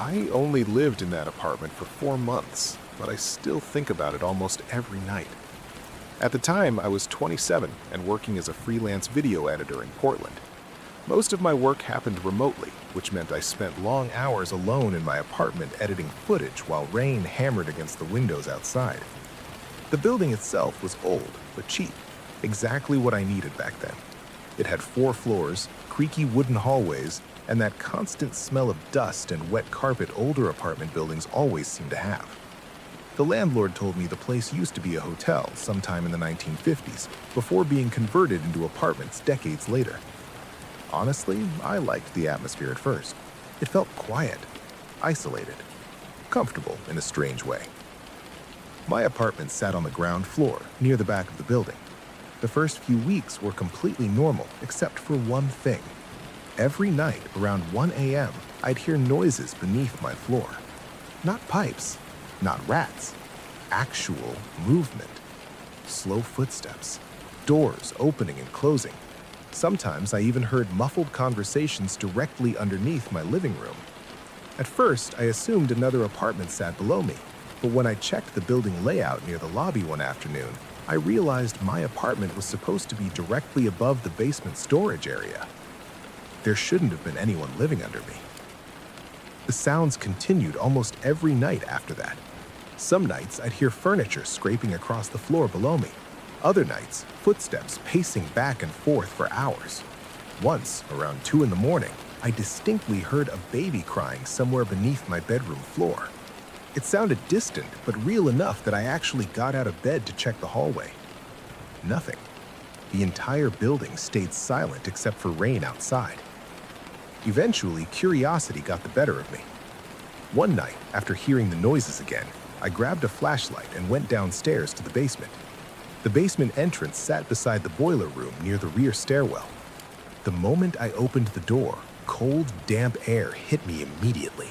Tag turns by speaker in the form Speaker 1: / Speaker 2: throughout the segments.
Speaker 1: I only lived in that apartment for 4 months, but I still think about it almost every night. At the time, I was 27 and working as a freelance video editor in Portland. Most of my work happened remotely, which meant I spent long hours alone in my apartment editing footage while rain hammered against the windows outside. The building itself was old, but cheap, exactly what I needed back then. It had 4 floors, creaky wooden hallways, and that constant smell of dust and wet carpet older apartment buildings always seem to have. The landlord told me the place used to be a hotel sometime in the 1950s, before being converted into apartments decades later. Honestly, I liked the atmosphere at first. It felt quiet, isolated, comfortable in a strange way. My apartment sat on the ground floor, near the back of the building. The first few weeks were completely normal, except for one thing. Every night around 1 a.m., I'd hear noises beneath my floor. Not pipes, not rats, actual movement. Slow footsteps, doors opening and closing. Sometimes I even heard muffled conversations directly underneath my living room. At first, I assumed another apartment sat below me, but when I checked the building layout near the lobby one afternoon, I realized my apartment was supposed to be directly above the basement storage area. There shouldn't have been anyone living under me. The sounds continued almost every night after that. Some nights I'd hear furniture scraping across the floor below me. Other nights, footsteps pacing back and forth for hours. Once, around 2 in the morning, I distinctly heard a baby crying somewhere beneath my bedroom floor. It sounded distant, but real enough that I actually got out of bed to check the hallway. Nothing. The entire building stayed silent except for rain outside. Eventually, curiosity got the better of me. One night, after hearing the noises again, I grabbed a flashlight and went downstairs to the basement. The basement entrance sat beside the boiler room near the rear stairwell. The moment I opened the door, cold, damp air hit me immediately.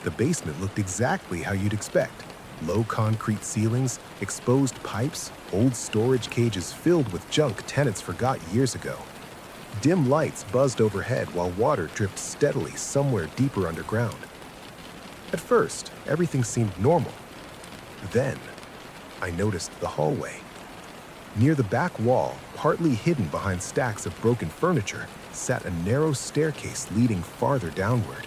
Speaker 1: The basement looked exactly how you'd expect. Low concrete ceilings, exposed pipes, old storage cages filled with junk tenants forgot years ago. Dim lights buzzed overhead while water dripped steadily somewhere deeper underground. At first, everything seemed normal. Then, I noticed the hallway. Near the back wall, partly hidden behind stacks of broken furniture, sat a narrow staircase leading farther downward.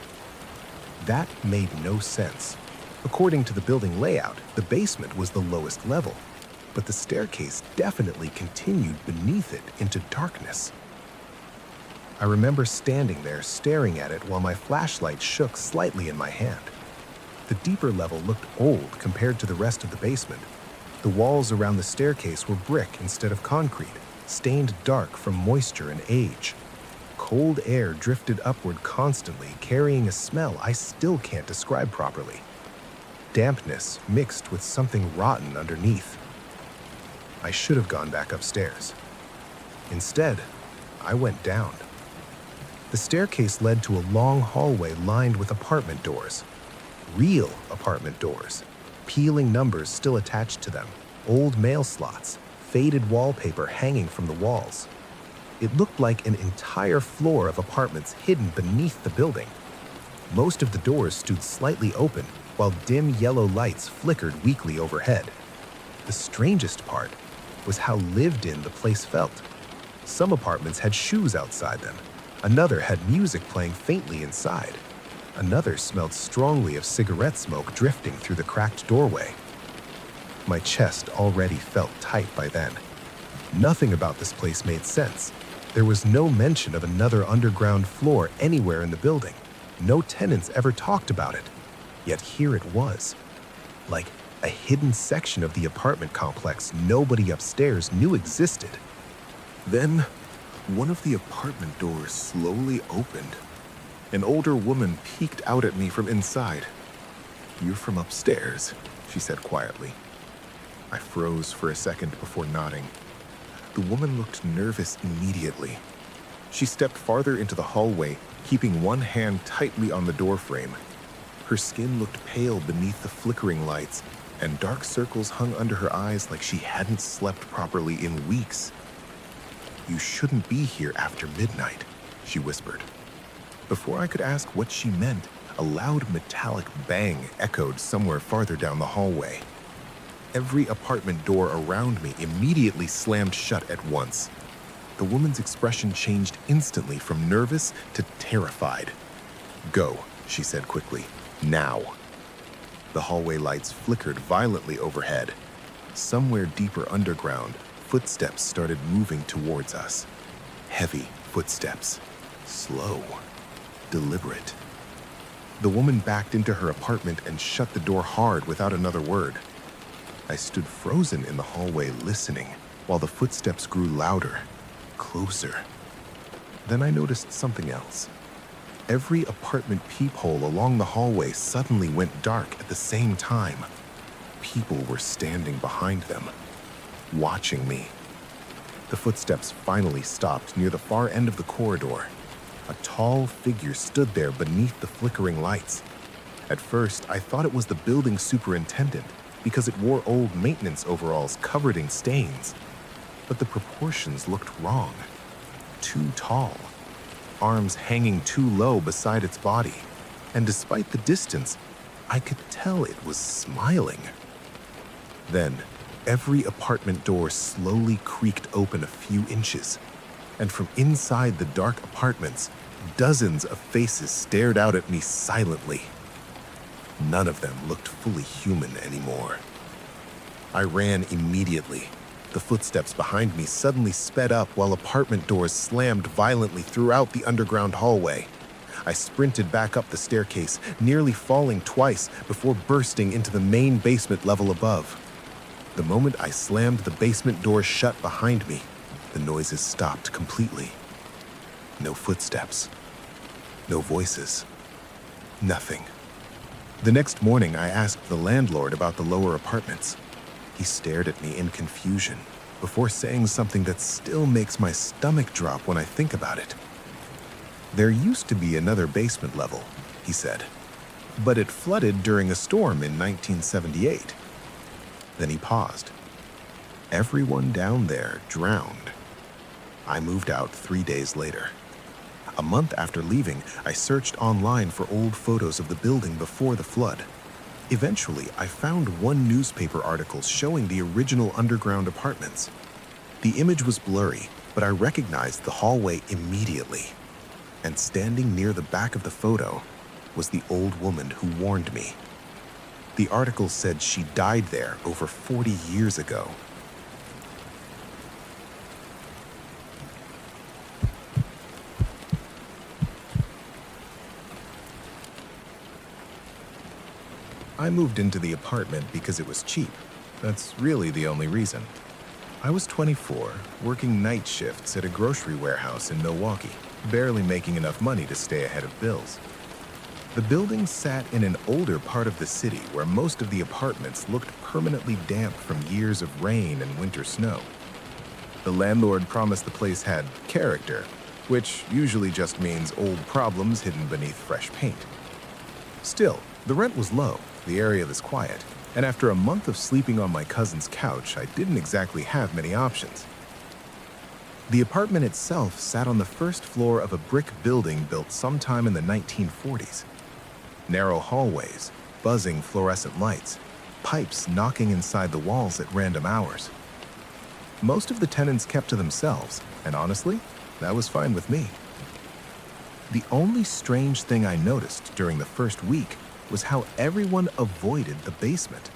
Speaker 1: That made no sense. According to the building layout, the basement was the lowest level, but the staircase definitely continued beneath it into darkness. I remember standing there staring at it while my flashlight shook slightly in my hand. The deeper level looked old compared to the rest of the basement. The walls around the staircase were brick instead of concrete, stained dark from moisture and age. Cold air drifted upward constantly, carrying a smell I still can't describe properly. Dampness mixed with something rotten underneath. I should have gone back upstairs. Instead, I went down. The staircase led to a long hallway lined with apartment doors. Real apartment doors. Peeling numbers still attached to them. Old mail slots. Faded wallpaper hanging from the walls. It looked like an entire floor of apartments hidden beneath the building. Most of the doors stood slightly open, while dim yellow lights flickered weakly overhead. The strangest part was how lived in the place felt. Some apartments had shoes outside them. Another had music playing faintly inside. Another smelled strongly of cigarette smoke drifting through the cracked doorway. My chest already felt tight by then. Nothing about this place made sense. There was no mention of another underground floor anywhere in the building. No tenants ever talked about it. Yet here it was. Like a hidden section of the apartment complex nobody upstairs knew existed. Then, one of the apartment doors slowly opened. An older woman peeked out at me from inside. "You're from upstairs," she said quietly. I froze for a second before nodding. The woman looked nervous immediately. She stepped farther into the hallway, keeping one hand tightly on the doorframe. Her skin looked pale beneath the flickering lights, and dark circles hung under her eyes like she hadn't slept properly in weeks. "You shouldn't be here after midnight," she whispered. Before I could ask what she meant, a loud metallic bang echoed somewhere farther down the hallway. Every apartment door around me immediately slammed shut at once. The woman's expression changed instantly from nervous to terrified. "Go," she said quickly. "Now." The hallway lights flickered violently overhead. Somewhere deeper underground, footsteps started moving towards us. Heavy footsteps. Slow. Deliberate. The woman backed into her apartment and shut the door hard without another word. I stood frozen in the hallway listening while the footsteps grew louder, closer. Then I noticed something else. Every apartment peephole along the hallway suddenly went dark at the same time. People were standing behind them, watching me. The footsteps finally stopped near the far end of the corridor. A tall figure stood there beneath the flickering lights. At first, I thought it was the building superintendent because it wore old maintenance overalls covered in stains. But the proportions looked wrong. Too tall. Arms hanging too low beside its body. And despite the distance, I could tell it was smiling. Then, every apartment door slowly creaked open a few inches. And from inside the dark apartments, dozens of faces stared out at me silently. None of them looked fully human anymore. I ran immediately. The footsteps behind me suddenly sped up while apartment doors slammed violently throughout the underground hallway. I sprinted back up the staircase, nearly falling twice before bursting into the main basement level above. The moment I slammed the basement door shut behind me, the noises stopped completely. No footsteps. No voices. Nothing. The next morning, I asked the landlord about the lower apartments. He stared at me in confusion before saying something that still makes my stomach drop when I think about it. "There used to be another basement level," he said, "but it flooded during a storm in 1978. Then he paused. "Everyone down there drowned." I moved out 3 days later. A month after leaving, I searched online for old photos of the building before the flood. Eventually, I found one newspaper article showing the original underground apartments. The image was blurry, but I recognized the hallway immediately. And standing near the back of the photo was the old woman who warned me. The article said she died there over 40 years ago. I moved into the apartment because it was cheap. That's really the only reason. I was 24, working night shifts at a grocery warehouse in Milwaukee, barely making enough money to stay ahead of bills. The building sat in an older part of the city where most of the apartments looked permanently damp from years of rain and winter snow. The landlord promised the place had character, which usually just means old problems hidden beneath fresh paint. Still, the rent was low, the area was quiet, and after a month of sleeping on my cousin's couch, I didn't exactly have many options. The apartment itself sat on the first floor of a brick building built sometime in the 1940s. Narrow hallways, buzzing fluorescent lights, pipes knocking inside the walls at random hours. Most of the tenants kept to themselves, and honestly, that was fine with me. The only strange thing I noticed during the first week was how everyone avoided the basement.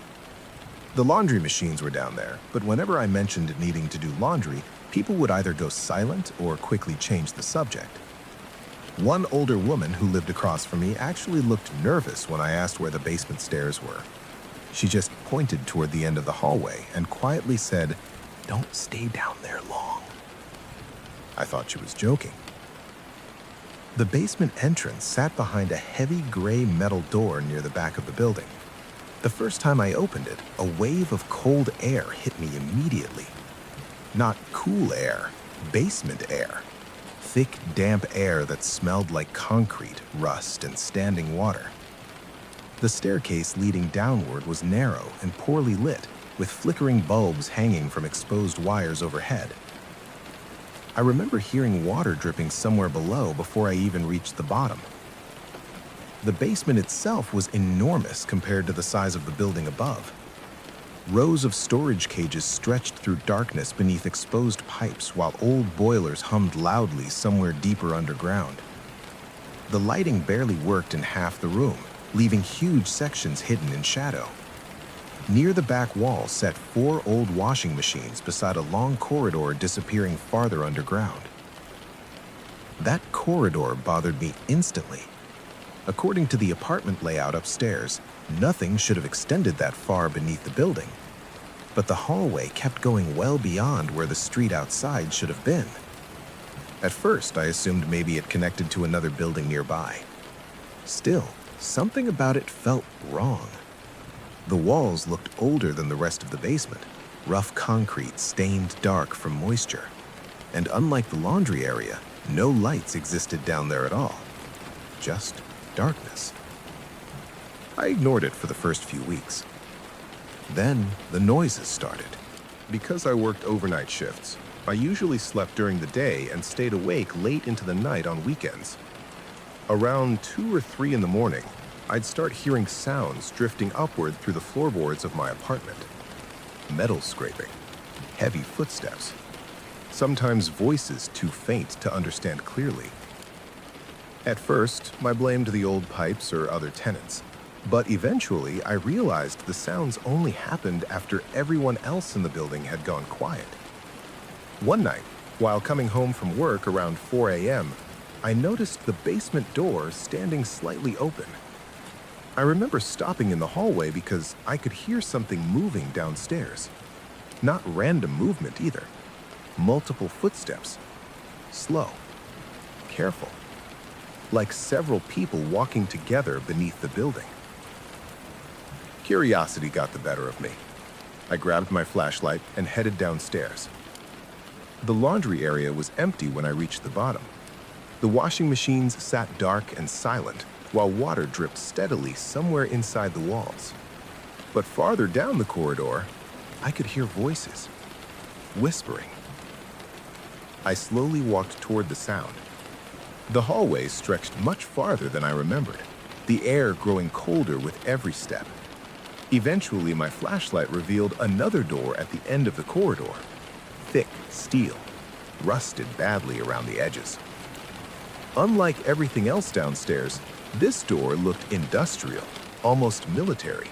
Speaker 1: The laundry machines were down there, but whenever I mentioned needing to do laundry, people would either go silent or quickly change the subject. One older woman who lived across from me actually looked nervous when I asked where the basement stairs were. She just pointed toward the end of the hallway and quietly said, "Don't stay down there long." I thought she was joking. The basement entrance sat behind a heavy gray metal door near the back of the building. The first time I opened it, a wave of cold air hit me immediately. Not cool air, basement air. Thick, damp air that smelled like concrete, rust, and standing water. The staircase leading downward was narrow and poorly lit, with flickering bulbs hanging from exposed wires overhead. I remember hearing water dripping somewhere below before I even reached the bottom. The basement itself was enormous compared to the size of the building above. Rows of storage cages stretched through darkness beneath exposed pipes while old boilers hummed loudly somewhere deeper underground. The lighting barely worked in half the room, leaving huge sections hidden in shadow. Near the back wall sat 4 old washing machines beside a long corridor disappearing farther underground. That corridor bothered me instantly. According to the apartment layout upstairs, nothing should have extended that far beneath the building. But the hallway kept going well beyond where the street outside should have been. At first, I assumed maybe it connected to another building nearby. Still, something about it felt wrong. The walls looked older than the rest of the basement, rough concrete stained dark from moisture. And unlike the laundry area, no lights existed down there at all. Just darkness. I ignored it for the first few weeks. Then the noises started. Because I worked overnight shifts, I usually slept during the day and stayed awake late into the night on weekends. Around 2 or 3 in the morning, I'd start hearing sounds drifting upward through the floorboards of my apartment. Metal scraping, heavy footsteps, sometimes voices too faint to understand clearly. At first, I blamed the old pipes or other tenants, but eventually I realized the sounds only happened after everyone else in the building had gone quiet. One night, while coming home from work around 4 a.m., I noticed the basement door standing slightly open. I remember stopping in the hallway because I could hear something moving downstairs. Not random movement either. Multiple footsteps. Slow. Careful. Like several people walking together beneath the building. Curiosity got the better of me. I grabbed my flashlight and headed downstairs. The laundry area was empty when I reached the bottom. The washing machines sat dark and silent, while water dripped steadily somewhere inside the walls. But farther down the corridor, I could hear voices, whispering. I slowly walked toward the sound. The hallway stretched much farther than I remembered, the air growing colder with every step. Eventually, my flashlight revealed another door at the end of the corridor. Thick steel, rusted badly around the edges. Unlike everything else downstairs, this door looked industrial, almost military.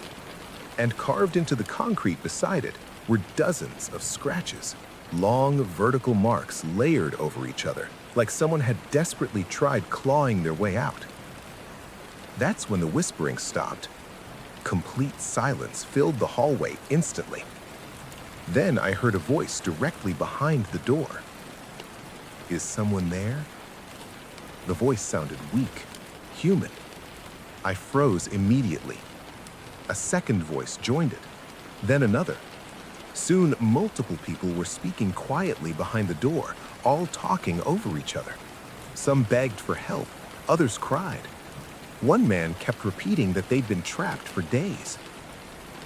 Speaker 1: And carved into the concrete beside it were dozens of scratches, long vertical marks layered over each other, like someone had desperately tried clawing their way out. That's when the whispering stopped. Complete silence filled the hallway instantly. Then I heard a voice directly behind the door. Is someone there? The voice sounded weak, human. I froze immediately. A second voice joined it, then another. Soon, multiple people were speaking quietly behind the door, all talking over each other. Some begged for help, others cried. One man kept repeating that they'd been trapped for days.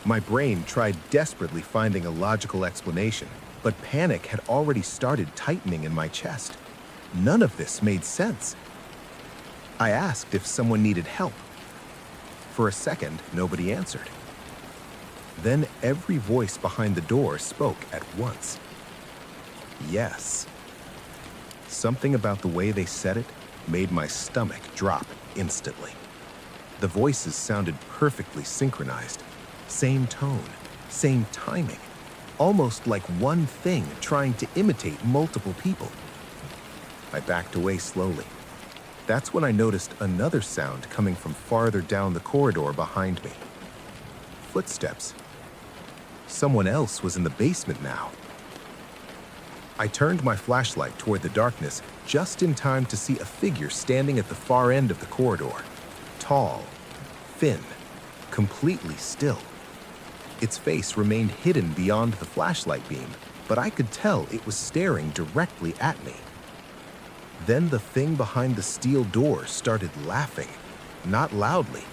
Speaker 1: My brain tried desperately finding a logical explanation, but panic had already started tightening in my chest. None of this made sense. I asked if someone needed help. For a second, nobody answered. Then every voice behind the door spoke at once. Yes. Something about the way they said it made my stomach drop instantly. The voices sounded perfectly synchronized. Same tone, same timing. Almost like one thing trying to imitate multiple people. I backed away slowly. That's when I noticed another sound coming from farther down the corridor behind me. Footsteps. Someone else was in the basement now. I turned my flashlight toward the darkness just in time to see a figure standing at the far end of the corridor. Tall, thin, completely still. Its face remained hidden beyond the flashlight beam, but I could tell it was staring directly at me. Then the thing behind the steel door started laughing, not loudly,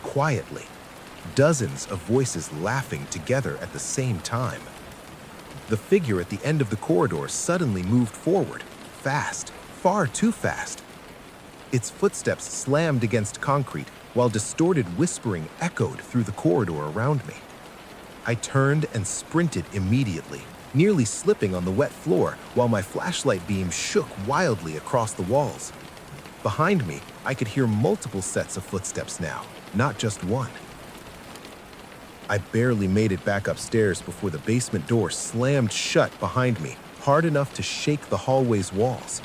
Speaker 1: quietly. Dozens of voices laughing together at the same time. The figure at the end of the corridor suddenly moved forward, fast, far too fast. Its footsteps slammed against concrete,
Speaker 2: while distorted whispering echoed through the corridor around me. I turned and sprinted immediately, nearly slipping on the wet floor while my flashlight beam shook wildly across the walls. Behind me, I could hear multiple sets of footsteps now, not just one. I barely made it back upstairs before the basement door slammed shut behind me, hard enough to shake the hallway's walls.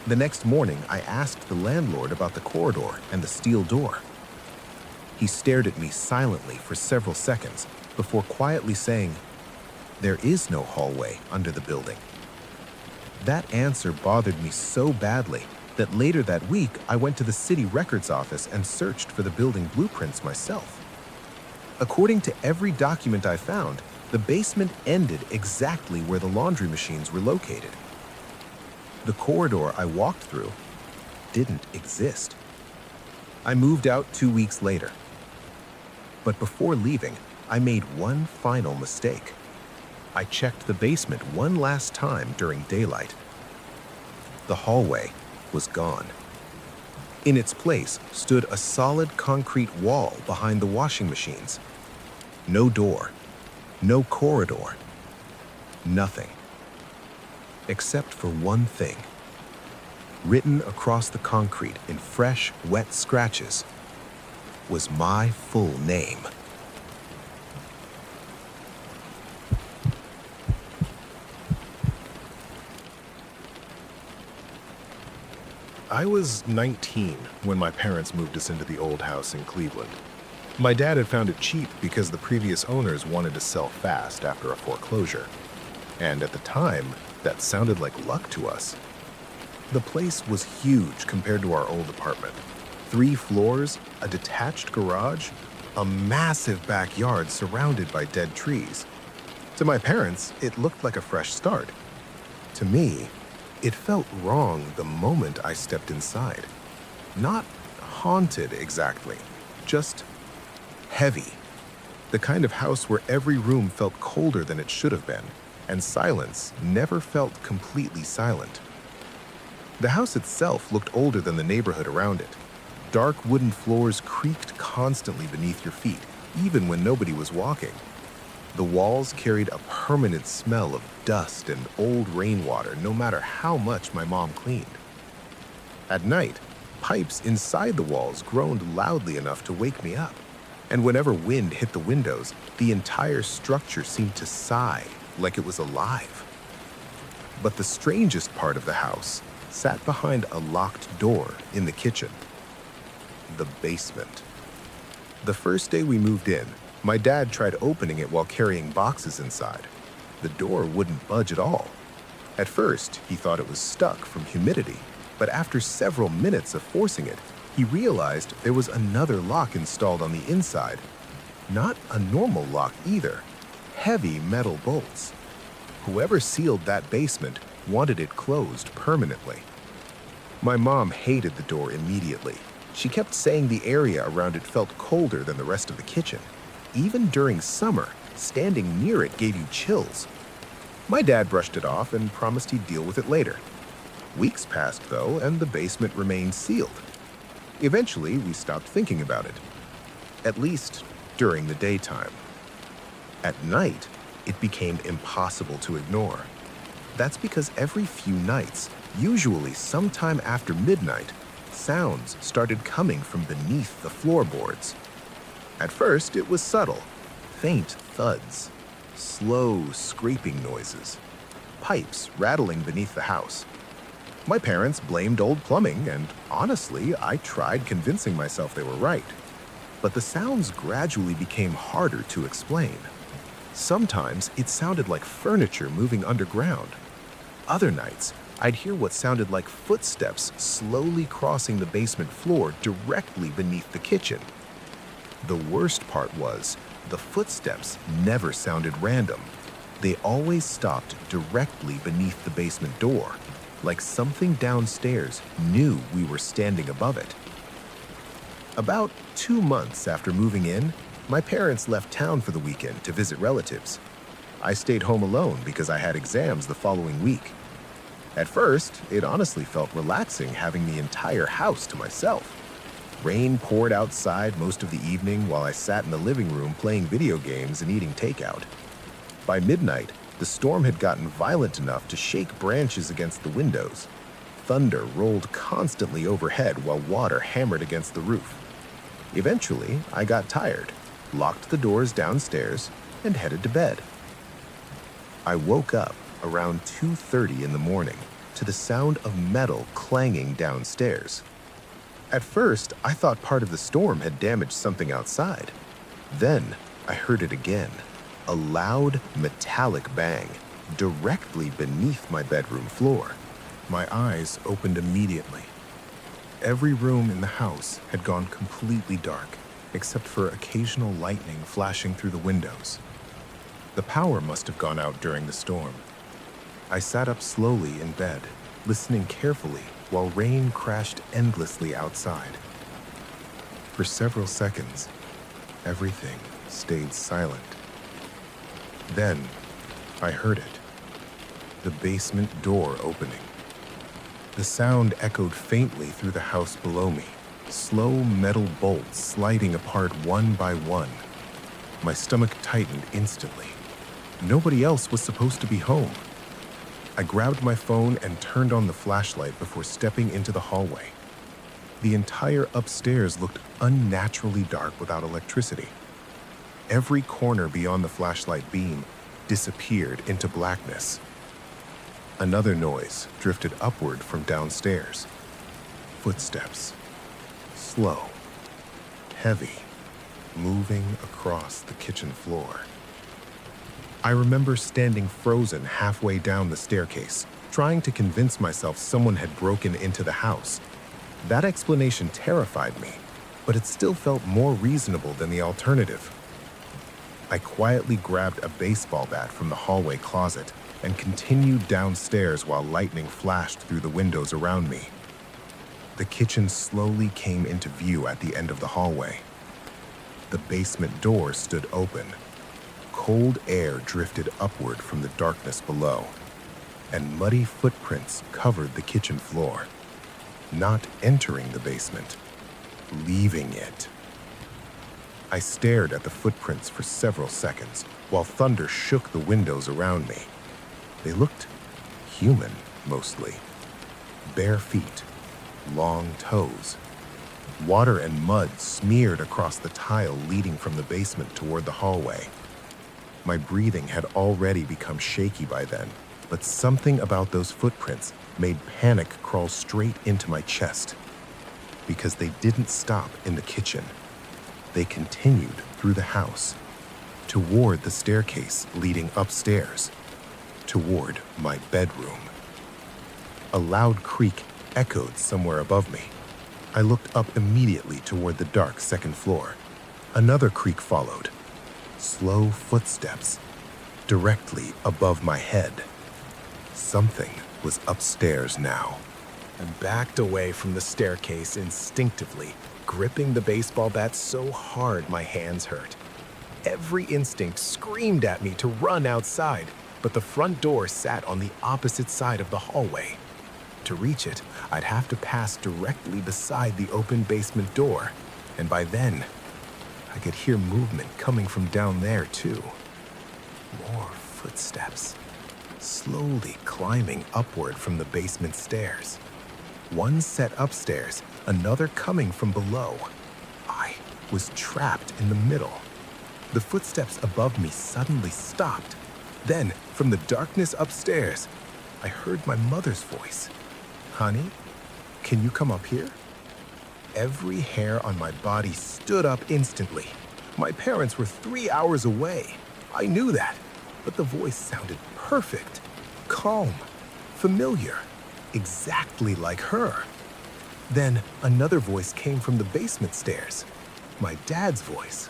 Speaker 2: The next morning, I asked the landlord about the corridor and the steel door. He stared at me silently for several seconds before quietly saying, "There is no hallway under the building." That answer bothered me so badly that later that week, I went to the city records office and searched for the building blueprints myself. According to every document I found, the basement ended exactly where the laundry machines were located. The corridor I walked through didn't exist. I moved out 2 weeks later. But before leaving, I made one final mistake. I checked the basement one last time during daylight. The hallway was gone. In its place stood a solid concrete wall behind the washing machines. No door, no corridor, nothing. Except for one thing. Written across the concrete in fresh, wet scratches was my full name.
Speaker 1: I was 19 when my parents moved us into the old house in Cleveland. My dad had found it cheap because the previous owners wanted to sell fast after a foreclosure. And at the time, that sounded like luck to us. The place was huge compared to our old apartment. 3 floors, a detached garage, a massive backyard surrounded by dead trees. To my parents, it looked like a fresh start. To me, it felt wrong the moment I stepped inside. Not haunted exactly, just heavy. The kind of house where every room felt colder than it should have been, and silence never felt completely silent. The house itself looked older than the neighborhood around it. Dark wooden floors creaked constantly beneath your feet, even when nobody was walking. The walls carried a permanent smell of dust and old rainwater, no matter how much my mom cleaned. At night, pipes inside the walls groaned loudly enough to wake me up, and whenever wind hit the windows, the entire structure seemed to sigh like it was alive. But the strangest part of the house sat behind a locked door in the kitchen. The basement. The first day we moved in, my dad tried opening it while carrying boxes inside. The door wouldn't budge at all. At first, he thought it was stuck from humidity, but after several minutes of forcing it, he realized there was another lock installed on the inside. Not a normal lock either. Heavy metal bolts. Whoever sealed that basement wanted it closed permanently. My mom hated the door immediately. She kept saying the area around it felt colder than the rest of the kitchen. Even during summer, standing near it gave you chills. My dad brushed it off and promised he'd deal with it later. Weeks passed, though, and the basement remained sealed. Eventually, we stopped thinking about it. At least during the daytime. At night, it became impossible to ignore. That's because every few nights, usually sometime after midnight, sounds started coming from beneath the floorboards. At first, it was subtle, faint thuds, slow scraping noises, pipes rattling beneath the house. My parents blamed old plumbing, and honestly, I tried convincing myself they were right. But the sounds gradually became harder to explain. Sometimes it sounded like furniture moving underground. Other nights, I'd hear what sounded like footsteps slowly crossing the basement floor directly beneath the kitchen. The worst part was, the footsteps never sounded random. They always stopped directly beneath the basement door, like something downstairs knew we were standing above it. About 2 months after moving in, my parents left town for the weekend to visit relatives. I stayed home alone because I had exams the following week. At first, it honestly felt relaxing having the entire house to myself.
Speaker 2: Rain poured outside most of the evening while I sat in the living room playing video games and eating takeout. By midnight, the storm had gotten violent enough to shake branches against the windows. Thunder rolled constantly overhead while water hammered against the roof. Eventually, I got tired, locked the doors downstairs, and headed to bed. I woke up around 2:30 in the morning to the sound of metal clanging downstairs. At first, I thought part of the storm had damaged something outside. Then, I heard it again, a loud metallic bang directly beneath my bedroom floor.
Speaker 1: My eyes opened immediately. Every room in the house had gone completely dark, except for occasional lightning flashing through the windows. The power must have gone out during the storm. I sat up slowly in bed, listening carefully while rain crashed endlessly outside. For several seconds, everything stayed silent. Then, I heard it. The basement door opening. The sound echoed faintly through the house below me, slow metal bolts sliding apart one by one. My stomach tightened instantly. Nobody else was supposed to be home. I grabbed my phone and turned on the flashlight before stepping into the hallway. The entire upstairs looked unnaturally dark without electricity. Every corner beyond the flashlight beam disappeared into blackness. Another noise drifted upward from downstairs. Footsteps. Slow. Heavy. Moving across the kitchen floor. I remember standing frozen halfway down the staircase, trying to convince myself someone had broken into the house. That explanation terrified me, but it still felt more reasonable than the alternative. I quietly grabbed a baseball bat from the hallway closet and continued downstairs while lightning flashed through the windows around me. The kitchen slowly came into view at the end of the hallway. The basement door stood open. Cold air drifted upward from the darkness below, and muddy footprints covered the kitchen floor, not entering the basement, leaving it. I stared at the footprints for several seconds while thunder shook the windows around me. They looked human, mostly. Bare feet, long toes. Water and mud smeared across the tile leading from the basement toward the hallway. My breathing had already become shaky by then, but something about those footprints made panic crawl straight into my chest. Because they didn't stop in the kitchen. They continued through the house, toward the staircase leading upstairs, toward my bedroom. A loud creak echoed somewhere above me. I looked up immediately toward the dark second floor. Another creak followed. Slow footsteps, directly above my head. Something was upstairs now. I backed away from the staircase instinctively, gripping the baseball bat so hard my hands hurt. Every instinct screamed at me to run outside, but the front door sat on the opposite side of the hallway. To reach it, I'd have to pass directly beside the open basement door, and by then, I could hear movement coming from down there, too. More footsteps, slowly climbing upward from the basement stairs. One set upstairs, another coming from below. I was trapped in the middle. The footsteps above me suddenly stopped. Then, from the darkness upstairs, I heard my mother's voice. "Honey, can you come up here?" Every hair on my body stood up instantly. My parents were 3 hours away. I knew that, but the voice sounded perfect, calm, familiar, exactly like her. Then another voice came from the basement stairs, my dad's voice.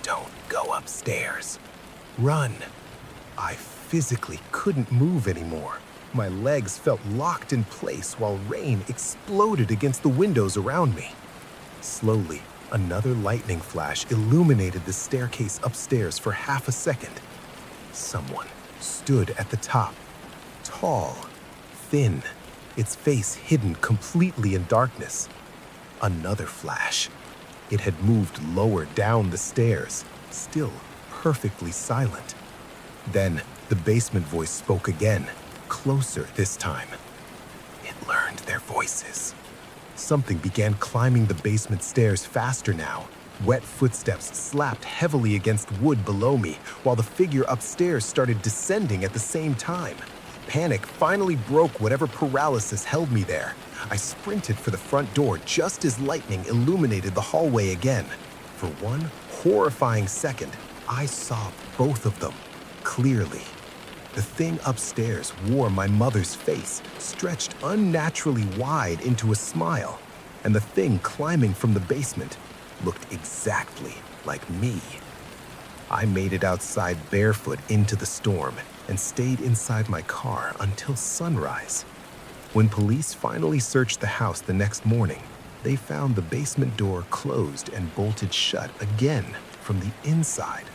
Speaker 1: "Don't go upstairs. Run." I physically couldn't move anymore. My legs felt locked in place while rain exploded against the windows around me. Slowly, another lightning flash illuminated the staircase upstairs for half a second. Someone stood at the top, tall, thin, its face hidden completely in darkness.
Speaker 2: Another flash. It had moved lower down the stairs, still perfectly silent. Then the basement voice spoke again, closer this time. It learned their voices. Something began climbing the basement stairs faster now. Wet footsteps slapped heavily against wood below me, while the figure upstairs started descending at the same time. Panic finally broke whatever paralysis held me there. I sprinted for the front door just as lightning illuminated the hallway again. For one horrifying second, I saw both of them clearly. The thing upstairs wore my mother's face, stretched unnaturally wide into a smile, and the thing climbing from the basement looked exactly like me. I made it outside barefoot into the storm and stayed inside my car until sunrise. When police finally searched the house the next morning, they found the basement door closed and bolted shut again from the inside.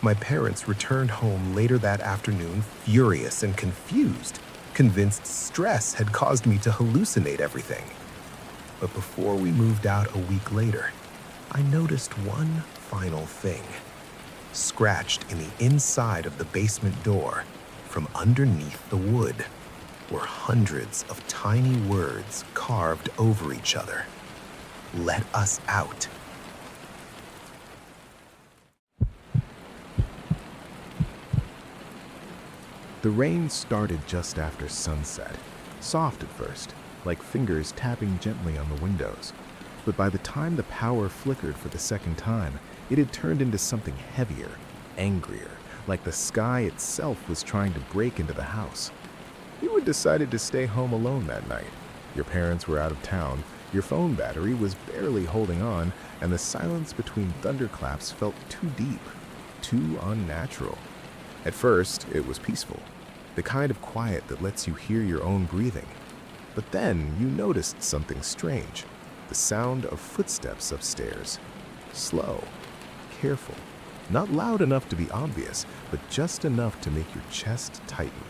Speaker 2: My parents returned home later that afternoon, furious and confused, convinced stress had caused me to hallucinate everything. But before we moved out a week later, I noticed one final thing. Scratched in the inside of the basement door, from underneath the wood, were hundreds of tiny words carved over each other. Let us out.
Speaker 1: The rain started just after sunset, soft at first, like fingers tapping gently on the windows. But by the time the power flickered for the second time, it had turned into something heavier, angrier, like the sky itself was trying to break into the house. You had decided to stay home alone that night. Your parents were out of town, your phone battery was barely holding on, and the silence between thunderclaps felt too deep, too unnatural. At first, it was peaceful, the kind of quiet that lets you hear your own breathing. But then you noticed something strange, the sound of footsteps upstairs. Slow, careful, not loud enough to be obvious, but just enough to make your chest tighten.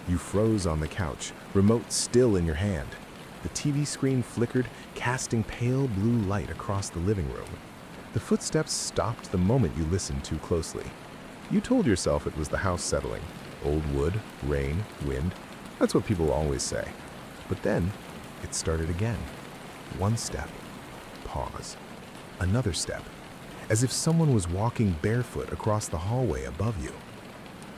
Speaker 1: You froze on the couch, remote still in your hand. The TV screen flickered, casting pale blue light across the living room. The footsteps stopped the moment you listened too closely. You told yourself it was the house settling. Old wood, rain, wind. That's what people always say. But then, it started again. One step. Pause. Another step. As if someone was walking barefoot across the hallway above you.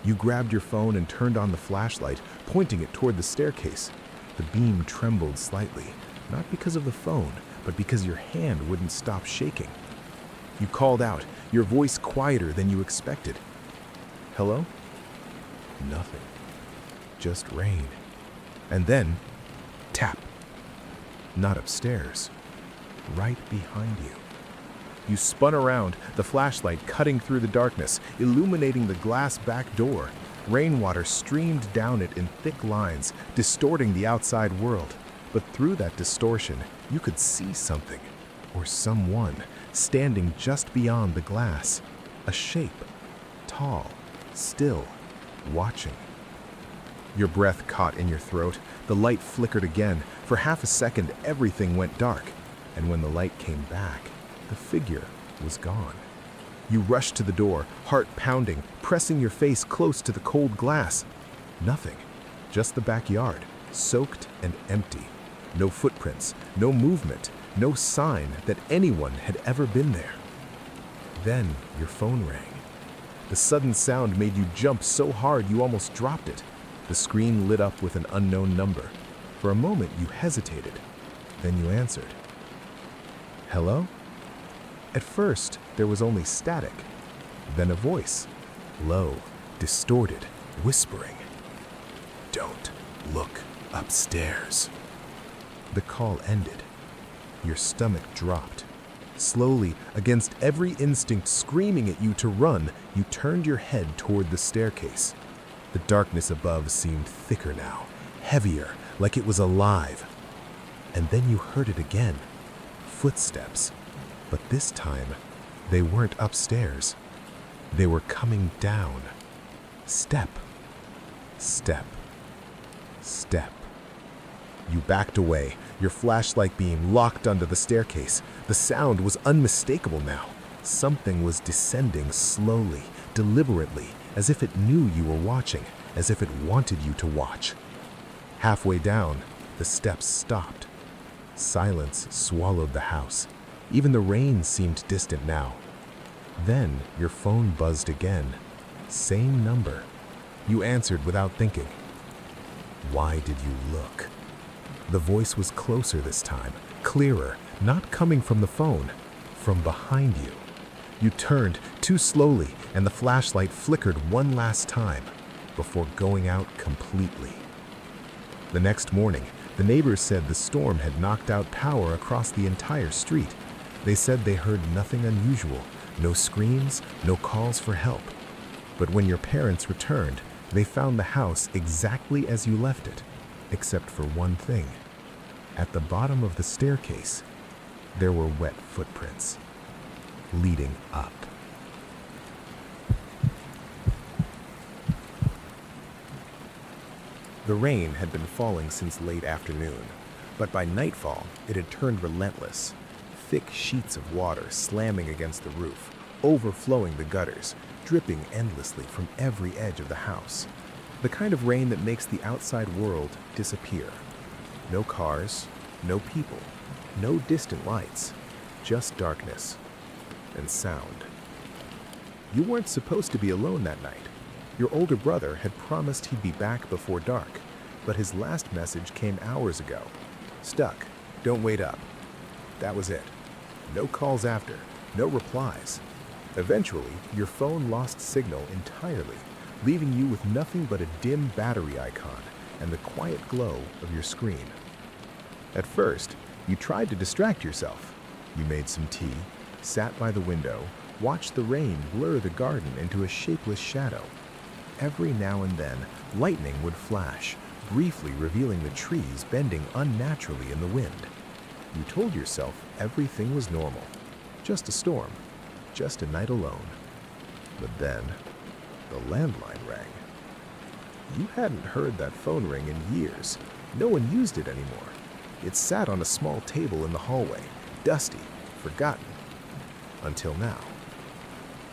Speaker 1: You grabbed your phone and turned on the flashlight, pointing it toward the staircase. The beam trembled slightly, not because of the phone, but because your hand wouldn't stop shaking. You called out, your voice quieter than you expected. Hello? Nothing. Just rain. And then, tap. Not upstairs. Right behind you. You spun around, the flashlight cutting through the darkness, illuminating the glass back door. Rainwater streamed down it in thick lines, distorting the outside world. But through that distortion, you could see something, or someone, standing just beyond the glass. A shape, tall, still, watching. Your breath caught in your throat, the light flickered again. For half a second, everything went dark. And when the light came back, the figure was gone. You rushed to the door, heart pounding, pressing your face close to the cold glass. Nothing, just the backyard, soaked and empty. No footprints, no movement, no sign that anyone had ever been there. Then your phone rang. The sudden sound made you jump so hard you almost dropped it. The screen lit up with an unknown number. For a moment you hesitated, then you answered. Hello? At first, there was only static, then a voice, low, distorted, whispering. Don't look upstairs. The call ended. Your stomach dropped. Slowly, against every instinct screaming at you to run, you turned your head toward the staircase. The darkness above seemed thicker now, heavier, like it was alive. And then you heard it again. Footsteps. But this time, they weren't upstairs. They were coming down. Step. Step. Step. You backed away,
Speaker 2: Your flashlight beam locked onto the staircase. The sound was unmistakable now. Something was descending slowly, deliberately, as if it knew you were watching, as if it wanted you to watch. Halfway down, the steps stopped. Silence swallowed the house. Even the rain seemed distant now. Then your phone buzzed again. Same number. You answered without thinking. Why did you look? The voice was closer this time, clearer, not coming from the phone, from behind you. You turned too slowly, and the flashlight flickered one last time before going out completely. The next morning, the neighbors said the storm had knocked out power across the entire street. They said they heard nothing unusual, no screams, no calls for help. But when your parents returned, they found the house exactly as you left it, except for one thing. At the bottom of the staircase, there were wet footprints leading up. The rain had been falling since late afternoon, but by nightfall it had turned relentless. Thick sheets of water slamming against the roof, overflowing the gutters, dripping endlessly from every edge of the house. The kind of rain that makes the outside world disappear. No cars, no people, no distant lights, just darkness and sound. You weren't supposed to be alone that night. Your older brother had promised he'd be back before dark, but his last message came hours ago. Stuck, don't wait up. That was it. No calls after, no replies. Eventually, your phone lost signal entirely, leaving you with nothing but a dim battery icon and the quiet glow of your screen. At first, you tried to distract yourself. You made some tea, sat by the window, watched the rain blur the garden into a shapeless shadow. Every now and then, lightning would flash, briefly revealing the trees bending unnaturally in the wind. You told yourself everything was normal. Just a storm, just a night alone. But then, the landline rang. You hadn't heard that phone ring in years. No one used it anymore. It sat on a small table in the hallway, dusty, forgotten. Until now.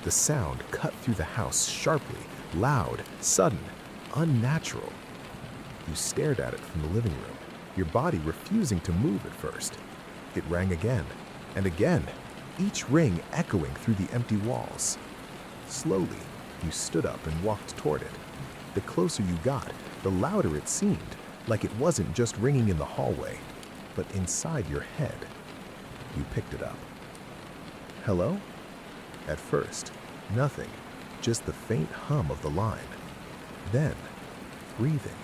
Speaker 2: The sound cut through the house sharply, loud, sudden, unnatural. You stared at it from the living room, your body refusing to move at first. It rang again, and again, each ring echoing through the empty walls. Slowly, you stood up and walked toward it. The closer you got, the louder it seemed, like it wasn't just ringing in the hallway, but inside your head. You picked it up. Hello? At first, nothing, just the faint hum of the line. Then, breathing,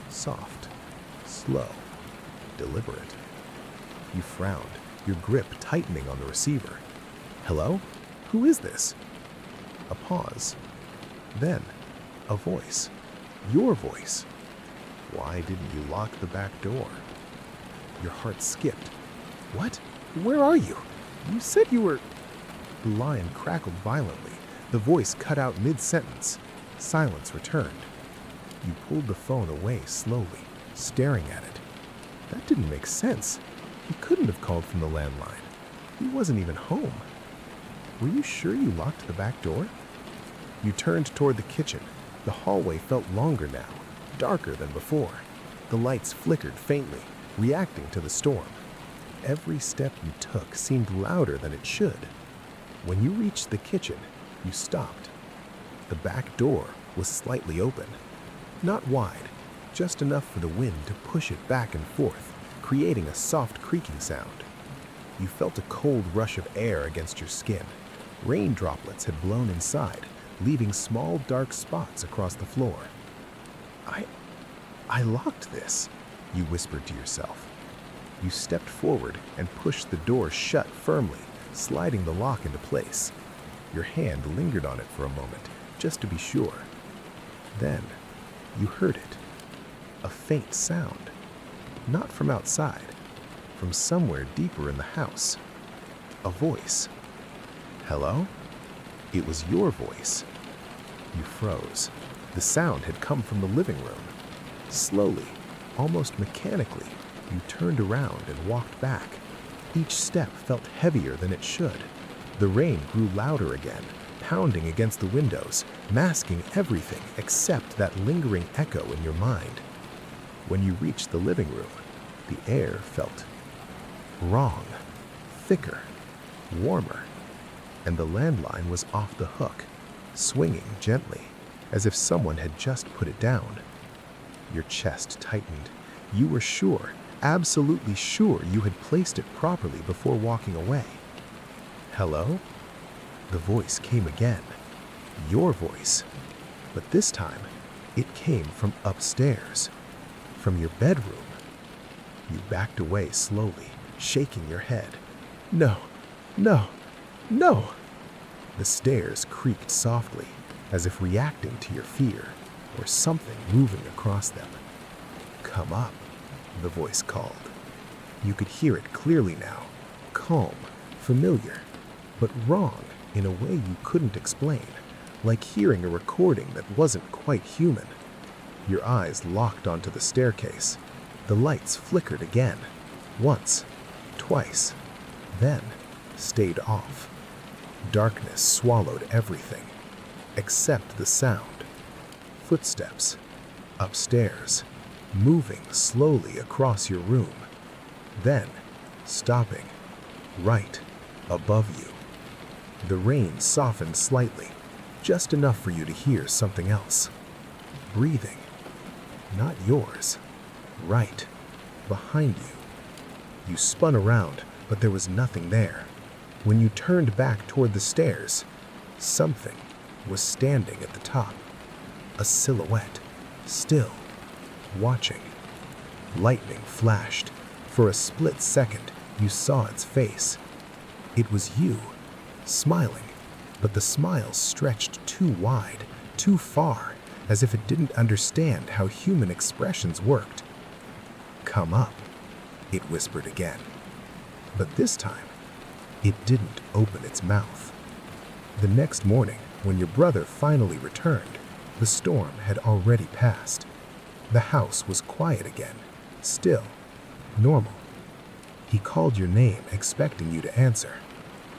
Speaker 2: soft, slow, deliberate. You frowned, your grip tightening on the receiver. Hello? Who is this? A pause. Then, a voice. Your voice. Why didn't you lock the back door? Your heart skipped. What? Where are you? You said you were... The line crackled violently. The voice cut out mid-sentence. Silence returned. You pulled the phone away slowly, staring at it. That didn't make sense. He couldn't have called from the landline. He wasn't even home. Were you sure you locked the back door? You turned toward the kitchen. The hallway felt longer now, darker than before. The lights flickered faintly, reacting to the storm. Every step you took seemed louder than it should. When you reached the kitchen, you stopped. The back door was slightly open. Not wide, just enough for the wind to push it back and forth, creating a soft creaking sound. You felt a cold rush of air against your skin. Rain droplets had blown inside, leaving small dark spots across the floor. I locked this, you whispered to yourself. You stepped forward and pushed the door shut firmly, sliding the lock into place. Your hand lingered on it for a moment, just to be sure. Then, you heard it. A faint sound. Not from outside, from somewhere deeper in the house. A voice. Hello? It was your voice. You froze. The sound had come from the living room. Slowly, almost mechanically,
Speaker 1: You turned around and walked back. Each step felt heavier than it should. The rain grew louder again, pounding against the windows, masking everything except that lingering echo in your mind. When you reached the living room, the air felt wrong, thicker, warmer, and the landline was off the hook, swinging gently, as if someone had just put it down. Your chest tightened. You were sure, absolutely sure you had placed it properly before walking away. Hello? The voice came again. Your voice. But this time, it came from upstairs, from your bedroom. You backed away slowly, shaking your head. No, no, no! The stairs creaked softly, as if reacting to your fear, or something moving across them. Come up, the voice called. You could hear it clearly now, calm, familiar, but wrong in a way you couldn't explain, like hearing a recording that wasn't quite human. Your eyes locked onto the staircase. The lights flickered again, once, twice, then stayed off. Darkness swallowed everything, except the sound. Footsteps, upstairs, moving slowly across your room, then stopping right above you. The rain softened slightly, just enough for you to hear something else. Breathing, not yours, right behind you. You spun around, but there was nothing there. When you turned back toward the stairs, something was standing at the top. A silhouette, still, watching. Lightning flashed. For a split second, you saw its face. It was you, smiling, but the smile stretched too wide, too far, as if it didn't understand how human expressions worked. Come up, it whispered again. But this time, it didn't open its mouth. The next morning, when your brother finally returned, the storm had already passed. The house was quiet again, still, normal. He called your name, expecting you to answer,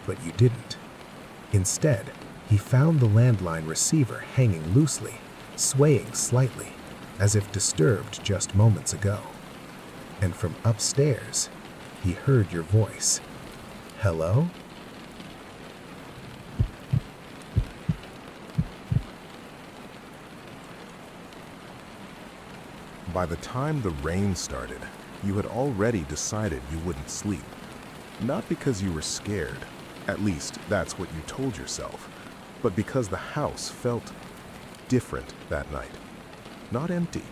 Speaker 1: but you didn't. Instead, he found the landline receiver hanging loosely, swaying slightly, as if disturbed just moments ago. And from upstairs, he heard your voice. Hello?
Speaker 3: By the time the rain started, you had already decided you wouldn't sleep. Not because you were scared, at least that's what you told yourself, but because the house felt different that night. Not empty,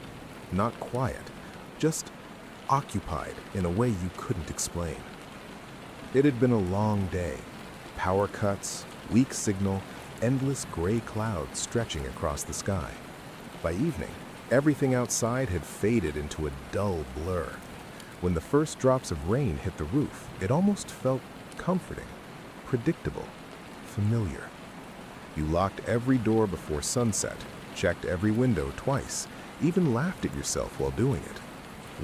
Speaker 3: not quiet, just occupied in a way you couldn't explain. It had been a long day. Power cuts, weak signal, endless gray clouds stretching across the sky. By evening, everything outside had faded into a dull blur. When the first drops of rain hit the roof, it almost felt comforting, predictable, familiar. You locked every door before sunset, checked every window twice, even laughed at yourself while doing it.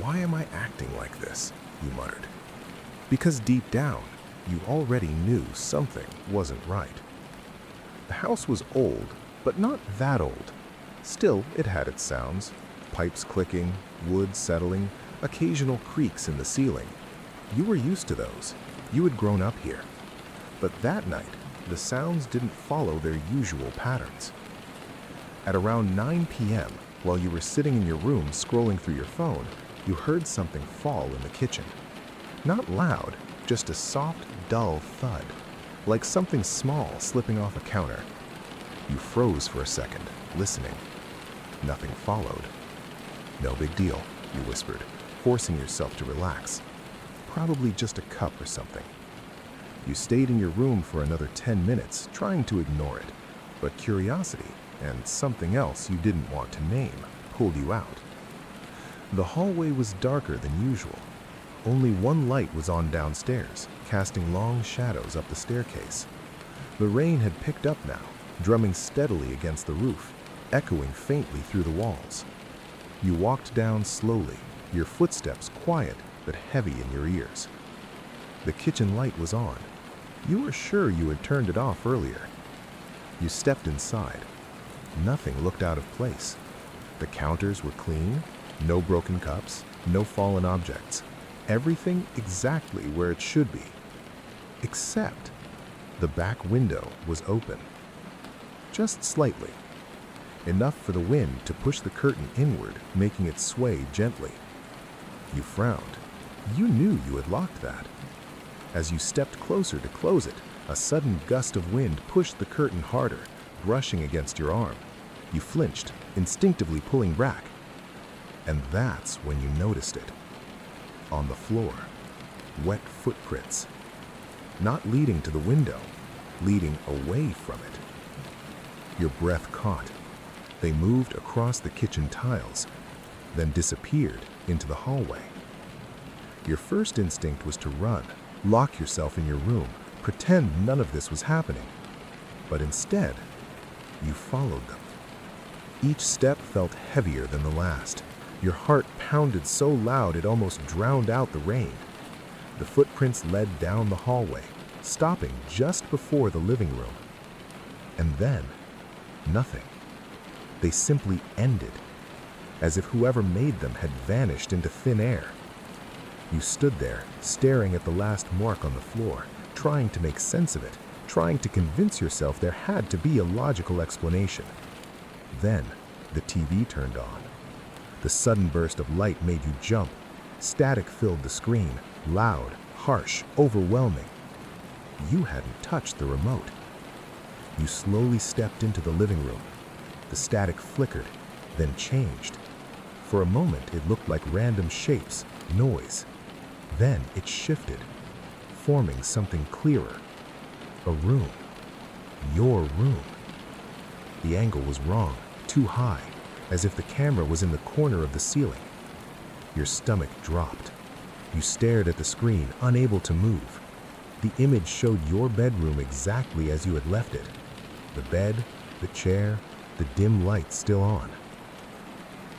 Speaker 3: Why am I acting like this? You muttered. Because deep down, you already knew something wasn't right. The house was old, but not that old. Still, it had its sounds. Pipes clicking, wood settling, occasional creaks in the ceiling. You were used to those. You had grown up here. But that night, the sounds didn't follow their usual patterns. At around 9 p.m., while you were sitting in your room scrolling through your phone, you heard something fall in the kitchen. Not loud, just a soft, dull thud, like something small slipping off a counter. You froze for a second, listening. Nothing followed. No big deal, you whispered, forcing yourself to relax. Probably just a cup or something. You stayed in your room for another 10 minutes, trying to ignore it, but curiosity and something else you didn't want to name pulled you out. The hallway was darker than usual. Only one light was on downstairs, casting long shadows up the staircase. The rain had picked up now, drumming steadily against the roof, echoing faintly through the walls. You walked down slowly, your footsteps quiet but heavy in your ears. The kitchen light was on. You were sure you had turned it off earlier. You stepped inside. Nothing looked out of place. The counters were clean, no broken cups, no fallen objects. Everything exactly where it should be. Except the back window was open. Just slightly. Enough for the wind to push the curtain inward, making it sway gently. You frowned. You knew you had locked that. As you stepped closer to close it, a sudden gust of wind pushed the curtain harder, brushing against your arm. You flinched, instinctively pulling back. And that's when you noticed it. On the floor, wet footprints. Not leading to the window, leading away from it. Your breath caught. They moved across the kitchen tiles, then disappeared into the hallway. Your first instinct was to run, lock yourself in your room, pretend none of this was happening. But instead, you followed them. Each step felt heavier than the last. Your heart pounded so loud it almost drowned out the rain. The footprints led down the hallway, stopping just before the living room. And then, nothing. They simply ended, as if whoever made them had vanished into thin air. You stood there, staring at the last mark on the floor, trying to make sense of it, trying to convince yourself there had to be a logical explanation. Then, the TV turned on. The sudden burst of light made you jump. Static filled the screen, loud, harsh, overwhelming. You hadn't touched the remote. You slowly stepped into the living room. The static flickered, then changed. For a moment, it looked like random shapes, noise. Then it shifted, forming something clearer. A room. Your room. The angle was wrong, too high, as if the camera was in the corner of the ceiling. Your stomach dropped. You stared at the screen, unable to move. The image showed your bedroom exactly as you had left it. The bed, the chair, the dim light still on.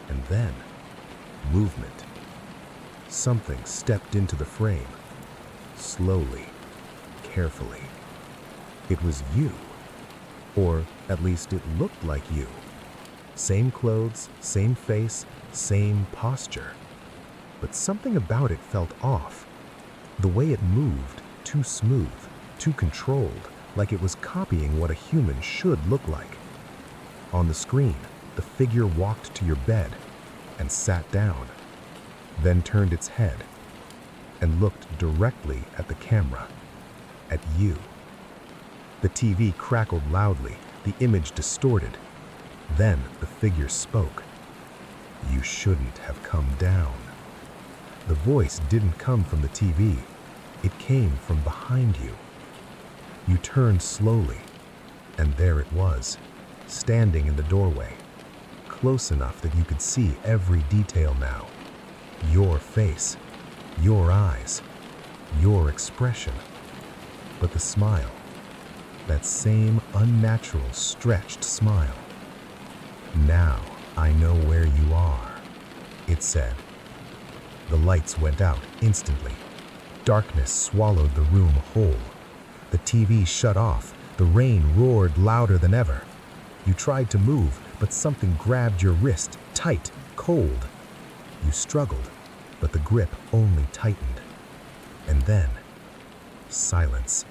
Speaker 3: And then, movement. Something stepped into the frame, slowly, carefully. It was you, or at least it looked like you. Same clothes, same face, same posture. But something about it felt off. The way it moved, too smooth, too controlled, like it was copying what a human should look like. On the screen, the figure walked to your bed and sat down, then turned its head and looked directly at the camera, at you. The TV crackled loudly, the image distorted. Then the figure spoke. "You shouldn't have come down." The voice didn't come from the TV. It came from behind you. You turned slowly, and there it was, standing in the doorway, close enough that you could see every detail now. Your face, your eyes, your expression. But the smile, that same unnatural, stretched smile. "Now I know where you are," it said. The lights went out instantly. Darkness swallowed the room whole. The TV shut off. The rain roared louder than ever. You tried to move, but something grabbed your wrist, tight, cold. You struggled, but the grip only tightened. And then, silence.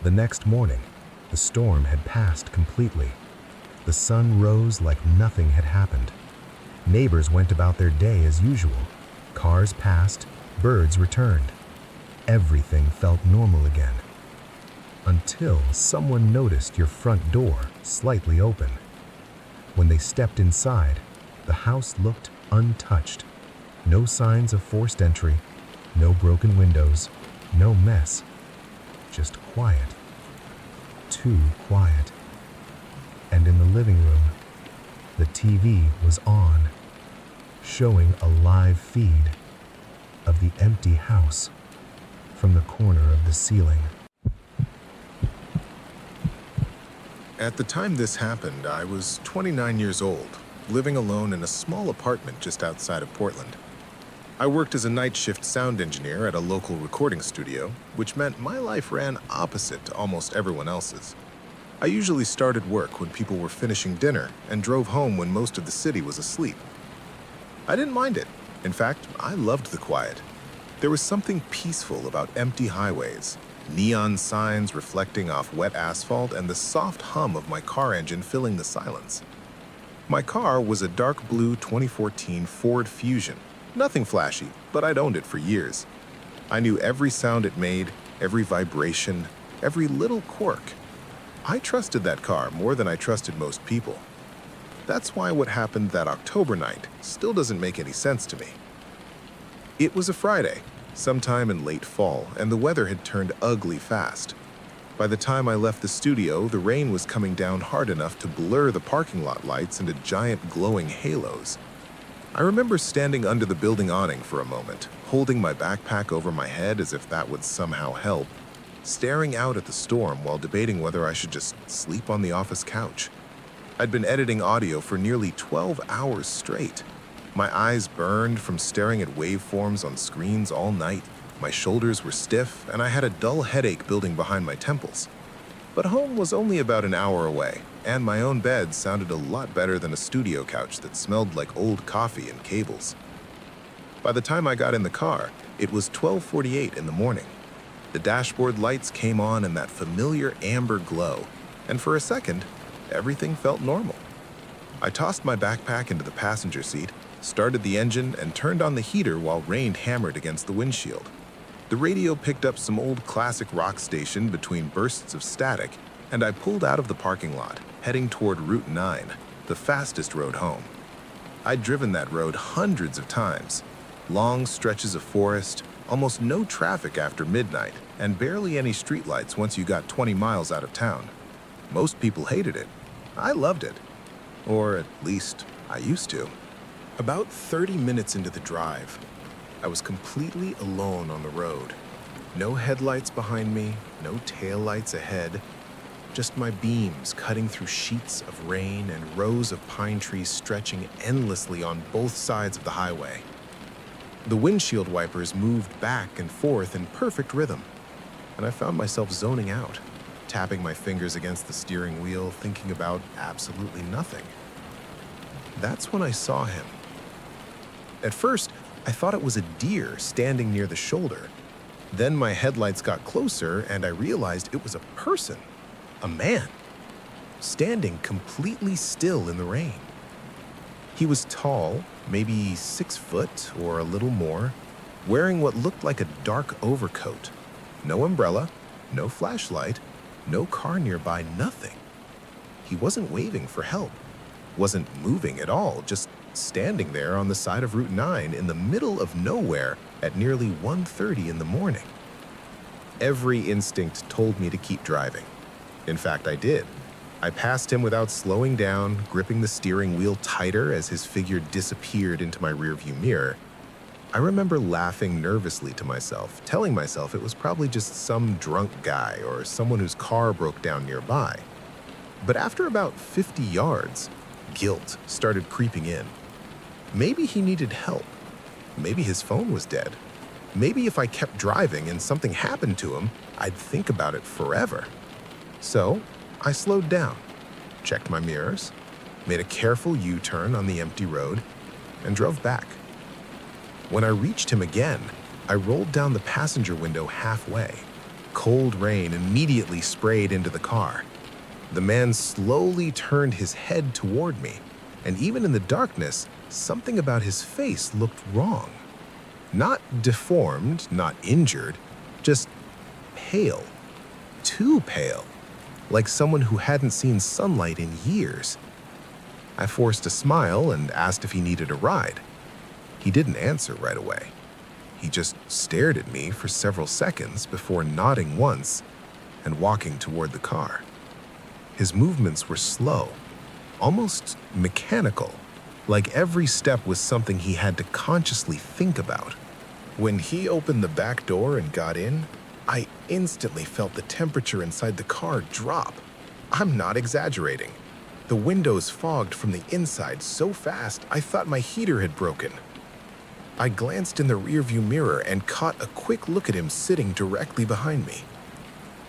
Speaker 3: The next morning, the storm had passed completely. The sun rose like nothing had happened. Neighbors went about their day as usual. Cars passed, birds returned. Everything felt normal again. Until someone noticed your front door slightly open. When they stepped inside, the house looked untouched. No signs of forced entry, no broken windows, no mess. Just quiet. Too quiet. And in the living room, the TV was on, showing a live feed of the empty house from the corner of the ceiling.
Speaker 1: At the time this happened, I was 29 years old, living alone in a small apartment just outside of Portland.
Speaker 2: I worked as a night shift sound engineer at a local recording studio, which meant my life ran opposite to almost everyone else's. I usually started work when people were finishing dinner and drove home when most of the city was asleep. I didn't mind it. In fact, I loved the quiet. There was something peaceful about empty highways, neon signs reflecting off wet asphalt, and the soft hum of my car engine filling the silence. My car was a dark blue 2014 Ford Fusion. Nothing flashy, but I'd owned it for years. I knew every sound it made, every vibration, every little quirk. I trusted that car more than I trusted most people. That's why what happened that October night still doesn't make any sense to me. It was a Friday, sometime in late fall, and the weather had turned ugly fast. By the time I left the studio, the rain was coming down hard enough to blur the parking lot lights into giant glowing halos. I remember standing under the building awning for a moment, holding my backpack over my head as if that would somehow help, staring out at the storm while debating whether I should just sleep on the office couch. I'd been editing audio for nearly 12 hours straight. My eyes burned from staring at waveforms on screens all night, my shoulders were stiff, and I had a dull headache building behind my temples. But home was only about an hour away, and my own bed sounded a lot better than a studio couch that smelled like old coffee and cables. By the time I got in the car, it was 12:48 in the morning. The dashboard lights came on in that familiar amber glow, and for a second, everything felt normal. I tossed my backpack into the passenger seat, started the engine, and turned on the heater while rain hammered against the windshield. The radio picked up some old classic rock station between bursts of static, and I pulled out of the parking lot, heading toward Route 9, the fastest road home. I'd driven that road hundreds of times. Long stretches of forest, almost no traffic after midnight, and barely any streetlights once you got 20 miles out of town. Most people hated it. I loved it. Or at least, I used to. About 30 minutes into the drive, I was completely alone on the road. No headlights behind me, no taillights ahead, just my beams cutting through sheets of rain and rows of pine trees stretching endlessly on both sides of the highway. The windshield wipers moved back and forth in perfect rhythm, and I found myself zoning out, tapping my fingers against the steering wheel, thinking about absolutely nothing. That's when I saw him. At first, I thought it was a deer standing near the shoulder. Then my headlights got closer and I realized it was a person, a man, standing completely still in the rain. He was tall, maybe 6 foot or a little more, wearing what looked like a dark overcoat. No umbrella, no flashlight, no car nearby, nothing. He wasn't waving for help, wasn't moving at all, just standing there on the side of Route 9 in the middle of nowhere at nearly 1:30 in the morning. Every instinct told me to keep driving. In fact, I did. I passed him without slowing down, gripping the steering wheel tighter as his figure disappeared into my rearview mirror. I remember laughing nervously to myself, telling myself it was probably just some drunk guy or someone whose car broke down nearby. But after about 50 yards, guilt started creeping in. Maybe he needed help. Maybe his phone was dead. Maybe if I kept driving and something happened to him, I'd think about it forever. So I slowed down, checked my mirrors, made a careful U-turn on the empty road, and drove back. When I reached him again, I rolled down the passenger window halfway. Cold rain immediately sprayed into the car. The man slowly turned his head toward me, and even in the darkness, something about his face looked wrong. Not deformed, not injured, just pale. Too pale, like someone who hadn't seen sunlight in years. I forced a smile and asked if he needed a ride. He didn't answer right away. He just stared at me for several seconds before nodding once and walking toward the car. His movements were slow, almost mechanical, like every step was something he had to consciously think about. When he opened the back door and got in, I instantly felt the temperature inside the car drop. I'm not exaggerating. The windows fogged from the inside so fast I thought my heater had broken. I glanced in the rearview mirror and caught a quick look at him sitting directly behind me.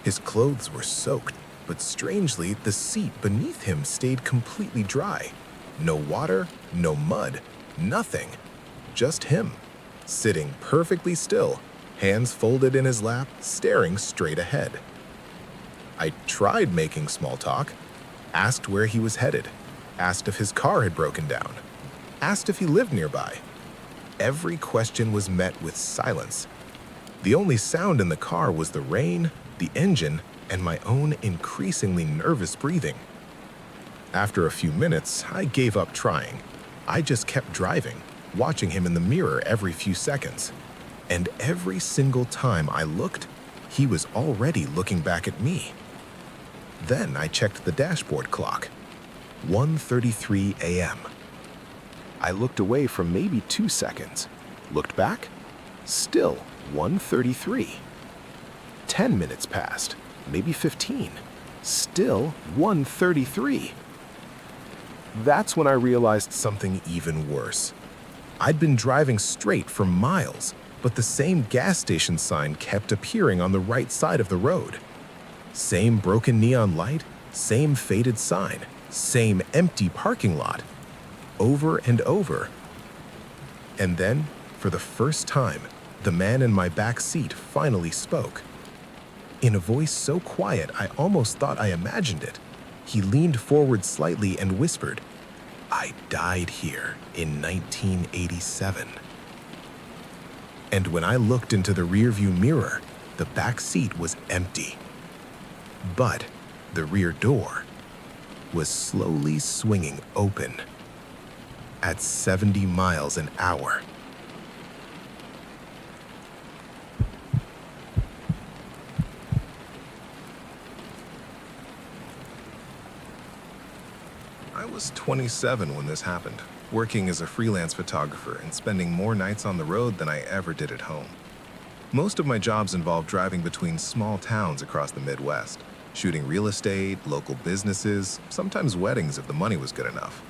Speaker 2: His clothes were soaked, but strangely, the seat beneath him stayed completely dry. No water, no mud, nothing. Just him, sitting perfectly still, hands folded in his lap, staring straight ahead. I tried making small talk, asked where he was headed, asked if his car had broken down, asked if he lived nearby. Every question was met with silence. The only sound in the car was the rain, the engine, and my own increasingly nervous breathing. After a few minutes, I gave up trying. I just kept driving, watching him in the mirror every few seconds. And every single time I looked, he was already looking back at me. Then I checked the dashboard clock. 1:33 a.m. I looked away for maybe 2 seconds. Looked back. Still 1:33. 10 minutes passed, maybe 15. Still 1:33. That's when I realized something even worse. I'd been driving straight for miles, but the same gas station sign kept appearing on the right side of the road. Same broken neon light, same faded sign, same empty parking lot. Over and over. And then, for the first time, the man in my back seat finally spoke. In a voice so quiet I almost thought I imagined it, he leaned forward slightly and whispered, "I died here in 1987. And when I looked into the rearview mirror, the back seat was empty. But the rear door was slowly swinging open at 70 miles an hour. I was 27 when this happened, working as a freelance photographer and spending more nights on the road than I ever did at home. Most of my jobs involved driving between small towns across the Midwest, shooting real estate, local businesses, sometimes weddings if the money was good enough.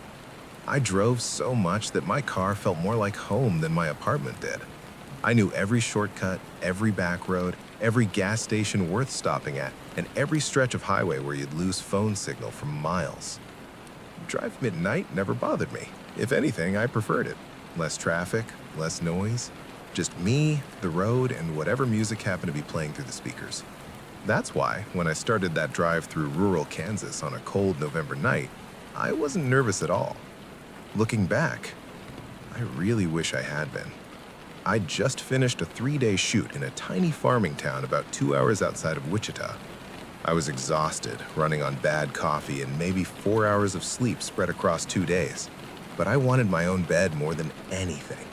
Speaker 2: I drove so much that my car felt more like home than my apartment did. I knew every shortcut, every back road, every gas station worth stopping at, and every stretch of highway where you'd lose phone signal for miles. Drive midnight never bothered me. If anything, I preferred it. Less traffic, less noise. Just me, the road, and whatever music happened to be playing through the speakers. That's why, when I started that drive through rural Kansas on a cold November night, I wasn't nervous at all. Looking back, I really wish I had been. I'd just finished a 3-day shoot in a tiny farming town about 2 hours outside of Wichita. I was exhausted, running on bad coffee and maybe 4 hours of sleep spread across 2 days. But I wanted my own bed more than anything.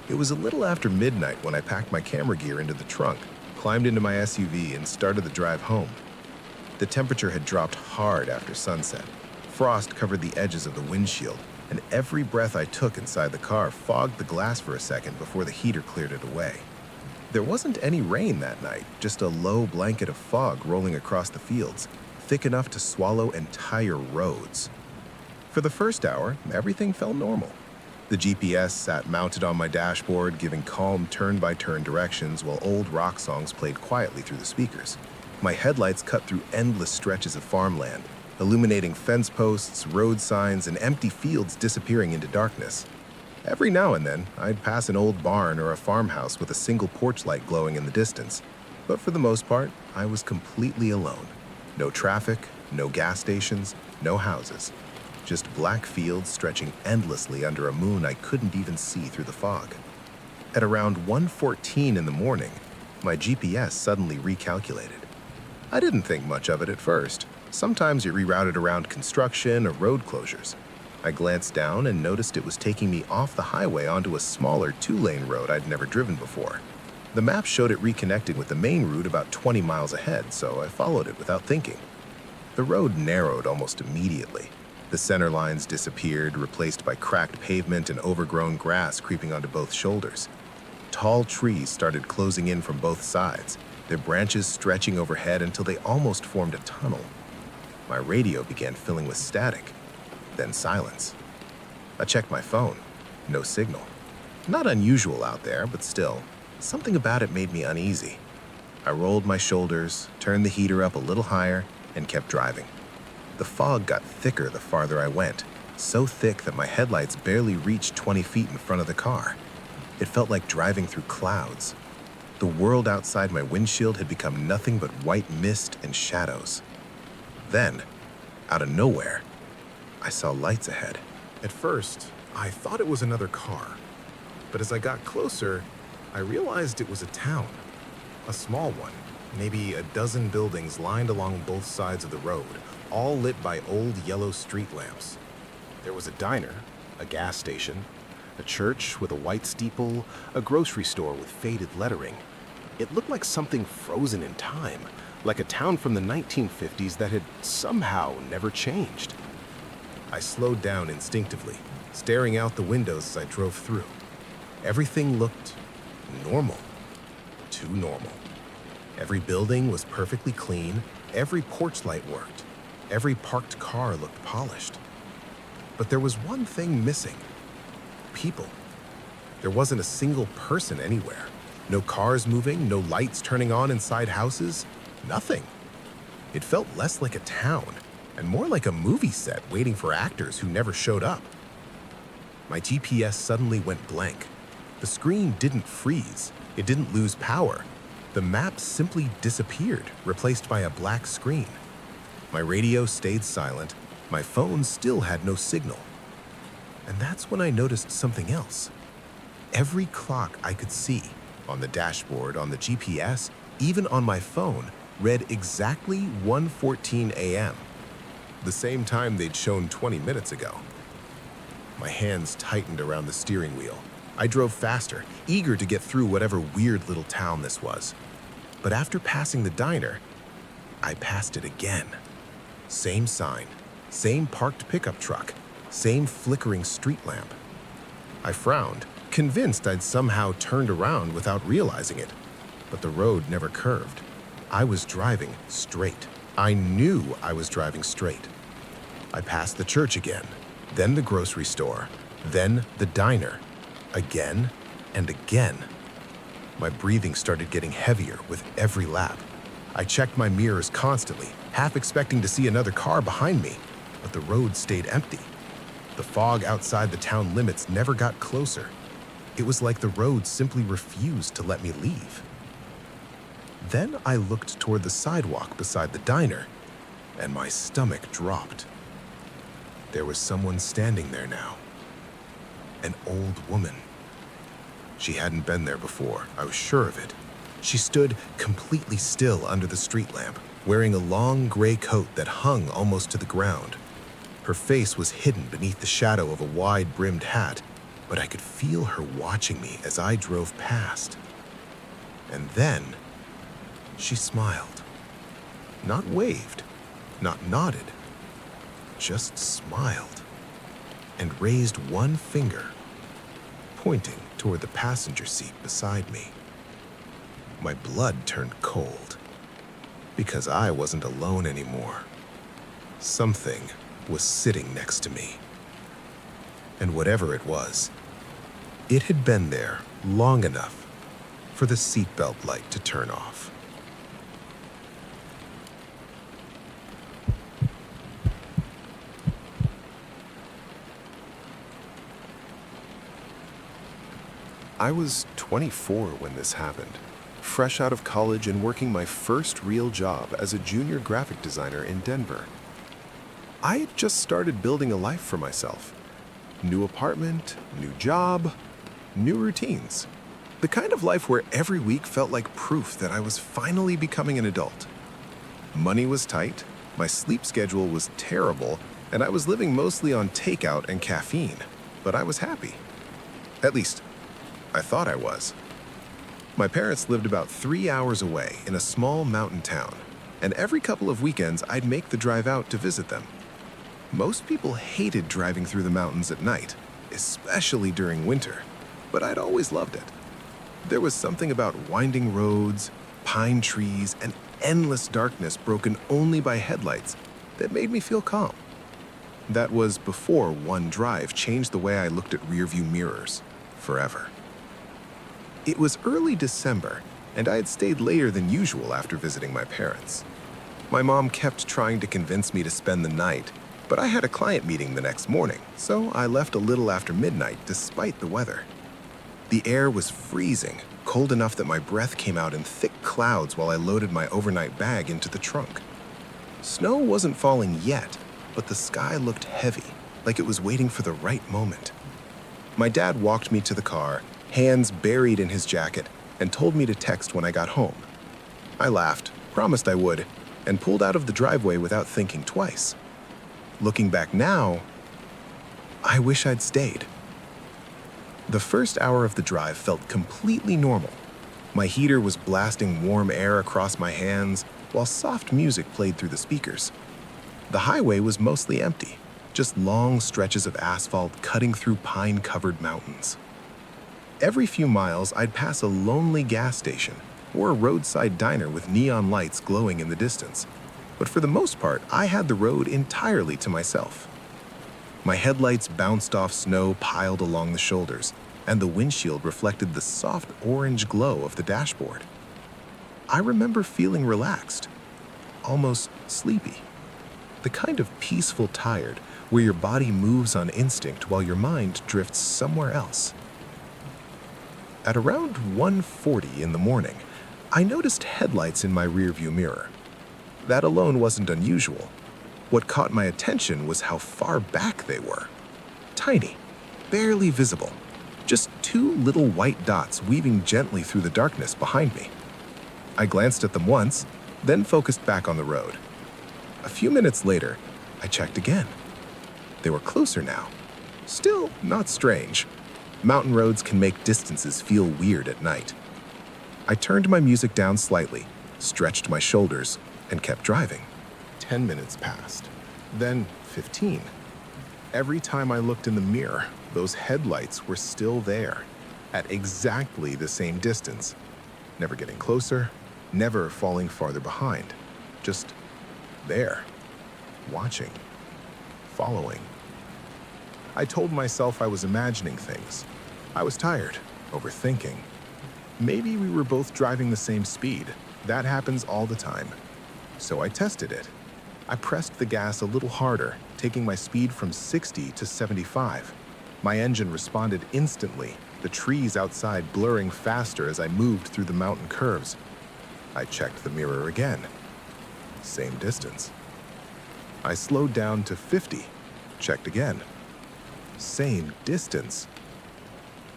Speaker 2: It was a little after midnight when I packed my camera gear into the trunk, climbed into my SUV, and started the drive home. The temperature had dropped hard after sunset. Frost covered the edges of the windshield, and every breath I took inside the car fogged the glass for a second before the heater cleared it away. There wasn't any rain that night, just a low blanket of fog rolling across the fields, thick enough to swallow entire roads. For the first hour, everything felt normal. The GPS sat mounted on my dashboard, giving calm turn-by-turn directions while old rock songs played quietly through the speakers. My headlights cut through endless stretches of farmland, illuminating fence posts, road signs, and empty fields disappearing into darkness. Every now and then, I'd pass an old barn or a farmhouse with a single porch light glowing in the distance. But for the most part, I was completely alone. No traffic, no gas stations, no houses. Just black fields stretching endlessly under a moon I couldn't even see through the fog. At around 1:14 in the morning, my GPS suddenly recalculated. I didn't think much of it at first. Sometimes it rerouted around construction or road closures. I glanced down and noticed it was taking me off the highway onto a smaller 2-lane road I'd never driven before. The map showed it reconnecting with the main route about 20 miles ahead, so I followed it without thinking. The road narrowed almost immediately. The center lines disappeared, replaced by cracked pavement and overgrown grass creeping onto both shoulders. Tall trees started closing in from both sides, their branches stretching overhead until they almost formed a tunnel. My radio began filling with static. Then silence. I checked my phone. No signal. Not unusual out there, but still, something about it made me uneasy. I rolled my shoulders, turned the heater up a little higher, and kept driving. The fog got thicker the farther I went, so thick that my headlights barely reached 20 feet in front of the car. It felt like driving through clouds. The world outside my windshield had become nothing but white mist and shadows. Then, out of nowhere, I saw lights ahead. At first, I thought it was another car. But as I got closer, I realized it was a town. A small one, maybe a dozen buildings lined along both sides of the road, all lit by old yellow street lamps. There was a diner, a gas station, a church with a white steeple, a grocery store with faded lettering. It looked like something frozen in time, like a town from the 1950s that had somehow never changed. I slowed down instinctively, staring out the windows as I drove through. Everything looked normal. Too normal. Every building was perfectly clean, every porch light worked, every parked car looked polished. But there was one thing missing. People. There wasn't a single person anywhere. No cars moving, no lights turning on inside houses, nothing. It felt less like a town and more like a movie set waiting for actors who never showed up. My GPS suddenly went blank. The screen didn't freeze. It didn't lose power. The map simply disappeared, replaced by a black screen. My radio stayed silent. My phone still had no signal. And that's when I noticed something else. Every clock I could see, on the dashboard, on the GPS, even on my phone, read exactly 1:14 a.m., the same time they'd shown 20 minutes ago. My hands tightened around the steering wheel. I drove faster, eager to get through whatever weird little town this was. But after passing the diner, I passed it again. Same sign, same parked pickup truck, same flickering street lamp. I frowned, convinced I'd somehow turned around without realizing it. But the road never curved. I was driving straight. I knew I was driving straight. I passed the church again, then the grocery store, then the diner. Again and again. My breathing started getting heavier with every lap. I checked my mirrors constantly, half expecting to see another car behind me, but the road stayed empty. The fog outside the town limits never got closer. It was like the road simply refused to let me leave. Then I looked toward the sidewalk beside the diner, and my stomach dropped. There was someone standing there now. An old woman. She hadn't been there before, I was sure of it. She stood completely still under the street lamp, wearing a long gray coat that hung almost to the ground. Her face was hidden beneath the shadow of a wide-brimmed hat, but I could feel her watching me as I drove past. And then, she smiled. Not waved, not nodded, just smiled, and raised one finger, pointing toward the passenger seat beside me. My blood turned cold, because I wasn't alone anymore. Something was sitting next to me. And whatever it was, it had been there long enough for the seatbelt light to turn off.
Speaker 1: I was 24 when this happened, fresh out of college and working my first real job as a junior graphic designer in Denver. I had just started building a life for myself. New apartment, new job, new routines. The kind of life where every week felt like proof that I was finally becoming an adult. Money was tight, my sleep schedule was terrible, and I was living mostly on takeout and caffeine, but I was happy. At least, I thought I was. My parents lived about 3 hours away in a small mountain town, and every couple of weekends I'd make the drive out to visit them. Most people hated driving through the mountains at night, especially during winter, but I'd always loved it. There was something about winding roads, pine trees, and endless darkness broken only by headlights that made me feel calm. That was before one drive changed the way I looked at rearview mirrors.
Speaker 2: forever. It was early December, and I had stayed later than usual after visiting my parents. My mom kept trying to convince me to spend the night, but I had a client meeting the next morning, so I left a little after midnight despite the weather. The air was freezing, cold enough that my breath came out in thick clouds while I loaded my overnight bag into the trunk. Snow wasn't falling yet, but the sky looked heavy, like it was waiting for the right moment. My dad walked me to the car, hands buried in his jacket, and told me to text when I got home. I laughed, promised I would, and pulled out of the driveway without thinking twice. Looking back now, I wish I'd stayed. The first hour of the drive felt completely normal. My heater was blasting warm air across my hands, while soft music played through the speakers. The highway was mostly empty, just long stretches of asphalt cutting through pine-covered mountains. Every few miles, I'd pass a lonely gas station or a roadside diner with neon lights glowing in the distance. But for the most part, I had the road entirely to myself. My headlights bounced off snow piled along the shoulders, and the windshield reflected the soft orange glow of the dashboard. I remember feeling relaxed, almost sleepy. The kind of peaceful tired where your body moves on instinct while your mind drifts somewhere else. At around 1:40 in the morning, I noticed headlights in my rearview mirror. That alone wasn't unusual. What caught my attention was how far back they were. Tiny, barely visible, just two little white dots weaving gently through the darkness behind me. I glanced at them once, then focused back on the road. A few minutes later, I checked again. They were closer now. Still not strange. Mountain roads can make distances feel weird at night. I turned my music down slightly, stretched my shoulders, and kept driving. 10 minutes passed, then 15. Every time I looked in the mirror, those headlights were still there, at exactly the same distance. Never getting closer, never falling farther behind. Just there, watching, following. I told myself I was imagining things. I was tired, overthinking. Maybe we were both driving the same speed. That happens all the time. So I tested it. I pressed the gas a little harder, taking my speed from 60 to 75. My engine responded instantly, the trees outside blurring faster as I moved through the mountain curves. I checked the mirror again. Same distance. I slowed down to 50, checked again. Same distance.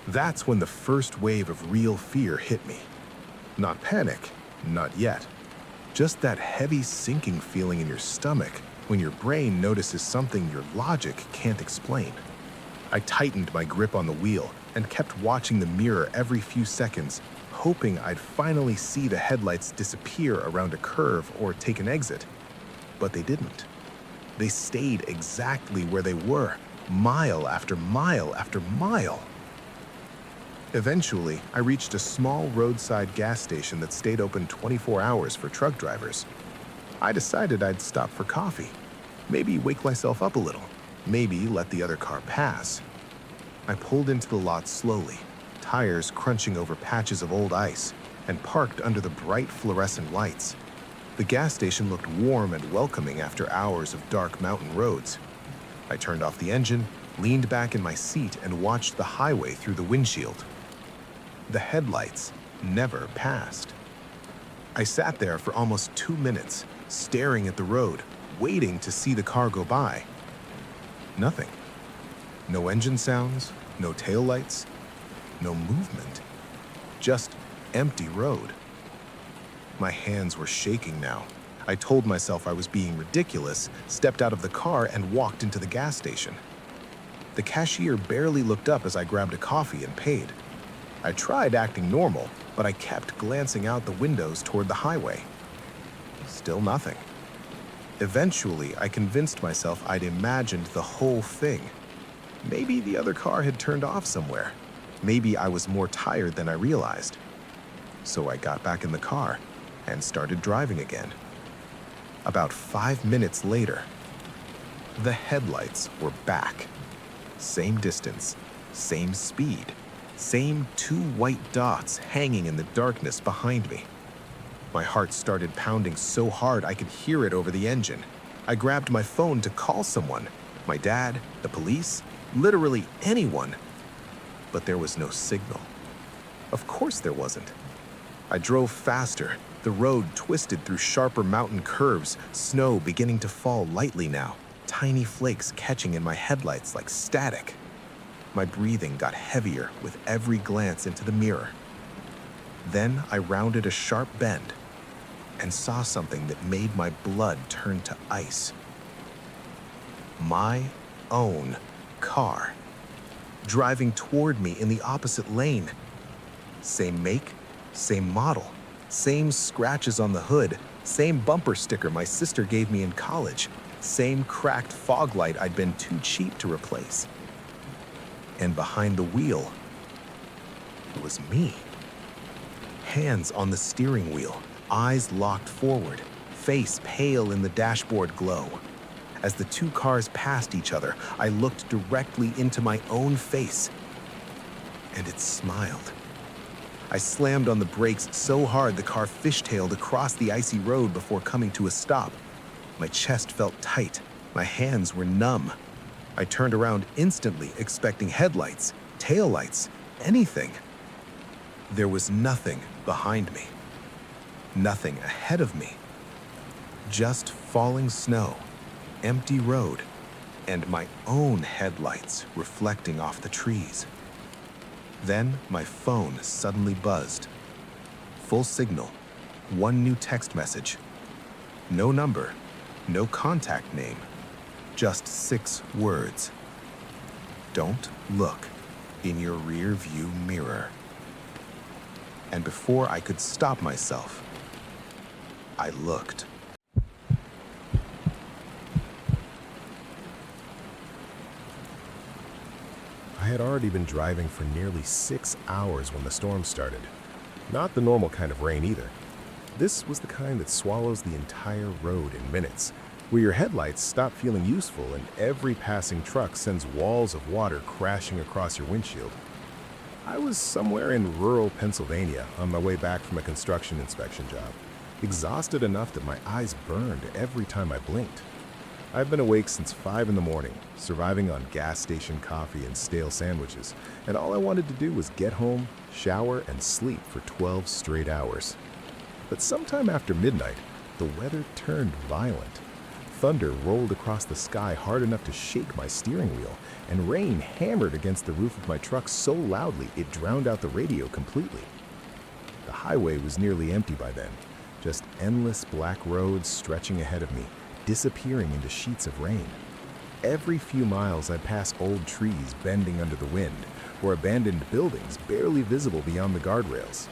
Speaker 2: That's when the first wave of real fear hit me. Not panic, not yet. Just that heavy sinking feeling in your stomach when your brain notices something your logic can't explain. I tightened my grip on the wheel and kept watching the mirror every few seconds, hoping I'd finally see the headlights disappear around a curve or take an exit. But they didn't. They stayed exactly where they were, mile after mile after mile. Eventually, I reached a small roadside gas station that stayed open 24 hours for truck drivers. I decided I'd stop for coffee. Maybe wake myself up a little. Maybe let the other car pass. I pulled into the lot slowly, tires crunching over patches of old ice, and parked under the bright fluorescent lights. The gas station looked warm and welcoming after hours of dark mountain roads. I turned off the engine, leaned back in my seat, and watched the highway through the windshield. The headlights never passed. I sat there for almost 2 minutes, staring at the road, waiting to see the car go by. Nothing. No engine sounds, no taillights, no movement. Just empty road. My hands were shaking now. I told myself I was being ridiculous, stepped out of the car, and walked into the gas station. The cashier barely looked up as I grabbed a coffee and paid. I tried acting normal, but I kept glancing out the windows toward the highway. Still nothing. Eventually, I convinced myself I'd imagined the whole thing. Maybe the other car had turned off somewhere. Maybe I was more tired than I realized. So I got back in the car and started driving again. About 5 minutes later, the headlights were back. Same distance, same speed, Same two white dots hanging in the darkness behind me. My heart started pounding so hard I could hear it over the engine. I grabbed my phone to call someone, my dad, the police, literally anyone. But there was no signal. Of course there wasn't. I drove faster. The road twisted through sharper mountain curves, snow beginning to fall lightly now, tiny flakes catching in my headlights like static. My breathing got heavier with every glance into the mirror. Then I rounded a sharp bend and saw something that made my blood turn to ice. My own car, driving toward me in the opposite lane. Same make, same model, same scratches on the hood, same bumper sticker my sister gave me in college, same cracked fog light I'd been too cheap to replace. And behind the wheel was me. Hands on the steering wheel, eyes locked forward, face pale in the dashboard glow. As the two cars passed each other, I looked directly into my own face, and it smiled. I slammed on the brakes so hard the car fishtailed across the icy road before coming to a stop. My chest felt tight. My hands were numb. I turned around instantly, expecting headlights, taillights, anything. There was nothing behind me. Nothing ahead of me. Just falling snow, empty road, and my own headlights reflecting off the trees. Then my phone suddenly buzzed. Full signal, one new text message. No number, no contact name, just 6 words. Don't look in your rear view mirror. And before I could stop myself, I looked.
Speaker 3: I had already been driving for nearly 6 hours when the storm started. Not the normal kind of rain either. This was the kind that swallows the entire road in minutes, where your headlights stop feeling useful and every passing truck sends walls of water crashing across your windshield. I was somewhere in rural Pennsylvania on my way back from a construction inspection job, exhausted enough that my eyes burned every time I blinked. I've been awake since 5 in the morning, surviving on gas station coffee and stale sandwiches, and all I wanted to do was get home, shower, and sleep for 12 straight hours. But sometime after midnight, the weather turned violent. Thunder rolled across the sky hard enough to shake my steering wheel, and rain hammered against the roof of my truck so loudly it drowned out the radio completely. The highway was nearly empty by then, just endless black roads stretching ahead of me, disappearing into sheets of rain. Every few miles I'd pass old trees bending under the wind, or abandoned buildings barely visible beyond the guardrails.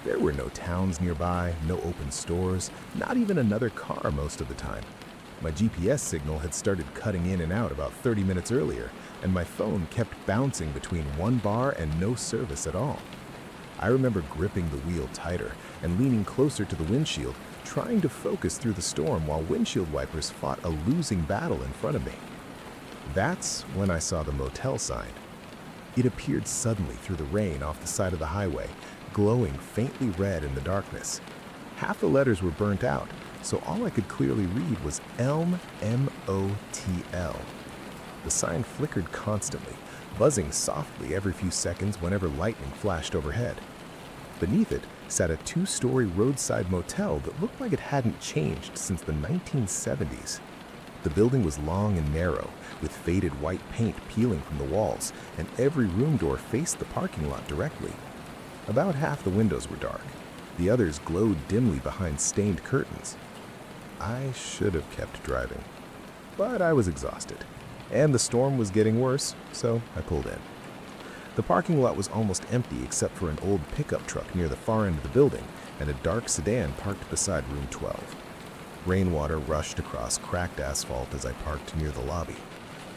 Speaker 3: There were no towns nearby, no open stores, not even another car most of the time. My GPS signal had started cutting in and out about 30 minutes earlier, and my phone kept bouncing between one bar and no service at all. I remember gripping the wheel tighter and leaning closer to the windshield, trying to focus through the storm while windshield wipers fought a losing battle in front of me. That's when I saw the motel sign. It appeared suddenly through the rain off the side of the highway, glowing faintly red in the darkness. Half the letters were burnt out, so all I could clearly read was Elm, M-O-T-L. The sign flickered constantly, buzzing softly every few seconds whenever lightning flashed overhead. Beneath it sat a 2-story roadside motel that looked like it hadn't changed since the 1970s. The building was long and narrow, with faded white paint peeling from the walls, and every room door faced the parking lot directly. About half the windows were dark. The others glowed dimly behind stained curtains. I should have kept driving, but I was exhausted, and the storm was getting worse, so I pulled in. The parking lot was almost empty except for an old pickup truck near the far end of the building and a dark sedan parked beside room 12. Rainwater rushed across cracked asphalt as I parked near the lobby.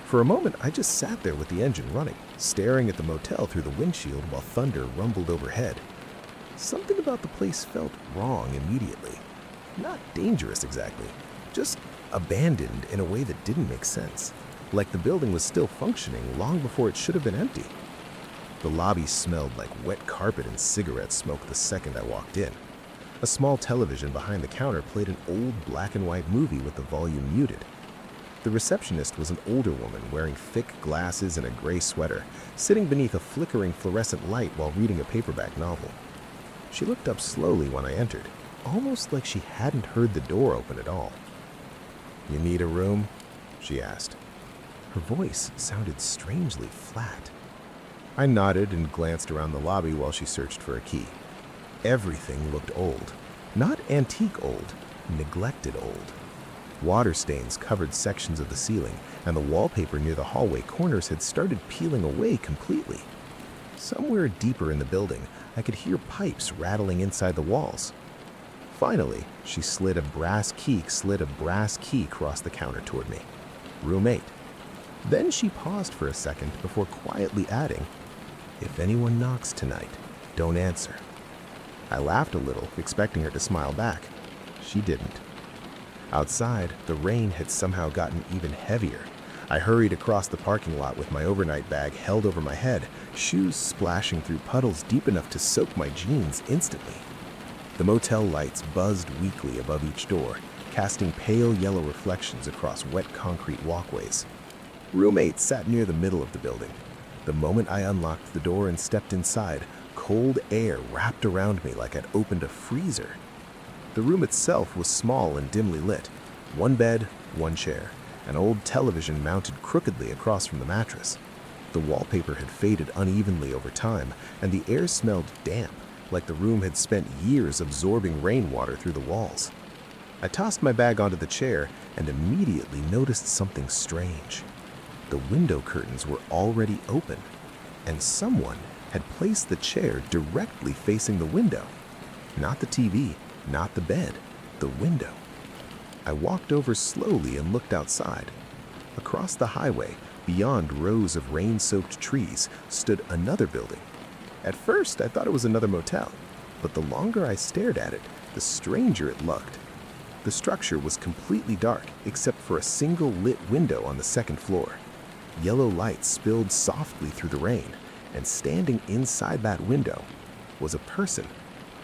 Speaker 3: For a moment, I just sat there with the engine running, staring at the motel through the windshield while thunder rumbled overhead. Something about the place felt wrong immediately. Not dangerous exactly, just abandoned in a way that didn't make sense, like the building was still functioning long before it should have been empty. The lobby smelled like wet carpet and cigarette smoke the second I walked in. A small television behind the counter played an old black and white movie with the volume muted. The receptionist was an older woman wearing thick glasses and a gray sweater, sitting beneath a flickering fluorescent light while reading a paperback novel. She looked up slowly when I entered, almost like she hadn't heard the door open at all. "You need a room?" she asked. Her voice sounded strangely flat. I nodded and glanced around the lobby while she searched for a key. Everything looked old. Not antique old, neglected old. Water stains covered sections of the ceiling, and the wallpaper near the hallway corners had started peeling away completely. Somewhere deeper in the building, I could hear pipes rattling inside the walls. Finally, she slid a brass key across the counter toward me. "Room 8. Then she paused for a second before quietly adding, "If anyone knocks tonight, don't answer." I laughed a little, expecting her to smile back. She didn't. Outside, the rain had somehow gotten even heavier. I hurried across the parking lot with my overnight bag held over my head, shoes splashing through puddles deep enough to soak my jeans instantly. The motel lights buzzed weakly above each door, casting pale yellow reflections across wet concrete walkways. Room 8 sat near the middle of the building. The moment I unlocked the door and stepped inside, cold air wrapped around me like I'd opened a freezer. The room itself was small and dimly lit. One bed, one chair, an old television mounted crookedly across from the mattress. The wallpaper had faded unevenly over time, and the air smelled damp, like the room had spent years absorbing rainwater through the walls. I tossed my bag onto the chair and immediately noticed something strange. The window curtains were already open, and someone had placed the chair directly facing the window. Not the TV, not the bed, the window. I walked over slowly and looked outside. Across the highway, beyond rows of rain-soaked trees, stood another building. At first, I thought it was another motel, but the longer I stared at it, the stranger it looked. The structure was completely dark, except for a single lit window on the second floor. Yellow light spilled softly through the rain, and standing inside that window was a person,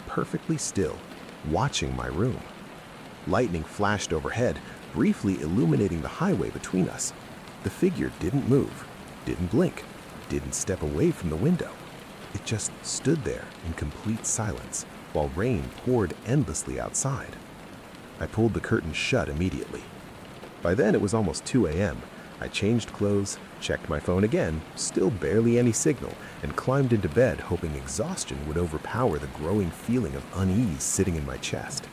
Speaker 3: perfectly still, watching my room. Lightning flashed overhead, briefly illuminating the highway between us. The figure didn't move, didn't blink, didn't step away from the window. It just stood there in complete silence, while rain poured endlessly outside. I pulled the curtain shut immediately. By then it was almost 2 a.m. I changed clothes, checked my phone again, still barely any signal, and climbed into bed hoping exhaustion would overpower the growing feeling of unease sitting in my chest.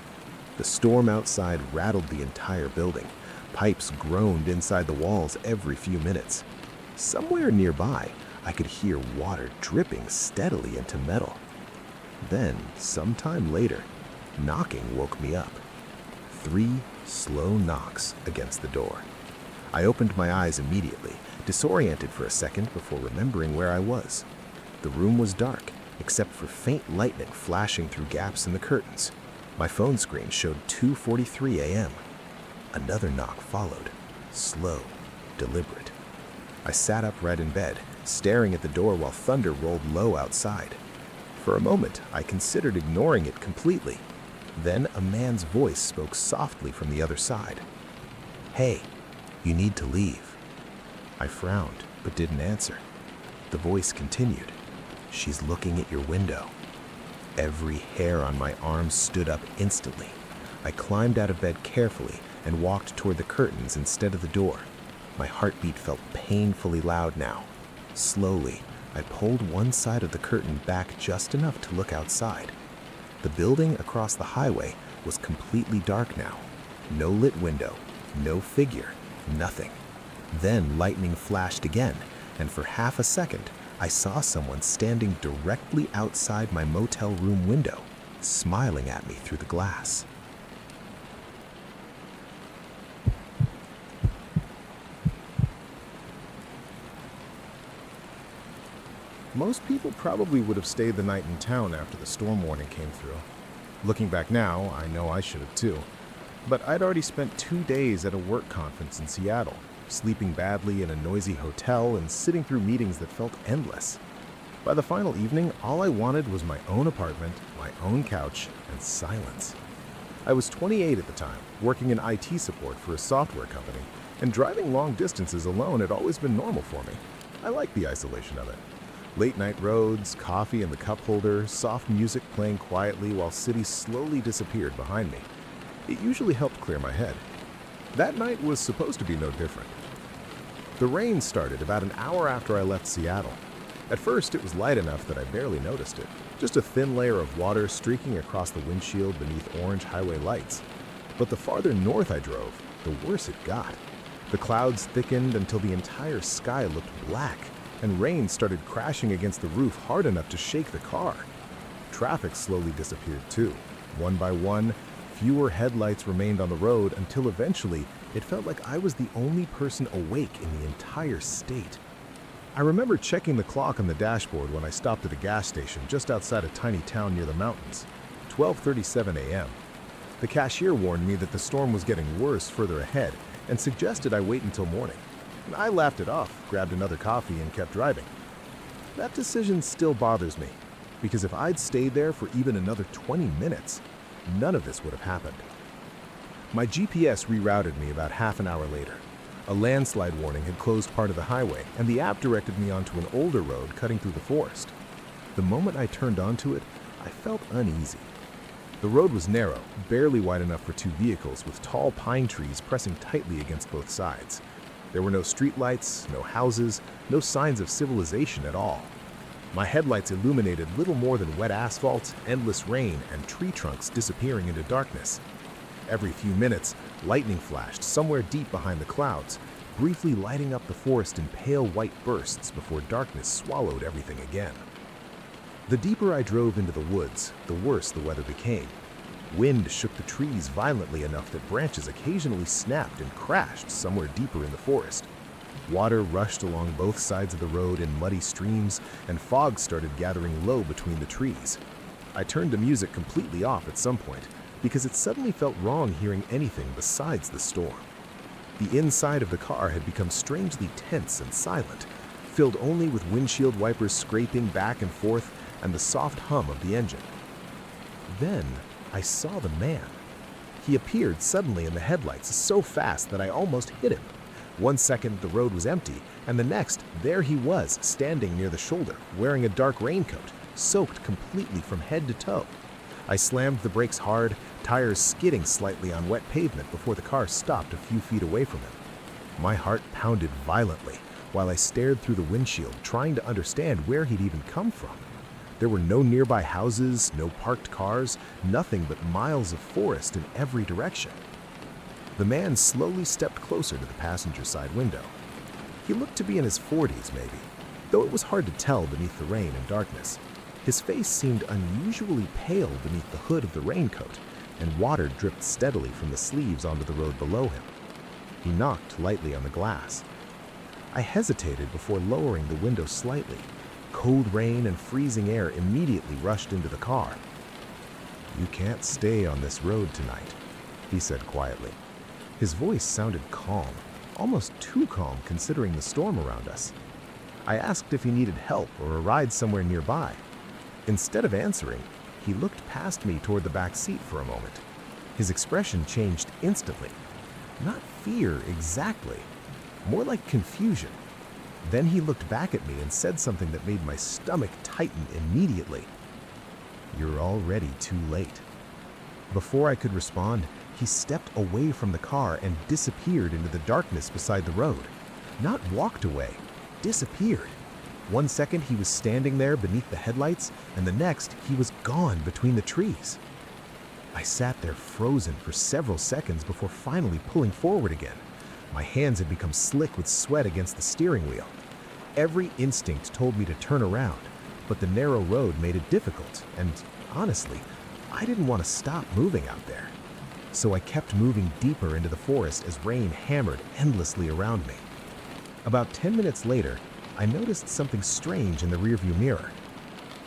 Speaker 3: The storm outside rattled the entire building. Pipes groaned inside the walls every few minutes. Somewhere nearby, I could hear water dripping steadily into metal. Then, sometime later, knocking woke me up. 3 slow knocks against the door. I opened my eyes immediately, disoriented for a second before remembering where I was. The room was dark, except for faint lightning flashing through gaps in the curtains. My phone screen showed 2:43 a.m. Another knock followed, slow, deliberate. I sat upright in bed, staring at the door while thunder rolled low outside. For a moment, I considered ignoring it completely. Then a man's voice spoke softly from the other side. "Hey, you need to leave." I frowned, but didn't answer. The voice continued. "She's looking at your window." Every hair on my arm stood up instantly. I climbed out of bed carefully and walked toward the curtains instead of the door. My heartbeat felt painfully loud now. Slowly, I pulled one side of the curtain back just enough to look outside. The building across the highway was completely dark now. No lit window, no figure, nothing. Then lightning flashed again, and for half a second, I saw someone standing directly outside my motel room window, smiling at me through the glass.
Speaker 1: Most people probably would have stayed the night in town after the storm warning came through. Looking back now, I know I should have too. But I'd already spent 2 days at a work conference in Seattle, sleeping badly in a noisy hotel and sitting through meetings that felt endless.
Speaker 3: By the final evening, all I wanted was my own apartment, my own couch, and silence. I was 28 at the time, working in IT support for a software company, and driving long distances alone had always been normal for me. I liked the isolation of it. Late night roads, coffee in the cup holder, soft music playing quietly while cities slowly disappeared behind me. It usually helped clear my head. That night was supposed to be no different. The rain started about an hour after I left Seattle. At first, it was light enough that I barely noticed it, just a thin layer of water streaking across the windshield beneath orange highway lights. But the farther north I drove, the worse it got. The clouds thickened until the entire sky looked black, and rain started crashing against the roof hard enough to shake the car. Traffic slowly disappeared too. One by one, fewer headlights remained on the road until eventually it felt like I was the only person awake in the entire state. I remember checking the clock on the dashboard when I stopped at a gas station just outside a tiny town near the mountains. 12:37 a.m. The cashier warned me that the storm was getting worse further ahead and suggested I wait until morning. I laughed it off, grabbed another coffee, and kept driving. That decision still bothers me, because if I'd stayed there for even another 20 minutes, none of this would have happened. My GPS rerouted me about half an hour later. A landslide warning had closed part of the highway, and the app directed me onto an older road cutting through the forest. The moment I turned onto it, I felt uneasy. The road was narrow, barely wide enough for two vehicles, with tall pine trees pressing tightly against both sides. There were no streetlights, no houses, no signs of civilization at all. My headlights illuminated little more than wet asphalt, endless rain, and tree trunks disappearing into darkness. Every few minutes, lightning flashed somewhere deep behind the clouds, briefly lighting up the forest in pale white bursts before darkness swallowed everything again. The deeper I drove into the woods, the worse the weather became. Wind shook the trees violently enough that branches occasionally snapped and crashed somewhere deeper in the forest. Water rushed along both sides of the road in muddy streams, and fog started gathering low between the trees. I turned the music completely off at some point, because it suddenly felt wrong hearing anything besides the storm. The inside of the car had become strangely tense and silent, filled only with windshield wipers scraping back and forth and the soft hum of the engine. Then I saw the man. He appeared suddenly in the headlights so fast that I almost hit him. 1 second the road was empty, and the next there he was standing near the shoulder, wearing a dark raincoat, soaked completely from head to toe. I slammed the brakes hard, tires skidding slightly on wet pavement before the car stopped a few feet away from him. My heart pounded violently while I stared through the windshield, trying to understand where he'd even come from. There were no nearby houses, no parked cars, nothing but miles of forest in every direction. The man slowly stepped closer to the passenger side window. He looked to be in his 40s maybe, though it was hard to tell beneath the rain and darkness. His face seemed unusually pale beneath the hood of the raincoat, and water dripped steadily from the sleeves onto the road below him. He knocked lightly on the glass. I hesitated before lowering the window slightly. Cold rain and freezing air immediately rushed into the car. "You can't stay on this road tonight," he said quietly. His voice sounded calm, almost too calm considering the storm around us. I asked if he needed help or a ride somewhere nearby. Instead of answering, he looked past me toward the back seat for a moment. His expression changed instantly. Not fear exactly, more like confusion. Then he looked back at me and said something that made my stomach tighten immediately. "You're already too late." Before I could respond, he stepped away from the car and disappeared into the darkness beside the road. Not walked away, disappeared. 1 second he was standing there beneath the headlights, and the next he was gone between the trees. I sat there frozen for several seconds before finally pulling forward again. My hands had become slick with sweat against the steering wheel. Every instinct told me to turn around, but the narrow road made it difficult, and honestly, I didn't want to stop moving out there. So I kept moving deeper into the forest as rain hammered endlessly around me. About 10 minutes later, I noticed something strange in the rearview mirror.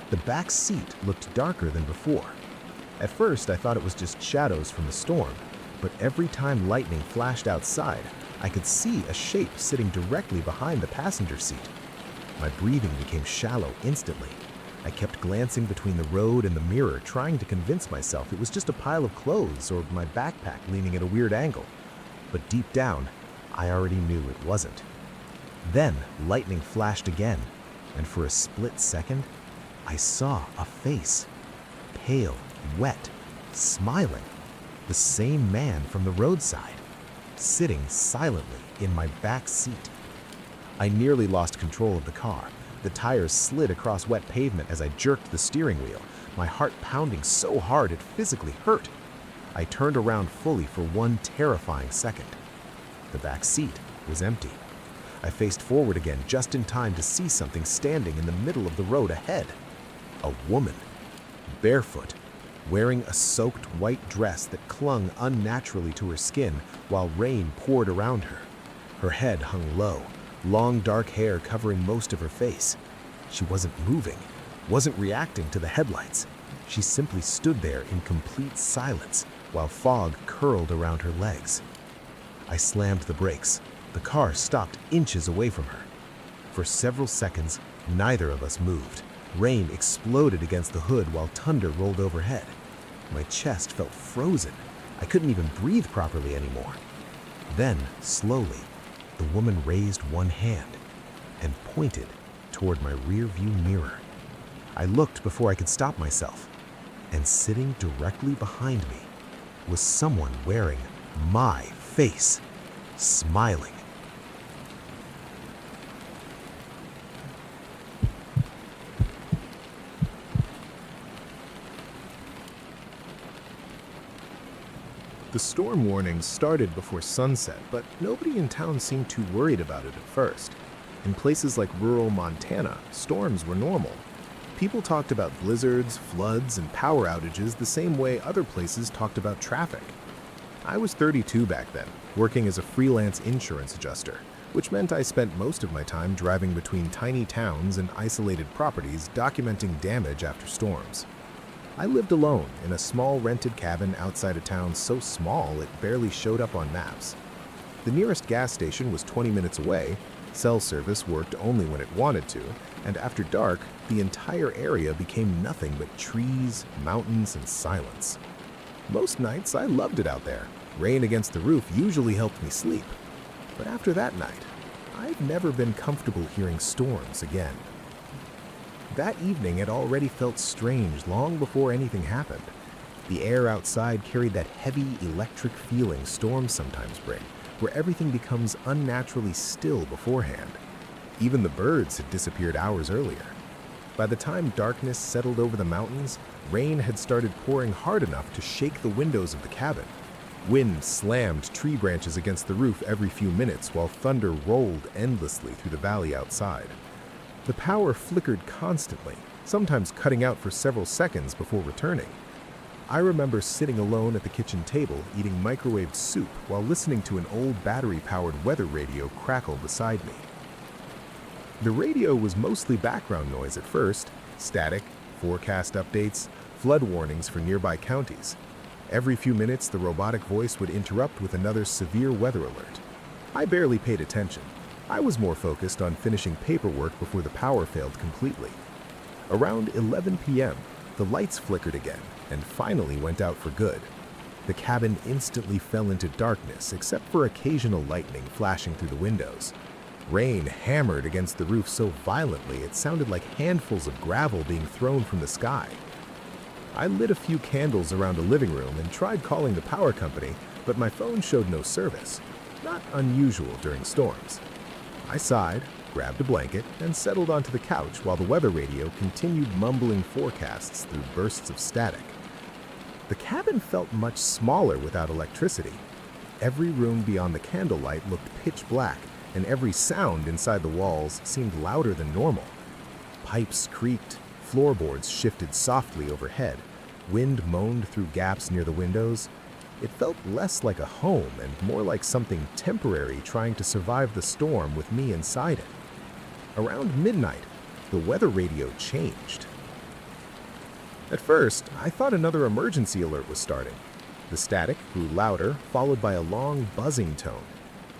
Speaker 3: The back seat looked darker than before. At first, I thought it was just shadows from the storm, but every time lightning flashed outside, I could see a shape sitting directly behind the passenger seat.
Speaker 2: My breathing became shallow instantly. I kept glancing between the road and the mirror, trying to convince myself it was just a pile of clothes or my backpack leaning at a weird angle. But deep down, I already knew it wasn't. Then, lightning flashed again, and for a split second, I saw a face. Pale, wet, smiling. The same man from the roadside, sitting silently in my back seat. I nearly lost control of the car. The tires slid across wet pavement as I jerked the steering wheel, my heart pounding so hard it physically hurt. I turned around fully for one terrifying second. The back seat was empty. I faced forward again just in time to see something standing in the middle of the road ahead. A woman, barefoot, wearing a soaked white dress that clung unnaturally to her skin while rain poured around her. Her head hung low, long dark hair covering most of her face. She wasn't moving, wasn't reacting to the headlights. She simply stood there in complete silence while fog curled around her legs. I slammed the brakes. The car stopped inches away from her. For several seconds, neither of us moved. Rain exploded against the hood while thunder rolled overhead. My chest felt frozen. I couldn't even breathe properly anymore. Then, slowly, the woman raised one hand and pointed toward my rearview mirror. I looked before I could stop myself, and sitting directly behind me was someone wearing my face, smiling.
Speaker 1: The storm warnings started before sunset, but nobody in town seemed too worried about it at first. In places like rural Montana, storms were normal. People talked about blizzards, floods, and power outages the same way other places talked about traffic. I was 32 back then, working as a freelance insurance adjuster, which meant I spent most of my time driving between tiny towns and isolated properties documenting damage after storms. I lived alone in a small rented cabin outside a town so small it barely showed up on maps. The nearest gas station was 20 minutes away, cell service worked only when it wanted to, and after dark, the entire area became nothing but trees, mountains, and silence. Most nights, I loved it out there. Rain against the roof usually helped me sleep. But after that night, I've never been comfortable hearing storms again. That evening had already felt strange long before anything happened. The air outside carried that heavy electric feeling storms sometimes bring, where everything becomes unnaturally still beforehand. Even the birds had disappeared hours earlier. By the time darkness settled over the mountains, rain had started pouring hard enough to shake the windows of the cabin. Wind slammed tree branches against the roof every few minutes while thunder rolled endlessly through the valley outside. The power flickered constantly, sometimes cutting out for several seconds before returning. I remember sitting alone at the kitchen table eating microwaved soup while listening to an old battery-powered weather radio crackle beside me. The radio was mostly background noise at first, static, forecast updates, flood warnings for nearby counties. Every few minutes, the robotic voice would interrupt with another severe weather alert. I barely paid attention. I was more focused on finishing paperwork before the power failed completely. Around 11 p.m., the lights flickered again and finally went out for good. The cabin instantly fell into darkness except for occasional lightning flashing through the windows. Rain hammered against the roof so violently it sounded like handfuls of gravel being thrown from the sky. I lit a few candles around the living room and tried calling the power company, but my phone showed no service. Not unusual during storms. I sighed, grabbed a blanket, and settled onto the couch while the weather radio continued mumbling forecasts through bursts of static. The cabin felt much smaller without electricity. Every room beyond the candlelight looked pitch black, and every sound inside the walls seemed louder than normal. Pipes creaked, floorboards shifted softly overhead, wind moaned through gaps near the windows. It felt less like a home and more like something temporary trying to survive the storm with me inside it. Around midnight, the weather radio changed. At first, I thought another emergency alert was starting. The static grew louder, followed by a long buzzing tone.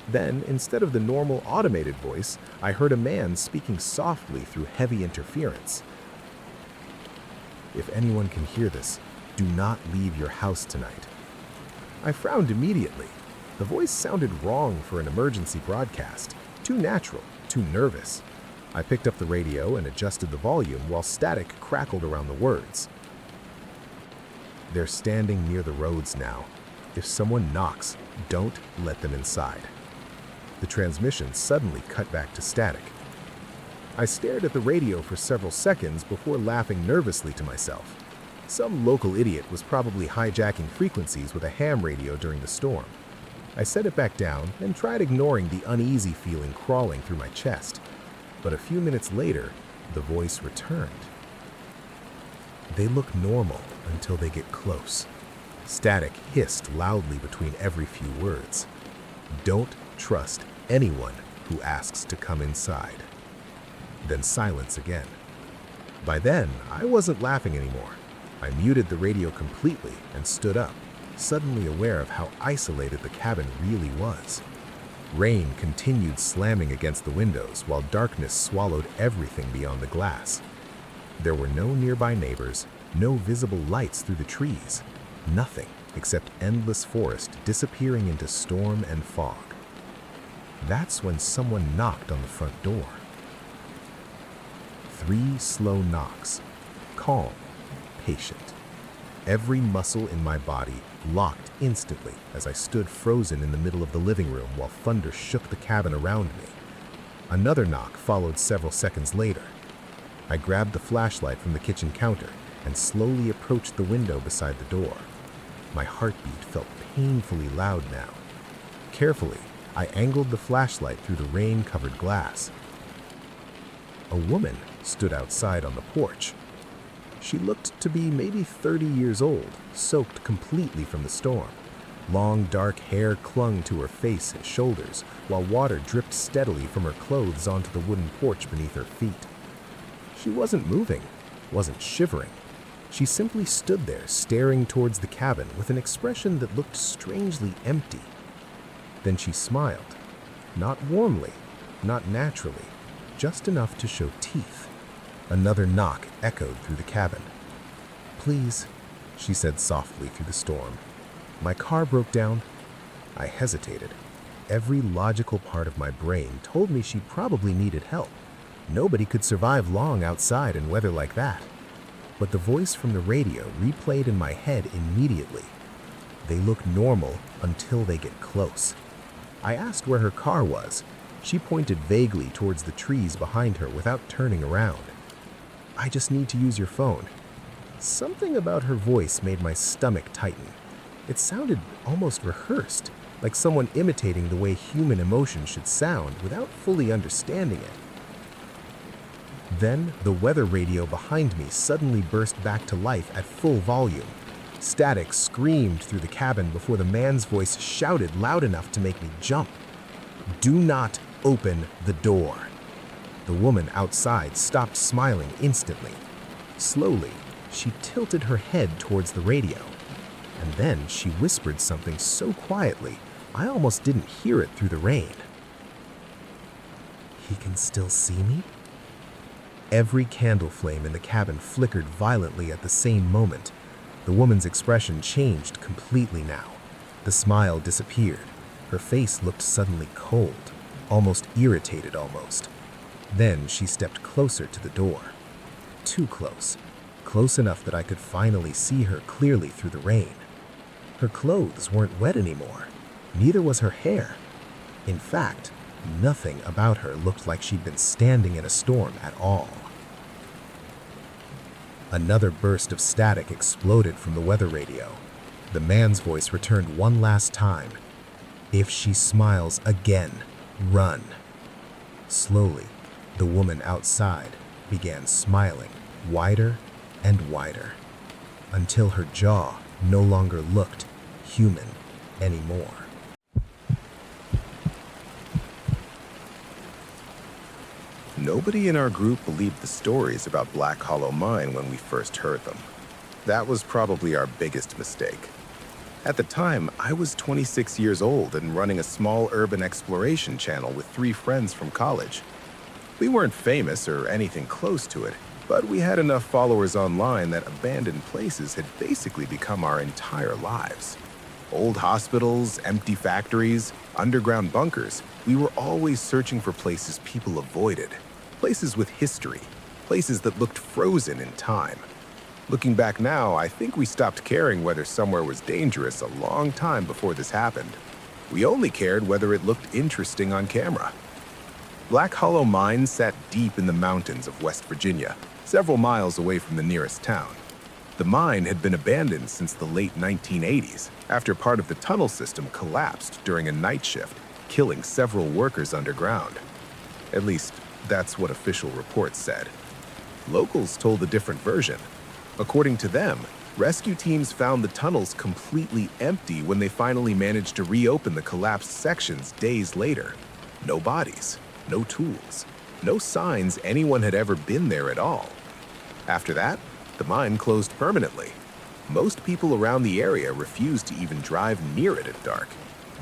Speaker 3: Then, instead of the normal automated voice, I heard a man speaking softly through heavy interference. "If anyone can hear this, do not leave your house tonight." I frowned immediately. The voice sounded wrong for an emergency broadcast. Too natural, too nervous. I picked up the radio and adjusted the volume while static crackled around the words. "They're standing near the roads now. If someone knocks, don't let them inside." The transmission suddenly cut back to static. I stared at the radio for several seconds before laughing nervously to myself. Some local idiot was probably hijacking frequencies with a ham radio during the storm. I set it back down and tried ignoring the uneasy feeling crawling through my chest. But a few minutes later, the voice returned. "They look normal until they get close." Static hissed loudly between every few words. "Don't trust anyone who asks to come inside." Then silence again. By then, I wasn't laughing anymore. I muted the radio completely and stood up, suddenly aware of how isolated the cabin really was. Rain continued slamming against the windows while darkness swallowed everything beyond the glass. There were no nearby neighbors, no visible lights through the trees, nothing except endless forest disappearing into storm and fog. That's when someone knocked on the front door. 3 slow knocks, calm, patient. Every muscle in my body locked instantly as I stood frozen in the middle of the living room while thunder shook the cabin around me. Another knock followed several seconds later. I grabbed the flashlight from the kitchen counter and slowly approached the window beside the door. My heartbeat felt painfully loud now. Carefully, I angled the flashlight through the rain-covered glass. A woman stood outside on the porch. She looked to be maybe 30 years old, soaked completely from the storm. Long, dark hair clung to her face and shoulders, while water dripped steadily from her clothes onto the wooden porch beneath her feet. She wasn't moving, wasn't shivering. She simply stood there, staring towards the cabin with an expression that looked strangely empty. Then she smiled. Not warmly, not naturally, just enough to show teeth. Another knock echoed through the cabin. "Please," she said softly through the storm. "My car broke down." I hesitated. Every logical part of my brain told me she probably needed help. Nobody could survive long outside in weather like that. But the voice from the radio replayed in my head immediately. "They look normal until they get close." I asked where her car was. She pointed vaguely towards the trees behind her without turning around. "I just need to use your phone." Something about her voice made my stomach tighten. It sounded almost rehearsed, like someone imitating the way human emotion should sound without fully understanding it. Then, the weather radio behind me suddenly burst back to life at full volume. Static screamed through the cabin before the man's voice shouted loud enough to make me jump. "Do not open the door." The woman outside stopped smiling instantly. Slowly, she tilted her head towards the radio. And then she whispered something so quietly, I almost didn't hear it through the rain. "He can still see me?" Every candle flame in the cabin flickered violently at the same moment. The woman's expression changed completely now. The smile disappeared. Her face looked suddenly cold, almost irritated almost. Then she stepped closer to the door. Too close. Close enough that I could finally see her clearly through the rain. Her clothes weren't wet anymore. Neither was her hair. In fact, nothing about her looked like she'd been standing in a storm at all. Another burst of static exploded from the weather radio. The man's voice returned one last time. "If she smiles again, run." Slowly, the woman outside began smiling wider and wider, until her jaw no longer looked human anymore.
Speaker 2: Nobody in our group believed the stories about Black Hollow Mine when we first heard them. That was probably our biggest mistake. At the time, I was 26 years old and running a small urban exploration channel with 3 friends from college. We weren't famous or anything close to it, but we had enough followers online that abandoned places had basically become our entire lives. Old hospitals, empty factories, underground bunkers, we were always searching for places people avoided. Places with history, places that looked frozen in time. Looking back now, I think we stopped caring whether somewhere was dangerous a long time before this happened. We only cared whether it looked interesting on camera. Black Hollow Mine sat deep in the mountains of West Virginia, several miles away from the nearest town. The mine had been abandoned since the late 1980s, after part of the tunnel system collapsed during a night shift, killing several workers underground. At least, that's what official reports said. Locals told a different version. According to them, rescue teams found the tunnels completely empty when they finally managed to reopen the collapsed sections days later. No bodies, no tools, no signs anyone had ever been there at all. After that, the mine closed permanently. Most people around the area refused to even drive near it at dark,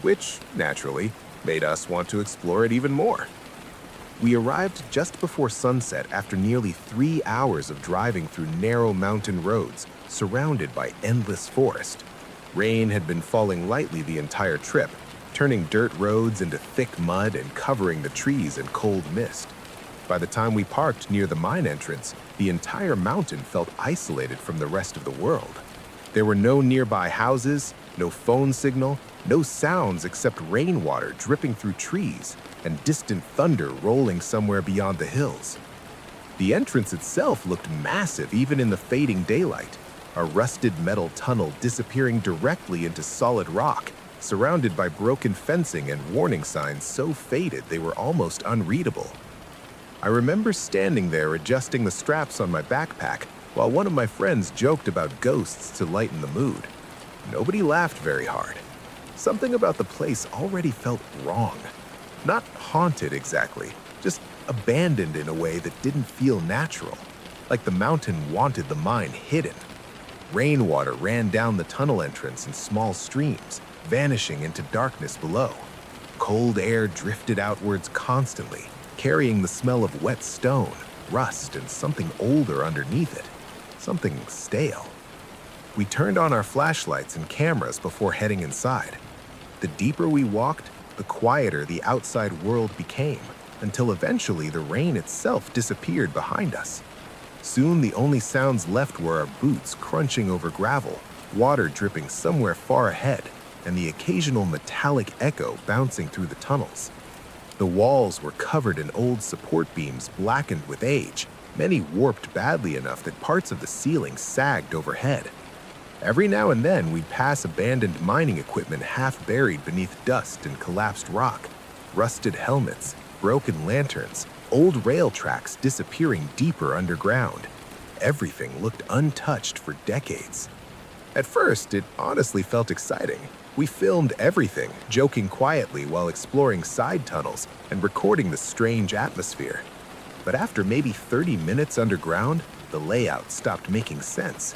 Speaker 2: which, naturally, made us want to explore it even more. We arrived just before sunset after nearly 3 hours of driving through narrow mountain roads surrounded by endless forest. Rain had been falling lightly the entire trip, turning dirt roads into thick mud and covering the trees in cold mist. By the time we parked near the mine entrance, the entire mountain felt isolated from the rest of the world. There were no nearby houses, no phone signal, no sounds except rainwater dripping through trees and distant thunder rolling somewhere beyond the hills. The entrance itself looked massive even in the fading daylight, a rusted metal tunnel disappearing directly into solid rock, surrounded by broken fencing and warning signs so faded they were almost unreadable. I remember standing there adjusting the straps on my backpack while one of my friends joked about ghosts to lighten the mood. Nobody laughed very hard. Something about the place already felt wrong. Not haunted exactly, just abandoned in a way that didn't feel natural, like the mountain wanted the mine hidden. Rainwater ran down the tunnel entrance in small streams, vanishing into darkness below. Cold air drifted outwards constantly, carrying the smell of wet stone, rust, and something older underneath it, something stale. We turned on our flashlights and cameras before heading inside. The deeper we walked, the quieter the outside world became, until eventually the rain itself disappeared behind us. Soon the only sounds left were our boots crunching over gravel, water dripping somewhere far ahead, and the occasional metallic echo bouncing through the tunnels. The walls were covered in old support beams blackened with age, many warped badly enough that parts of the ceiling sagged overhead. Every now and then we'd pass abandoned mining equipment half buried beneath dust and collapsed rock, rusted helmets, broken lanterns, old rail tracks disappearing deeper underground. Everything looked untouched for decades. At first, it honestly felt exciting. We filmed everything, joking quietly while exploring side tunnels and recording the strange atmosphere. But after maybe 30 minutes underground, the layout stopped making sense.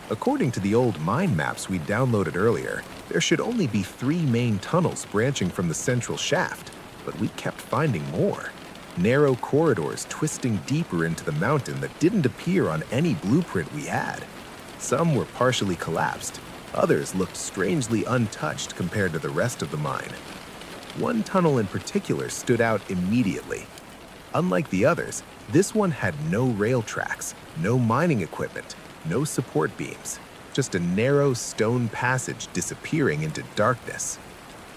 Speaker 2: According to the old mine maps we downloaded earlier, there should only be 3 main tunnels branching from the central shaft, but we kept finding more. Narrow corridors twisting deeper into the mountain that didn't appear on any blueprint we had. Some were partially collapsed, others looked strangely untouched compared to the rest of the mine. One tunnel in particular stood out immediately. Unlike the others, this one had no rail tracks, no mining equipment, no support beams, just a narrow stone passage disappearing into darkness.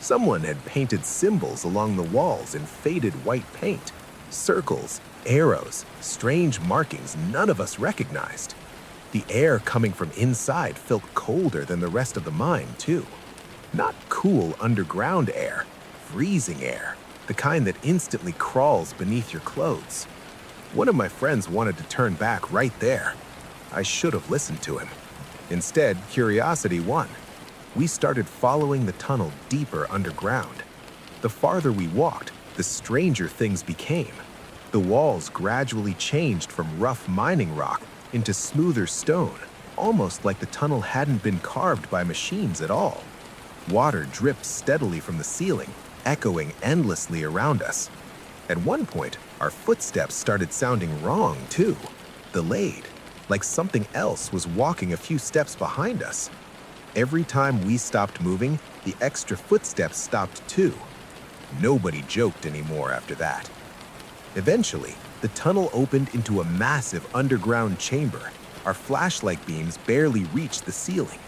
Speaker 2: Someone had painted symbols along the walls in faded white paint, circles, arrows, strange markings none of us recognized. The air coming from inside felt colder than the rest of the mine, too. Not cool underground air, freezing air, the kind that instantly crawls beneath your clothes. One of my friends wanted to turn back right there. I should have listened to him. Instead, curiosity won. We started following the tunnel deeper underground. The farther we walked, the stranger things became. The walls gradually changed from rough mining rock into smoother stone, almost like the tunnel hadn't been carved by machines at all. Water dripped steadily from the ceiling, echoing endlessly around us. At one point, our footsteps started sounding wrong, too, delayed, like something else was walking a few steps behind us. Every time we stopped moving, the extra footsteps stopped too. Nobody joked anymore after that. Eventually, the tunnel opened into a massive underground chamber. Our flashlight beams barely reached the ceiling.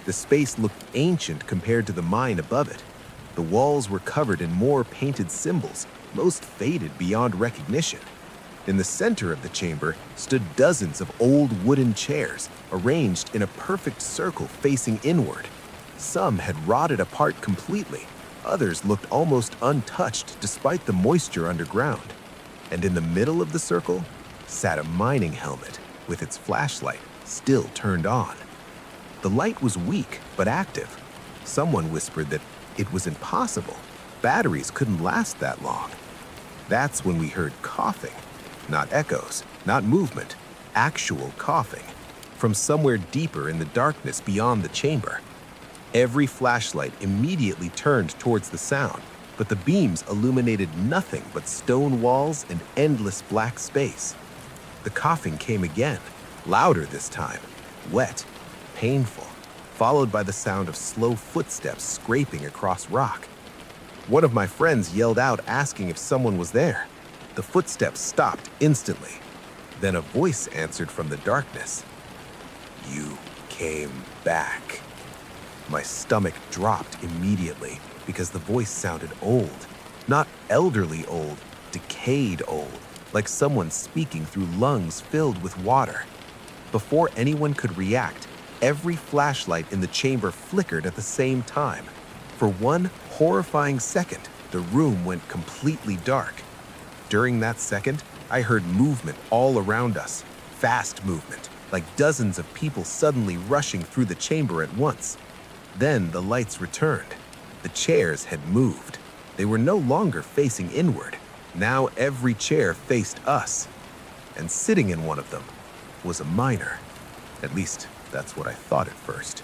Speaker 2: The space looked ancient compared to the mine above it. The walls were covered in more painted symbols, most faded beyond recognition. In the center of the chamber stood dozens of old wooden chairs, arranged in a perfect circle facing inward. Some had rotted apart completely. Others looked almost untouched despite the moisture underground. And in the middle of the circle sat a mining helmet with its flashlight still turned on. The light was weak but active. Someone whispered that it was impossible. Batteries couldn't last that long. That's when we heard coughing. Not echoes, not movement, actual coughing from somewhere deeper in the darkness beyond the chamber. Every flashlight immediately turned towards the sound, but the beams illuminated nothing but stone walls and endless black space. The coughing came again, louder this time, wet, painful, followed by the sound of slow footsteps scraping across rock. One of my friends yelled out asking if someone was there. The footsteps stopped instantly. Then a voice answered from the darkness. "You came back." My stomach dropped immediately because the voice sounded old. Not elderly old, decayed old, like someone speaking through lungs filled with water. Before anyone could react, every flashlight in the chamber flickered at the same time. For one horrifying second, the room went completely dark. During that second, I heard movement all around us, fast movement, like dozens of people suddenly rushing through the chamber at once. Then the lights returned. The chairs had moved. They were no longer facing inward. Now every chair faced us. And sitting in one of them was a miner. At least, that's what I thought at first.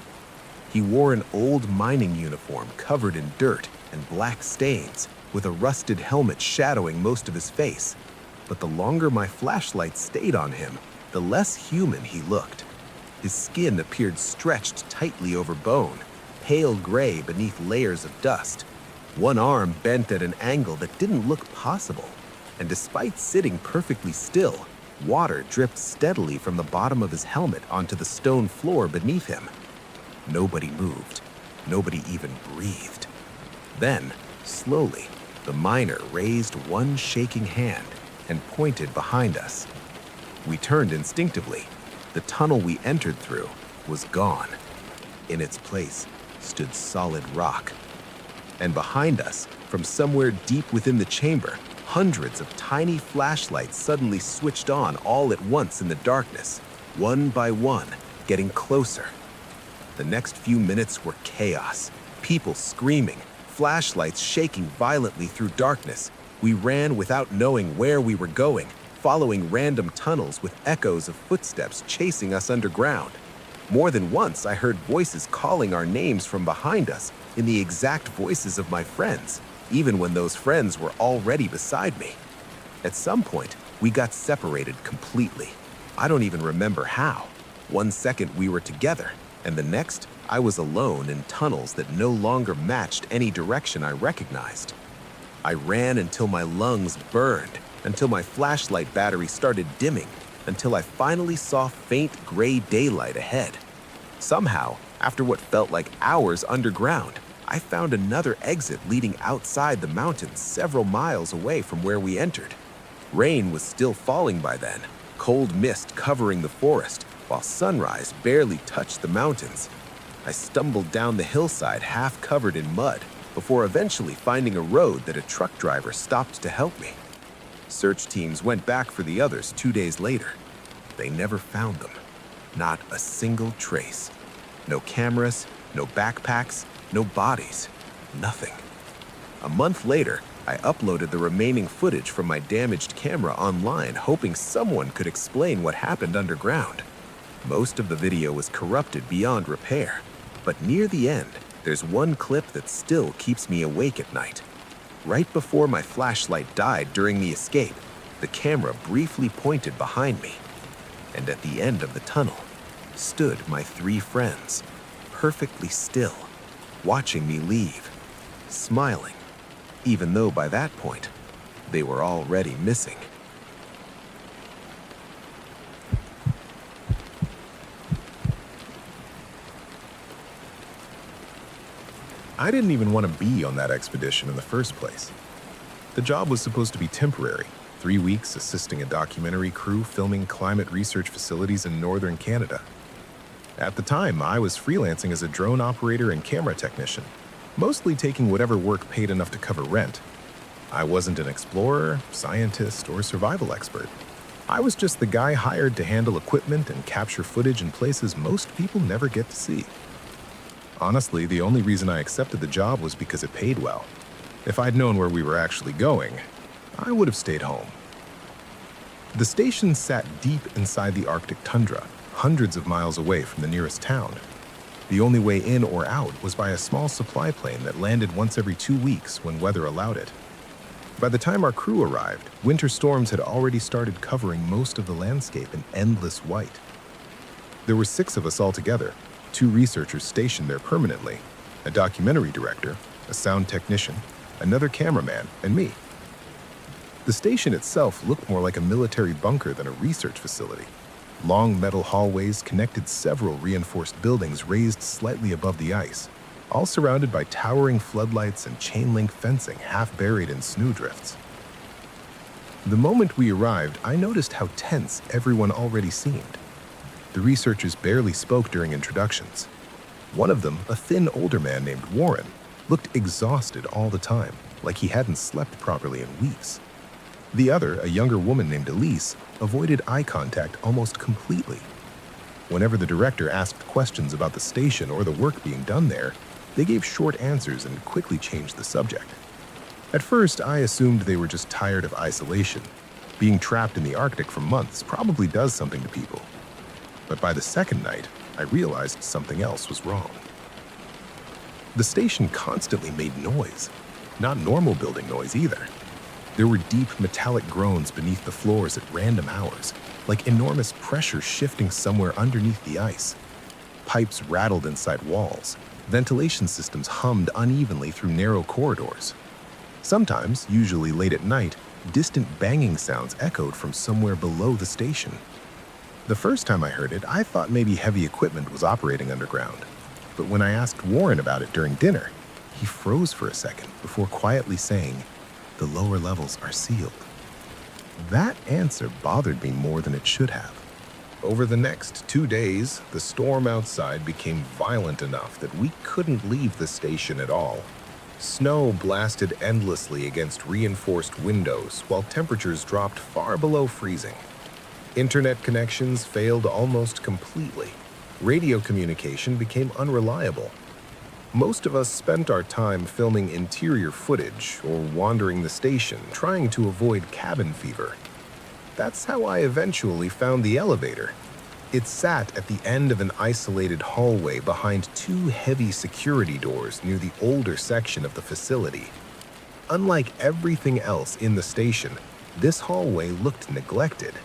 Speaker 2: He wore an old mining uniform covered in dirt and black stains, with a rusted helmet shadowing most of his face. But the longer my flashlight stayed on him, the less human he looked. His skin appeared stretched tightly over bone, pale gray beneath layers of dust. One arm bent at an angle that didn't look possible. And despite sitting perfectly still, water dripped steadily from the bottom of his helmet onto the stone floor beneath him. Nobody moved. Nobody even breathed. Then, slowly, the miner raised one shaking hand and pointed behind us. We turned instinctively. The tunnel we entered through was gone. In its place stood solid rock. And behind us, from somewhere deep within the chamber, hundreds of tiny flashlights suddenly switched on all at once in the darkness, one by one, getting closer. The next few minutes were chaos. People screaming, flashlights shaking violently through darkness. We ran without knowing where we were going, following random tunnels with echoes of footsteps chasing us underground. More than once, I heard voices calling our names from behind us in the exact voices of my friends, even when those friends were already beside me. At some point, we got separated completely. I don't even remember how. One second we were together, and the next, I was alone in tunnels that no longer matched any direction I recognized. I ran until my lungs burned, until my flashlight battery started dimming, until I finally saw faint gray daylight ahead. Somehow, after what felt like hours underground, I found another exit leading outside the mountains several miles away from where we entered. Rain was still falling by then, cold mist covering the forest, while sunrise barely touched the mountains. I stumbled down the hillside half covered in mud before eventually finding a road that a truck driver stopped to help me. Search teams went back for the others 2 days later. They never found them. Not a single trace. No cameras, no backpacks, no bodies, nothing. A month later, I uploaded the remaining footage from my damaged camera online, hoping someone could explain what happened underground. Most of the video was corrupted beyond repair, but near the end, there's one clip that still keeps me awake at night. Right before my flashlight died during the escape, the camera briefly pointed behind me, and at the end of the tunnel stood my 3 friends, perfectly still, watching me leave, smiling, even though by that point, they were already missing.
Speaker 3: I didn't even want to be on that expedition in the first place. The job was supposed to be temporary, 3 weeks assisting a documentary crew filming climate research facilities in northern Canada. At the time, I was freelancing as a drone operator and camera technician, mostly taking whatever work paid enough to cover rent. I wasn't an explorer, scientist, or survival expert. I was just the guy hired to handle equipment and capture footage in places most people never get to see. Honestly, the only reason I accepted the job was because it paid well. If I'd known where we were actually going, I would have stayed home. The station sat deep inside the Arctic tundra, hundreds of miles away from the nearest town. The only way in or out was by a small supply plane that landed once every 2 weeks when weather allowed it. By the time our crew arrived, winter storms had already started covering most of the landscape in endless white. There were 6 of us altogether, 2 researchers stationed there permanently, a documentary director, a sound technician, another cameraman, and me. The station itself looked more like a military bunker than a research facility. Long metal hallways connected several reinforced buildings raised slightly above the ice, all surrounded by towering floodlights and chain-link fencing half buried in snowdrifts. The moment we arrived, I noticed how tense everyone already seemed. The researchers barely spoke during introductions. One of them, a thin older man named Warren, looked exhausted all the time, like he hadn't slept properly in weeks. The other, a younger woman named Elise, avoided eye contact almost completely. Whenever the director asked questions about the station or the work being done there, they gave short answers and quickly changed the subject. At first, I assumed they were just tired of isolation. Being trapped in the Arctic for months probably does something to people. But by the second night, I realized something else was wrong. The station constantly made noise, not normal building noise either. There were deep metallic groans beneath the floors at random hours, like enormous pressure shifting somewhere underneath the ice. Pipes rattled inside walls. Ventilation systems hummed unevenly through narrow corridors. Sometimes, usually late at night, distant banging sounds echoed from somewhere below the station. The first time I heard it, I thought maybe heavy equipment was operating underground. But when I asked Warren about it during dinner, he froze for a second before quietly saying, "The lower levels are sealed." That answer bothered me more than it should have. Over the next 2 days, the storm outside became violent enough that we couldn't leave the station at all. Snow blasted endlessly against reinforced windows while temperatures dropped far below freezing. Internet connections failed almost completely. Radio communication became unreliable. Most of us spent our time filming interior footage or wandering the station, trying to avoid cabin fever. That's how I eventually found the elevator. It sat at the end of an isolated hallway behind 2 heavy security doors near the older section of the facility. Unlike everything else in the station, this hallway looked neglected.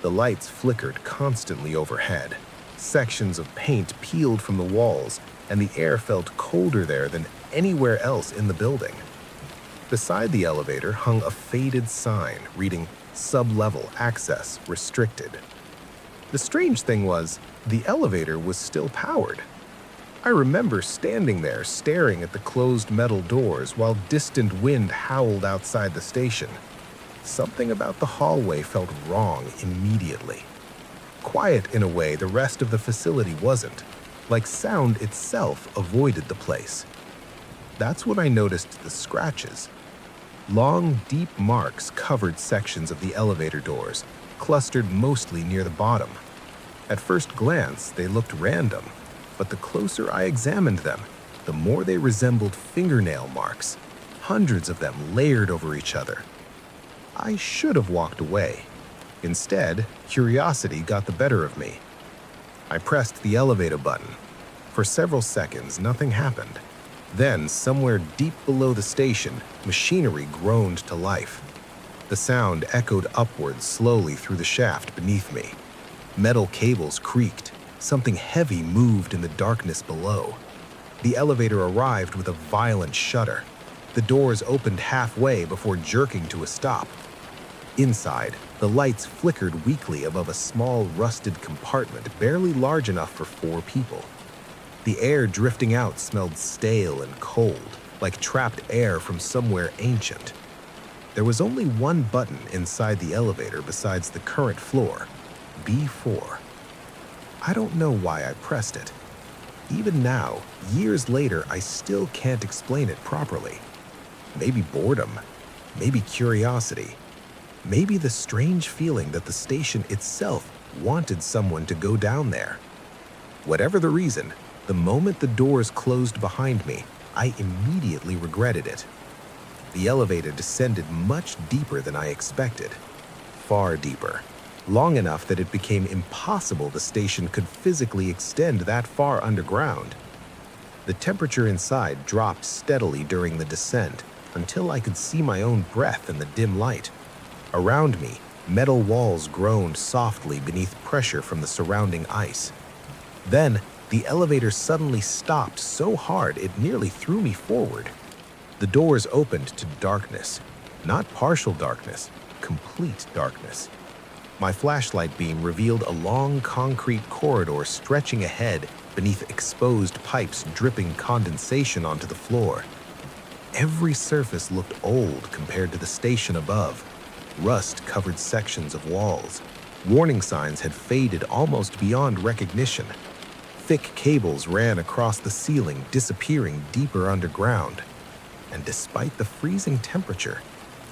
Speaker 3: The lights flickered constantly overhead. Sections of paint peeled from the walls, and the air felt colder there than anywhere else in the building. Beside the elevator hung a faded sign reading "Sub-level access restricted." The strange thing was, the elevator was still powered. I remember standing there staring at the closed metal doors while distant wind howled outside the station. Something about the hallway felt wrong immediately. Quiet in a way the rest of the facility wasn't, like sound itself avoided the place. That's when I noticed the scratches. Long, deep marks covered sections of the elevator doors, clustered mostly near the bottom. At first glance, they looked random, but the closer I examined them, the more they resembled fingernail marks, hundreds of them layered over each other. I should have walked away. Instead, curiosity got the better of me.
Speaker 2: I pressed the elevator button. For several seconds, nothing happened. Then, somewhere deep below the station, machinery groaned to life. The sound echoed upwards slowly through the shaft beneath me. Metal cables creaked. Something heavy moved in the darkness below. The elevator arrived with a violent shudder. The doors opened halfway before jerking to a stop. Inside, the lights flickered weakly above a small, rusted compartment barely large enough for 4 people. The air drifting out smelled stale and cold, like trapped air from somewhere ancient. There was only one button inside the elevator besides the current floor, B4. I don't know why I pressed it. Even now, years later, I still can't explain it properly. Maybe boredom, maybe curiosity, maybe the strange feeling that the station itself wanted someone to go down there. Whatever the reason, the moment the doors closed behind me, I immediately regretted it. The elevator descended much deeper than I expected. Far deeper. Long enough that it became impossible the station could physically extend that far underground. The temperature inside dropped steadily during the descent until I could see my own breath in the dim light. Around me, metal walls groaned softly beneath pressure from the surrounding ice. Then, the elevator suddenly stopped so hard it nearly threw me forward. The doors opened to darkness. Not partial darkness, complete darkness. My flashlight beam revealed a long concrete corridor stretching ahead beneath exposed pipes dripping condensation onto the floor. Every surface looked old compared to the station above. Rust covered sections of walls. Warning signs had faded almost beyond recognition. Thick cables ran across the ceiling, disappearing deeper underground. And despite the freezing temperature,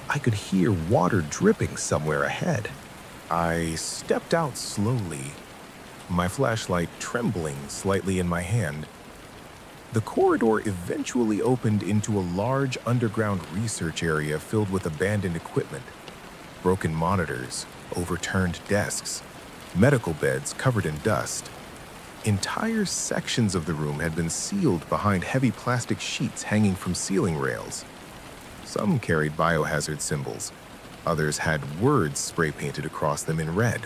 Speaker 2: I could hear water dripping somewhere ahead. I stepped out slowly, my flashlight trembling slightly in my hand. The corridor eventually opened into a large underground research area filled with abandoned equipment, broken monitors, overturned desks, medical beds covered in dust. Entire sections of the room had been sealed behind heavy plastic sheets hanging from ceiling rails. Some carried biohazard symbols. Others had words spray-painted across them in red.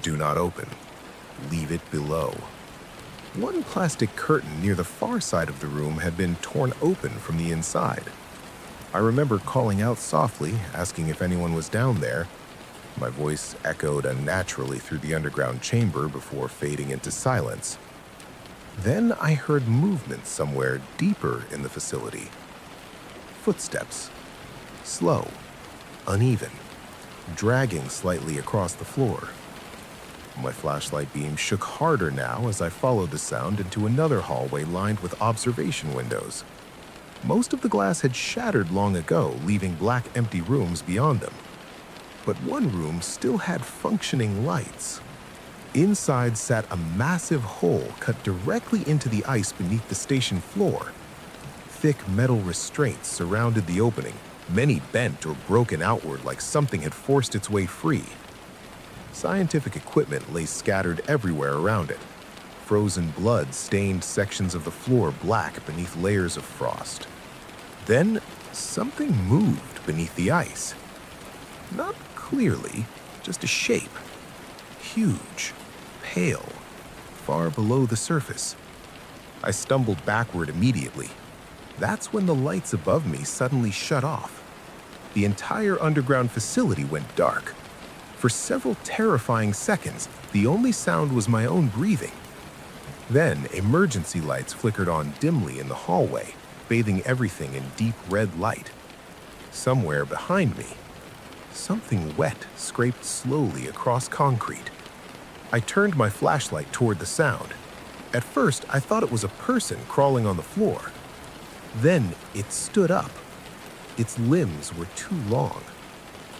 Speaker 2: Do not open. Leave it below. One plastic curtain near the far side of the room had been torn open from the inside. I remember calling out softly, asking if anyone was down there. My voice echoed unnaturally through the underground chamber before fading into silence. Then I heard movement somewhere deeper in the facility. Footsteps. Slow, uneven, dragging slightly across the floor. My flashlight beam shook harder now as I followed the sound into another hallway lined with observation windows. Most of the glass had shattered long ago, leaving black empty rooms beyond them. But one room still had functioning lights. Inside sat a massive hole cut directly into the ice beneath the station floor. Thick metal restraints surrounded the opening, many bent or broken outward like something had forced its way free. Scientific equipment lay scattered everywhere around it. Frozen blood stained sections of the floor black beneath layers of frost. Then, something moved beneath the ice. Not clearly, just a shape. Huge, pale, far below the surface. I stumbled backward immediately. That's when the lights above me suddenly shut off. The entire underground facility went dark. For several terrifying seconds, the only sound was my own breathing. Then, emergency lights flickered on dimly in the hallway, bathing everything in deep red light. Somewhere behind me, something wet scraped slowly across concrete. I turned my flashlight toward the sound. At first, I thought it was a person crawling on the floor. Then, it stood up. Its limbs were too long.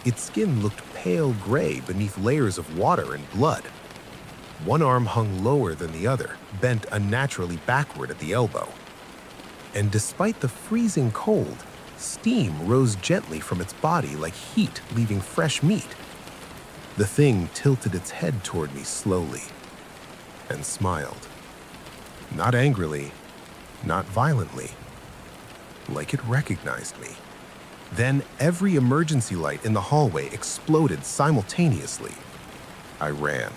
Speaker 2: Its skin looked pale gray beneath layers of water and blood. One arm hung lower than the other, bent unnaturally backward at the elbow. And despite the freezing cold, steam rose gently from its body like heat leaving fresh meat. The thing tilted its head toward me slowly. and smiled. Not angrily, not violently, like it recognized me. Then every emergency light in the hallway exploded simultaneously. I ran.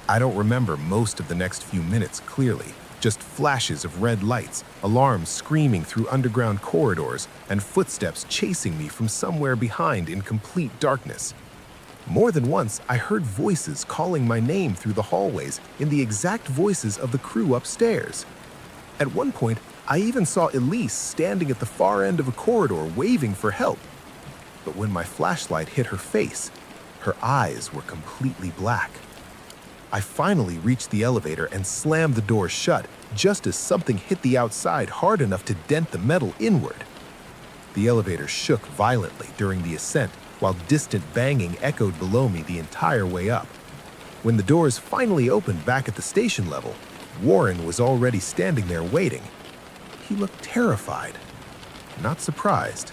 Speaker 2: I don't remember most of the next few minutes clearly, just flashes of red lights, alarms screaming through underground corridors, and footsteps chasing me from somewhere behind in complete darkness. More than once, I heard voices calling my name through the hallways in the exact voices of the crew upstairs. At one point, I even saw Elise standing at the far end of a corridor waving for help. But when my flashlight hit her face, her eyes were completely black. I finally reached the elevator and slammed the door shut just as something hit the outside hard enough to dent the metal inward. The elevator shook violently during the ascent, while distant banging echoed below me the entire way up. When the doors finally opened back at the station level, Warren was already standing there waiting. He looked terrified. Not surprised.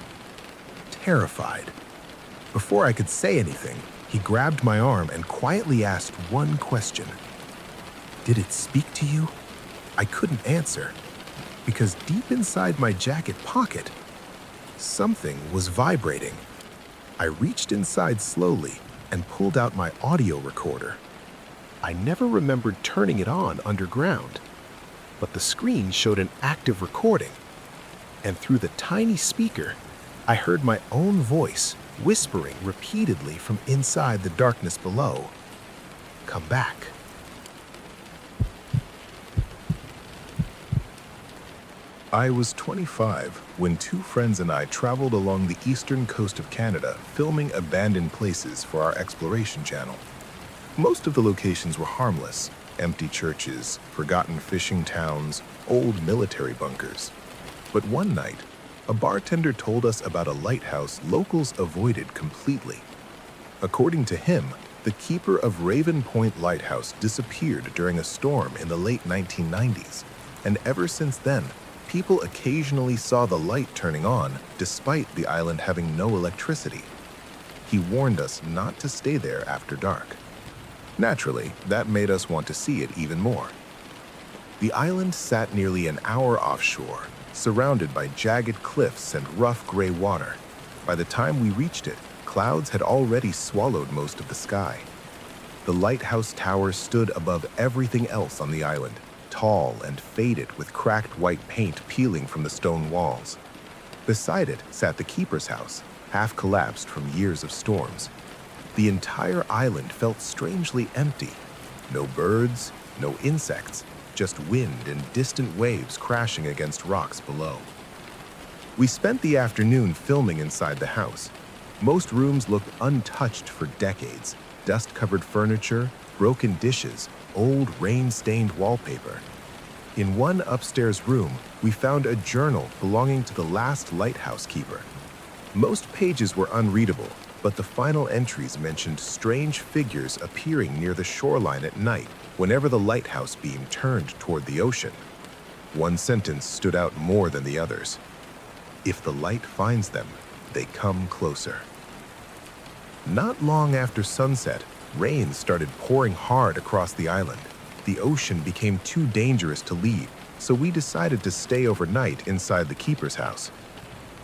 Speaker 2: Terrified. Before I could say anything, he grabbed my arm and quietly asked one question. "Did it speak to you?" I couldn't answer, because deep inside my jacket pocket, something was vibrating. I reached inside slowly and pulled out my audio recorder. I never remembered turning it on underground, but the screen showed an active recording, and through the tiny speaker, I heard my own voice whispering repeatedly from inside the darkness below, "Come back."
Speaker 3: I was 25 when two friends and I traveled along the eastern coast of Canada filming abandoned places for our exploration channel. Most of the locations were harmless: empty churches, forgotten fishing towns, old military bunkers. But one night, a bartender told us about a lighthouse locals avoided completely. According to him, the keeper of Raven Point Lighthouse disappeared during a storm in the late 1990s, and ever since then, people occasionally saw the light turning on despite the island having no electricity. He warned us not to stay there after dark. Naturally, that made us want to see it even more. The island sat nearly an hour offshore, surrounded by jagged cliffs and rough gray water. By the time we reached it, clouds had already swallowed most of the sky. The lighthouse tower stood above everything else on the island, tall and faded with cracked white paint peeling from the stone walls. Beside it sat the keeper's house, half collapsed from years of storms. The entire island felt strangely empty. No birds, no insects, just wind and distant waves crashing against rocks below. We spent the afternoon filming inside the house. Most rooms looked untouched for decades: dust-covered furniture, broken dishes, old rain-stained wallpaper. In one upstairs room, we found a journal belonging to the last lighthouse keeper. Most pages were unreadable, but the final entries mentioned strange figures appearing near the shoreline at night whenever the lighthouse beam turned toward the ocean. One sentence stood out more than the others: "If the light finds them, they come closer." Not long after sunset, rain started pouring hard across the island. The ocean became too dangerous to leave, so we decided to stay overnight inside the keeper's house.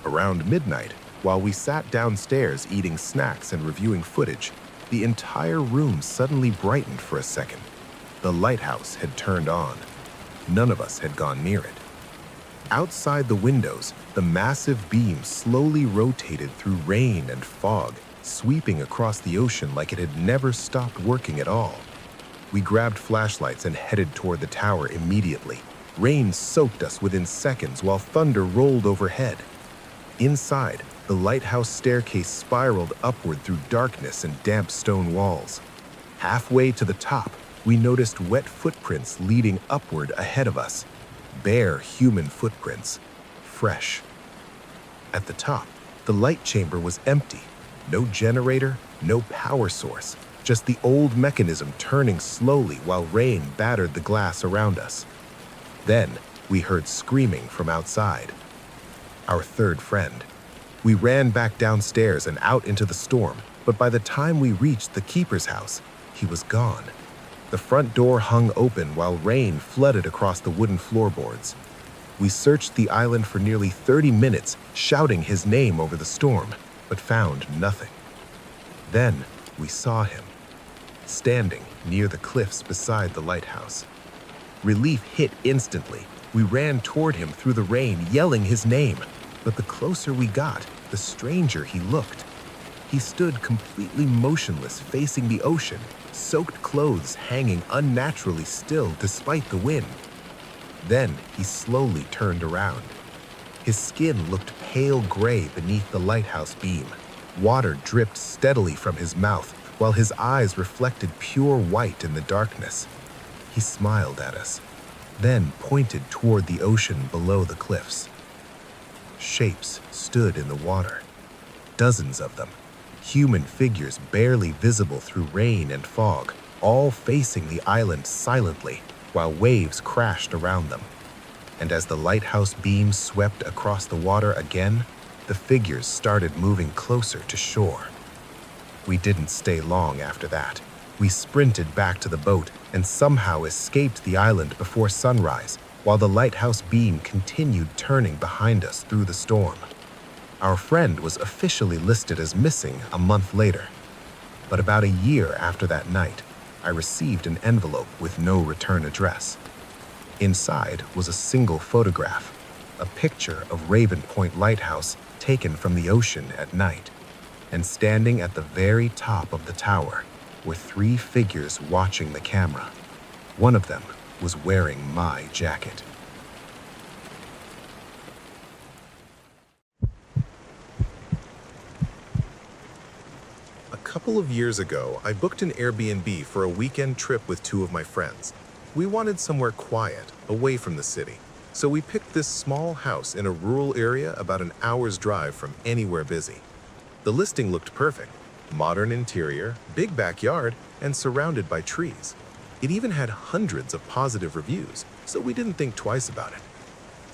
Speaker 3: Around midnight, while we sat downstairs eating snacks and reviewing footage, the entire room suddenly brightened for a second. The lighthouse had turned on. None of us had gone near it. Outside the windows, the massive beam slowly rotated through rain and fog, sweeping across the ocean like it had never stopped working at all. We grabbed flashlights and headed toward the tower immediately. Rain soaked us within seconds while thunder rolled overhead. Inside, the lighthouse staircase spiraled upward through darkness and damp stone walls. Halfway to the top, we noticed wet footprints leading upward ahead of us. Bare human footprints, fresh. At the top, the light chamber was empty. No generator, no power source, just the old mechanism turning slowly while rain battered the glass around us. Then, we heard screaming from outside. Our third friend. We ran back downstairs and out into the storm, but by the time we reached the keeper's house, he was gone.
Speaker 2: The front door hung open while rain flooded across the wooden floorboards. We searched the island for nearly 30 minutes, shouting his name over the storm, but found nothing. Then we saw him, standing near the cliffs beside the lighthouse. Relief hit instantly. We ran toward him through the rain, yelling his name. But the closer we got, the stranger he looked. He stood completely motionless, facing the ocean, soaked clothes hanging unnaturally still despite the wind. Then he slowly turned around. His skin looked pale gray beneath the lighthouse beam. Water dripped steadily from his mouth, while his eyes reflected pure white in the darkness. He smiled at us, then pointed toward the ocean below the cliffs. Shapes stood in the water, dozens of them, human figures barely visible through rain and fog, all facing the island silently while waves crashed around them. And as the lighthouse beam swept across the water again, the figures started moving closer to shore. We didn't stay long after that. We sprinted back to the boat and somehow escaped the island before sunrise, while the lighthouse beam continued turning behind us through the storm. Our friend was officially listed as missing a month later. But about a year after that night, I received an envelope with no return address. Inside was a single photograph, a picture of Raven Point Lighthouse taken from the ocean at night. And standing at the very top of the tower were 3 figures watching the camera. One of them was wearing my jacket. A couple of years ago, I booked an Airbnb for a weekend trip with 2 of my friends. We wanted somewhere quiet, away from the city, so we picked this small house in a rural area about an hour's drive from anywhere busy. The listing looked perfect. Modern interior, big backyard, and surrounded by trees. It even had hundreds of positive reviews, so we didn't think twice about it.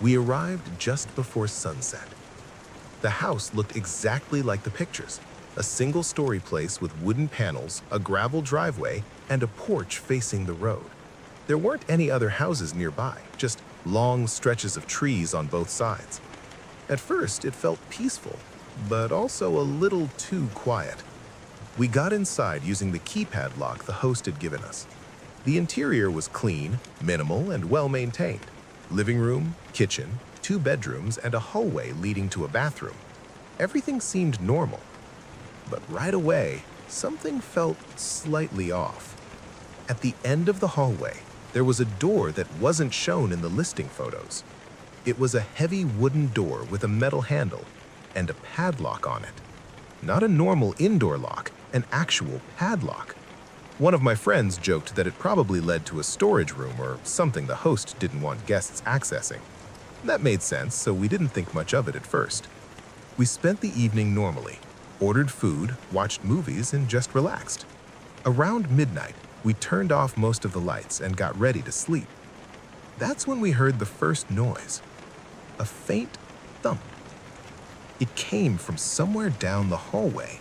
Speaker 2: We arrived just before sunset. The house looked exactly like the pictures. A single-story place with wooden panels, a gravel driveway, and a porch facing the road. There weren't any other houses nearby, just long stretches of trees on both sides. At first, it felt peaceful, but also a little too quiet. We got inside using the keypad lock the host had given us. The interior was clean, minimal, and well-maintained. Living room, kitchen, 2 bedrooms, and a hallway leading to a bathroom. Everything seemed normal. But right away, something felt slightly off. At the end of the hallway, there was a door that wasn't shown in the listing photos. It was a heavy wooden door with a metal handle and a padlock on it. Not a normal indoor lock, an actual padlock. One of my friends joked that it probably led to a storage room or something the host didn't want guests accessing. That made sense, so we didn't think much of it at first. We spent the evening normally, ordered food, watched movies, and just relaxed. Around midnight, we turned off most of the lights and got ready to sleep. That's when we heard the first noise, a faint thump. It came from somewhere down the hallway.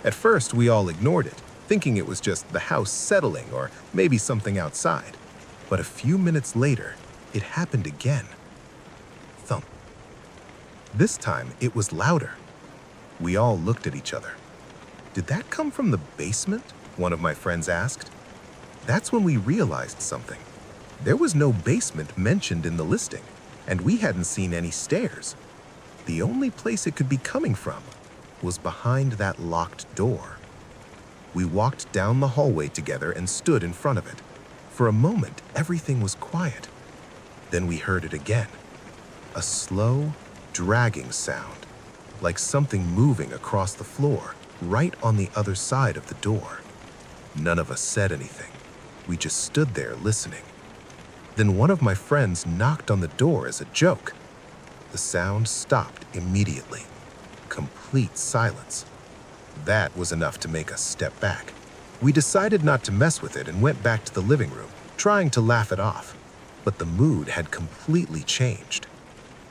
Speaker 2: At first, we all ignored it, thinking it was just the house settling or maybe something outside. But a few minutes later, it happened again. Thump. This time, it was louder. We all looked at each other. Did that come from the basement? One of my friends asked. That's when we realized something. There was no basement mentioned in the listing, and we hadn't seen any stairs. The only place it could be coming from was behind that locked door. We walked down the hallway together and stood in front of it. For a moment, everything was quiet. Then we heard it again. A slow, dragging sound, like something moving across the floor, right on the other side of the door. None of us said anything. We just stood there listening. Then one of my friends knocked on the door as a joke. The sound stopped immediately. Complete silence. That was enough to make us step back. We decided not to mess with it and went back to the living room, trying to laugh it off. But the mood had completely changed.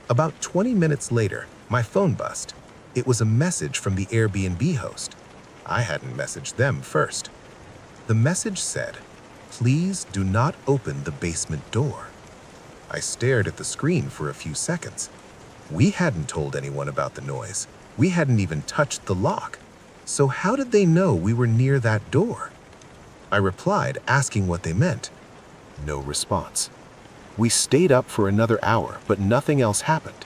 Speaker 2: About 20 minutes later, my phone buzzed. It was a message from the Airbnb host. I hadn't messaged them first. The message said, "Please do not open the basement door." I stared at the screen for a few seconds. We hadn't told anyone about the noise. We hadn't even touched the lock. So how did they know we were near that door? I replied, asking what they meant.
Speaker 1: No response. We stayed up for another hour, but nothing else happened.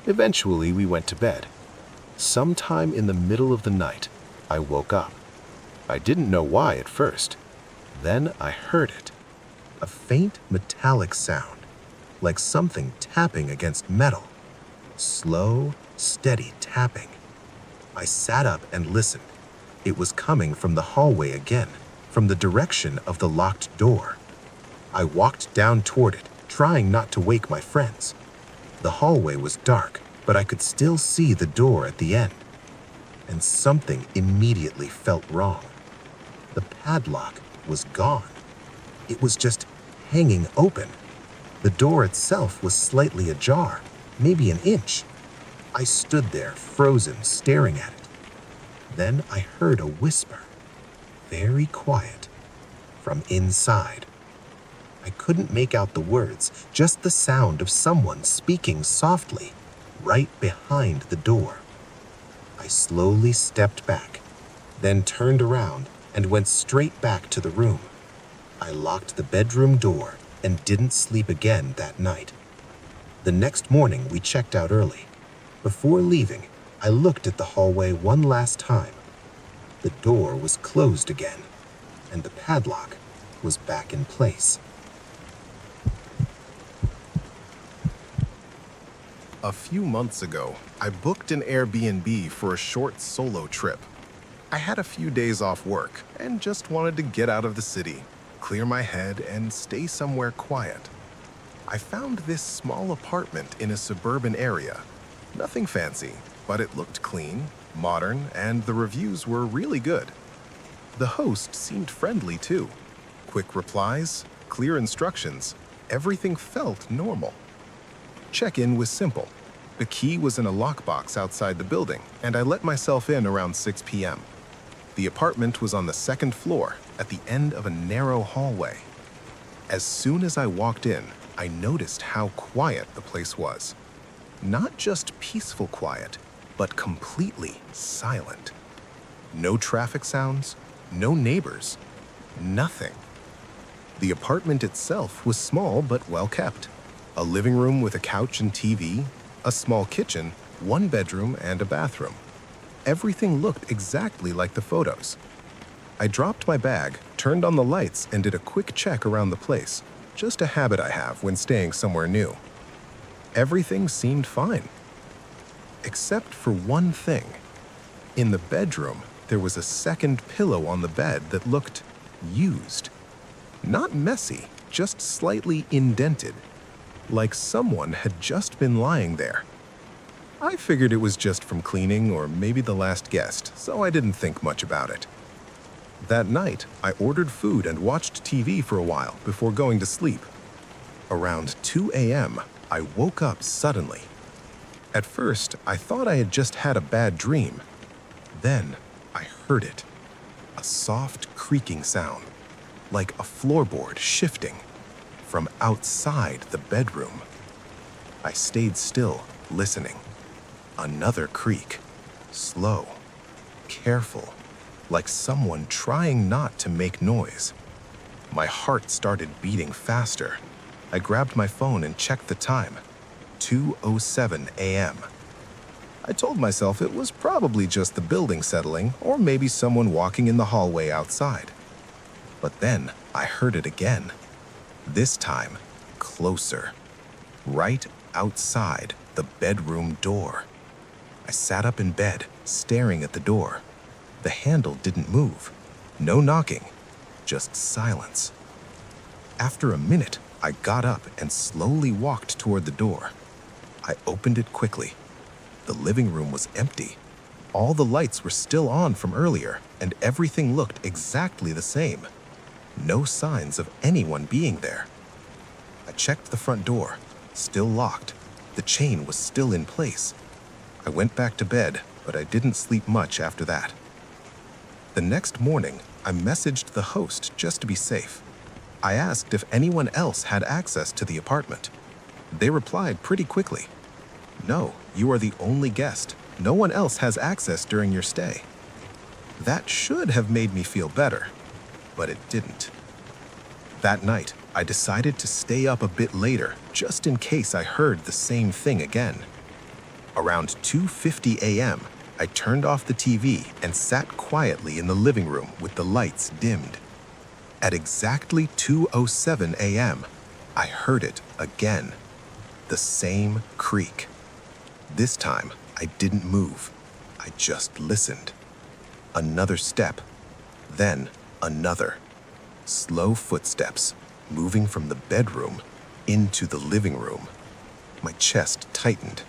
Speaker 1: Eventually, we went to bed. Sometime in the middle of the night, I woke up. I didn't know why at first. Then I heard it.
Speaker 2: A faint metallic sound, like something tapping against metal. Slow, steady tapping. I sat up and listened. It was coming from the hallway again, from the direction of the locked door. I walked down toward it, trying not to wake my friends. The hallway was dark, but I could still see the door at the end. And something immediately felt wrong. The padlock was gone. It was just hanging open. The door itself was slightly ajar, maybe an inch. I stood there, frozen, staring at it. Then I heard a whisper, very quiet, from inside. I couldn't make out the words, just the sound of someone speaking softly, right behind the door. I slowly stepped back, then turned around and went straight back to the room. I locked the bedroom door and didn't sleep again that night. The next morning, we checked out early. Before leaving, I looked at the hallway one last time. The door was closed again, and the padlock was back in place.
Speaker 3: A few months ago, I booked an Airbnb for a short solo trip. I had a few days off work and just wanted to get out of the city, clear my head, and stay somewhere quiet. I found this small apartment in a suburban area. Nothing fancy, but it looked clean, modern, and the reviews were really good. The host seemed friendly too. Quick replies, clear instructions, everything felt normal. Check-in was simple. The key was in a lockbox outside the building, and I let myself in around 6 p.m. The apartment was on the second floor, at the end of a narrow hallway. As soon as I walked in, I noticed how quiet the place was. Not just peaceful quiet, but completely silent. No traffic sounds, no neighbors, nothing. The apartment itself was small but well kept. A living room with a couch and TV, a small kitchen, one bedroom, and a bathroom. Everything looked exactly like the photos. I dropped my bag, turned on the lights, and did a quick check around the place, just a habit I have when staying somewhere new. Everything seemed fine. Except for one thing. In the bedroom, there was a second pillow on the bed that looked used. Not messy, just slightly indented, like someone had just been lying there. I figured it was just from cleaning or maybe the last guest, so I didn't think much about it. That night, I ordered food and watched TV for a while before going to sleep. Around 2 a.m., I woke up suddenly. At first, I thought I had just had a bad dream. Then, I heard it. A soft creaking sound, like a floorboard shifting, from outside the bedroom. I stayed still, listening. Another creak, slow, careful, like someone trying not to make noise. My heart started beating faster. I grabbed my phone and checked the time. 2:07 a.m. I told myself it was probably just the building settling or maybe someone walking in the hallway outside. But then I heard it again. This time, closer. Right outside the bedroom door. I sat up in bed, staring at the door. The handle didn't move. No knocking, just silence. After a minute, I got up and slowly walked toward the door. I opened it quickly. The living room was empty. All the lights were still on from earlier, and everything looked exactly the same. No signs of anyone being there. I checked the front door, still locked. The chain was still in place. I went back to bed, but I didn't sleep much after that. The next morning, I messaged the host just to be safe.
Speaker 2: I asked if anyone else had access to the apartment. They replied pretty quickly. No, you are the only guest. No one else has access during your stay. That should have made me feel better, but it didn't. That night, I decided to stay up a bit later just in case I heard the same thing again. Around 2:50 a.m., I turned off the TV and sat quietly in the living room with the lights dimmed. At exactly 2:07 a.m., I heard it again. The same creak. This time, I didn't move. I just listened. Another step, then another. Slow footsteps moving from the bedroom into the living room. My chest tightened.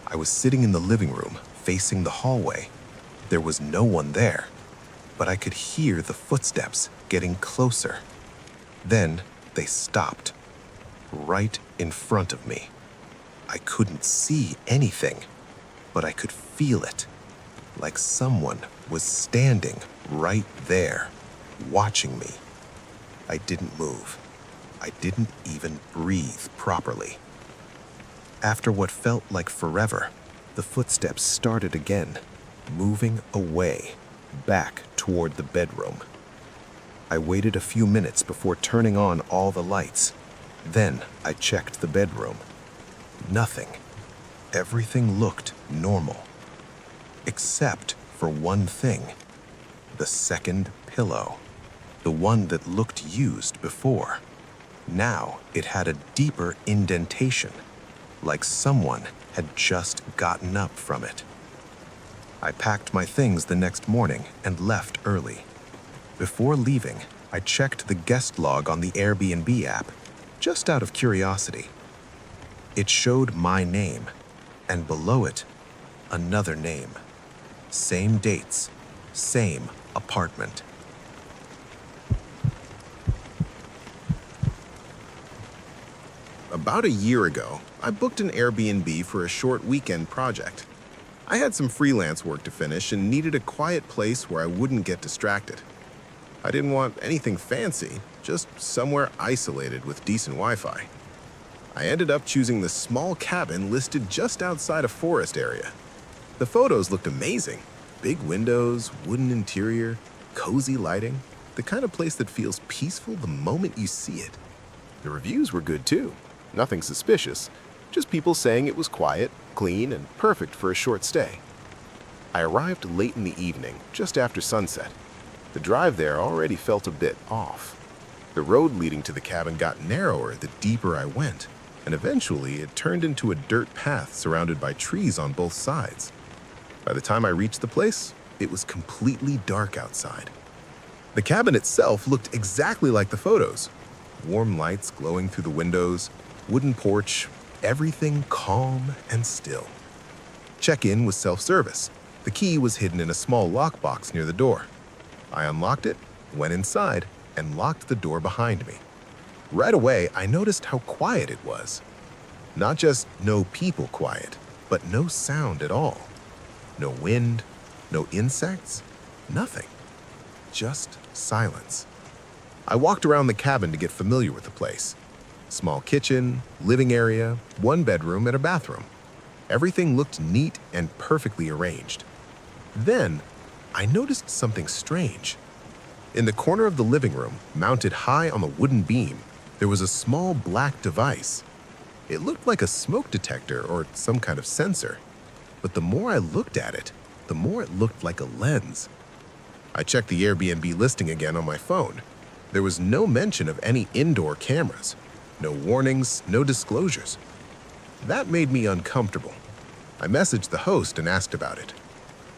Speaker 2: I was sitting in the living room, facing the hallway. There was no one there, but I could hear the footsteps getting closer. Then they stopped, right in front of me. I couldn't see anything, but I could feel it, like someone was standing right there, watching me. I didn't move. I didn't even breathe properly. After what felt like forever, the footsteps started again, moving away, back toward the bedroom. I waited a few minutes before turning on all the lights. Then I checked the bedroom. Nothing. Everything looked normal. Except for one thing. The second pillow. The one that looked used before. Now it had a deeper indentation, like someone had just gotten up from it. I packed my things the next morning and left early. Before leaving, I checked the guest log on the Airbnb app, just out of curiosity. It showed my name, and below it, another name. Same dates, same apartment.
Speaker 1: About a year ago, I booked an Airbnb for a short weekend project. I had some freelance work to finish and needed a quiet place where I wouldn't get distracted. I didn't want anything fancy, just somewhere isolated with decent Wi-Fi. I ended up choosing the small cabin listed just outside a forest area. The photos looked amazing. Big windows, wooden interior, cozy lighting, the kind of place that feels peaceful the moment you see it. The reviews were good too. Nothing suspicious, just people saying it was quiet, clean, and perfect for a short stay. I arrived late in the evening, just after sunset. The drive there already felt a bit off. The road leading to the cabin got narrower the deeper I went, and eventually it turned into a dirt path surrounded by trees on both sides. By the time I reached the place, it was completely dark outside. The cabin itself looked exactly like the photos. Warm lights glowing through the windows, wooden porch, everything calm and still. Check-in was self-service. The key was hidden in a small lockbox near the door. I unlocked it, went inside, and locked the door behind me. Right away, I noticed how quiet it was. Not just no people quiet, but no sound at all. No wind, no insects, nothing. Just silence. I walked around the cabin to get familiar with the place. Small kitchen, living area, one bedroom, and a bathroom. Everything looked neat and perfectly arranged. Then, I noticed something strange. In the corner of the living room, mounted high on the wooden beam, there was a small black device. It looked like a smoke detector or some kind of sensor. But the more I looked at it, the more it looked like a lens. I checked the Airbnb listing again on my phone. There was no mention of any indoor cameras. No warnings, no disclosures. That made me uncomfortable. I messaged the host and asked about it.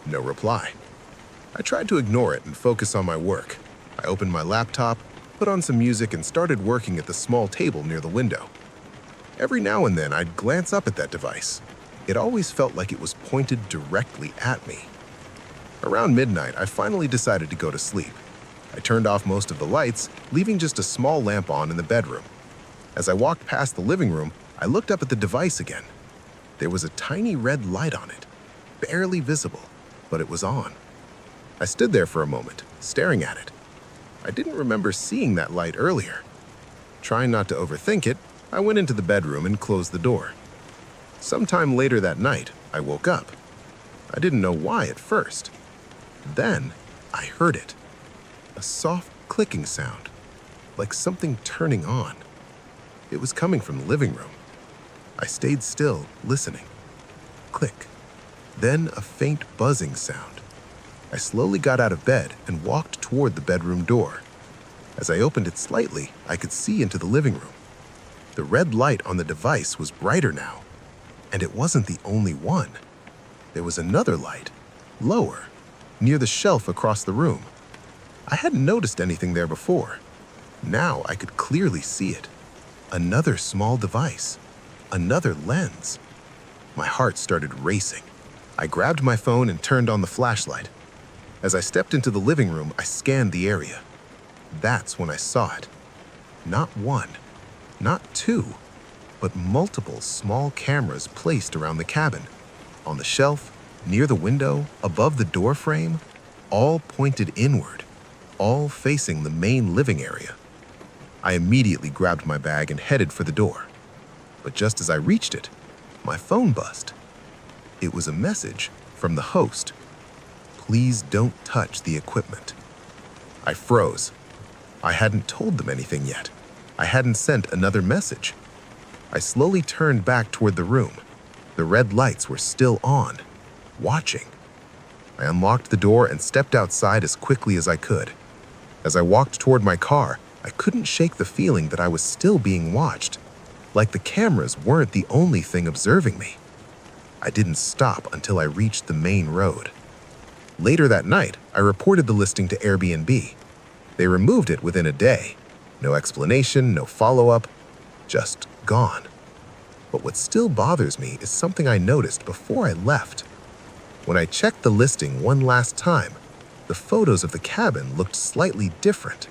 Speaker 1: No reply. I tried to ignore it and focus on my work. I opened my laptop, put on some music, and started working at the small table near the window. Every now and then, I'd glance up at that device. It always felt like it was pointed directly at me. Around midnight, I finally decided to go to sleep. I turned off most of the lights, leaving just a small lamp on in the bedroom. As I walked past the living room, I looked up at the device again. There was a tiny red light on it, barely visible, but it was on. I stood there for a moment, staring at it. I didn't remember seeing that light earlier.
Speaker 2: Trying not to overthink it, I went into the bedroom and closed the door. Sometime later that night, I woke up. I didn't know why at first. Then, I heard it. A soft clicking sound, like something turning on. It was coming from the living room. I stayed still, listening. Click. Then a faint buzzing sound. I slowly got out of bed and walked toward the bedroom door. As I opened it slightly, I could see into the living room. The red light on the device was brighter now, and it wasn't the only one. There was another light, lower, near the shelf across the room. I hadn't noticed anything there before. Now I could clearly see it. Another small device, another lens. My heart started racing. I grabbed my phone and turned on the flashlight. As I stepped into the living room, I scanned the area. That's when I saw it. Not one, not two, but multiple small cameras placed around the cabin. On the shelf, near the window, above the door frame, all pointed inward, all facing the main living area. I immediately grabbed my bag and headed for the door. But just as I reached it, my phone buzzed. It was a message from the host. Please don't touch the equipment. I froze. I hadn't told them anything yet. I hadn't sent another message. I slowly turned back toward the room. The red lights were still on, watching. I unlocked the door and stepped outside as quickly as I could. As I walked toward my car, I couldn't shake the feeling that I was still being watched, like the cameras weren't the only thing observing me. I didn't stop until I reached the main road. Later that night, I reported the listing to Airbnb. They removed it within a day. No explanation, no follow-up, just gone. But what still bothers me is something I noticed before I left. When I checked the listing one last time, the photos of the cabin looked slightly different.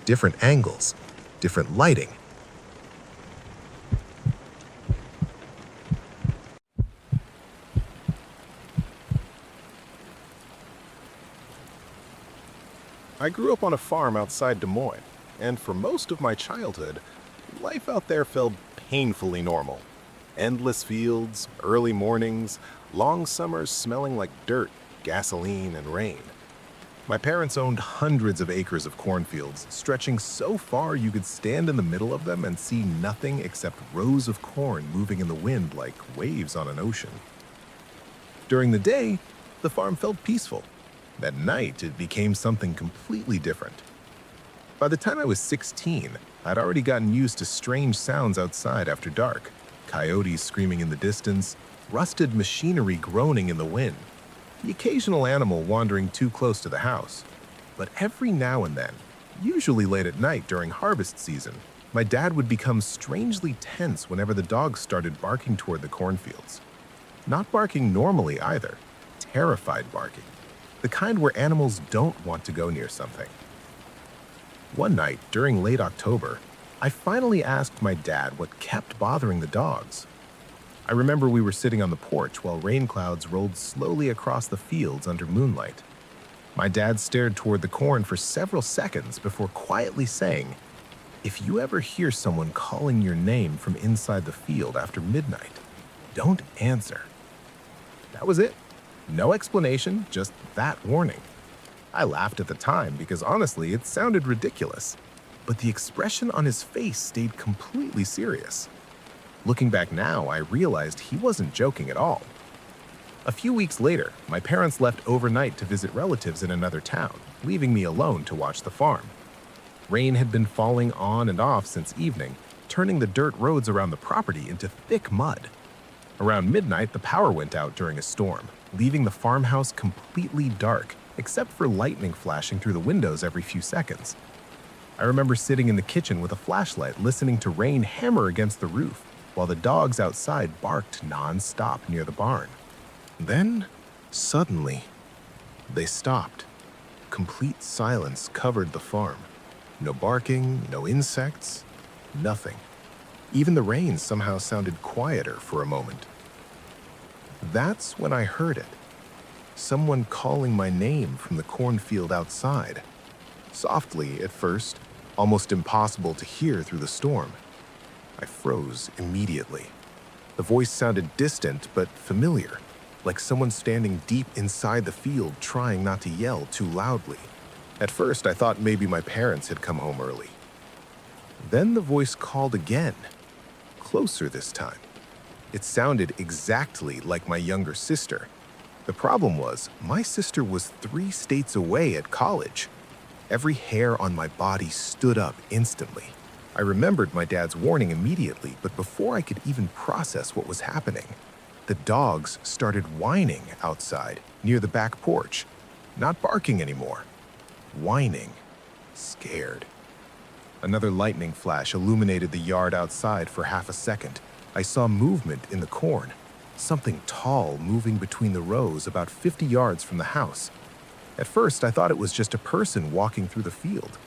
Speaker 2: Different angles, different lighting.
Speaker 1: I grew up on a farm outside Des Moines, and for most of my childhood, life out there felt painfully normal. Endless fields, early mornings, long summers smelling like dirt, gasoline, and rain. My parents owned hundreds of acres of cornfields, stretching so far you could stand in the middle of them and see nothing except rows of corn moving in the wind like waves on an ocean. During the day, the farm felt peaceful. At night, it became something completely different. By the time I was 16, I'd already gotten used to strange sounds outside after dark. Coyotes screaming in the distance, rusted machinery groaning in the wind, the occasional animal wandering too close to the house. But every now and then, usually late at night during harvest season, my dad would become strangely tense whenever the dogs started barking toward the cornfields. Not barking normally either, terrified barking. The kind where animals don't want to go near something. One night, during late October, I finally asked my dad what kept bothering the dogs. I remember we were sitting on the porch while rain clouds rolled slowly across the fields under moonlight. My dad stared toward the corn for several seconds before quietly saying, "If you ever hear someone calling your name from inside the field after midnight, don't answer." That was it. No explanation, just that warning. I laughed at the time because honestly, it sounded ridiculous. But the expression on his face stayed completely serious. Looking back now, I realized he wasn't joking at all. A few weeks later, my parents left overnight to visit relatives in another town, leaving me alone to watch the farm. Rain had been falling on and off since evening, turning the dirt roads around the property into thick mud. Around midnight, the power went out during a storm, leaving the farmhouse completely dark, except for lightning flashing through the windows every few seconds. I remember sitting in the kitchen with a flashlight, listening to rain hammer against the roof, while the dogs outside barked non-stop near the barn. Then, suddenly, they stopped. Complete silence covered the farm. No barking, no insects, nothing. Even the rain somehow sounded quieter for a moment. That's when I heard it. Someone calling my name from the cornfield outside. Softly at first,
Speaker 2: almost impossible to hear through the storm. I froze immediately. The voice sounded distant but familiar, like someone standing deep inside the field trying not to yell too loudly. At first, I thought maybe my parents had come home early. Then the voice called again, closer this time. It sounded exactly like my younger sister. The problem was, my sister was 3 states away at college. Every hair on my body stood up instantly. I remembered my dad's warning immediately, but before I could even process what was happening, the dogs started whining outside near the back porch, not barking anymore. Whining, scared. Another lightning flash illuminated the yard outside for half a second. I saw movement in the corn, something tall moving between the rows about 50 yards from the house. At first, I thought it was just a person walking through the field.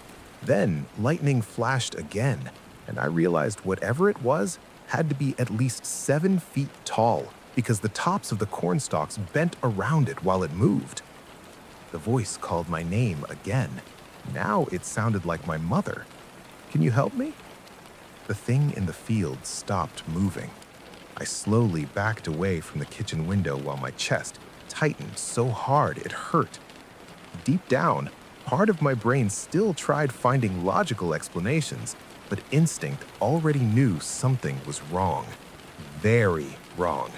Speaker 2: Then, lightning flashed again, and I realized whatever it was had to be at least 7 feet tall because the tops of the corn stalks bent around it while it moved. The voice called my name again. Now it sounded like my mother. "Can you help me?" The thing in the field stopped moving. I slowly backed away from the kitchen window while my chest tightened so hard it hurt. Deep down, part of my brain still tried finding logical explanations, but instinct already knew something was wrong. Very wrong.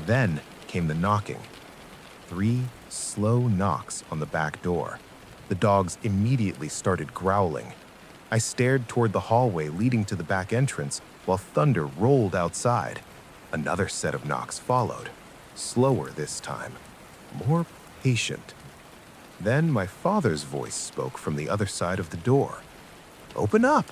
Speaker 2: Then came the knocking. 3 slow knocks on the back door. The dogs immediately started growling. I stared toward the hallway leading to the back entrance while thunder rolled outside. Another set of knocks followed, slower this time, more patient. Then my father's voice spoke from the other side of the door. "Open up!"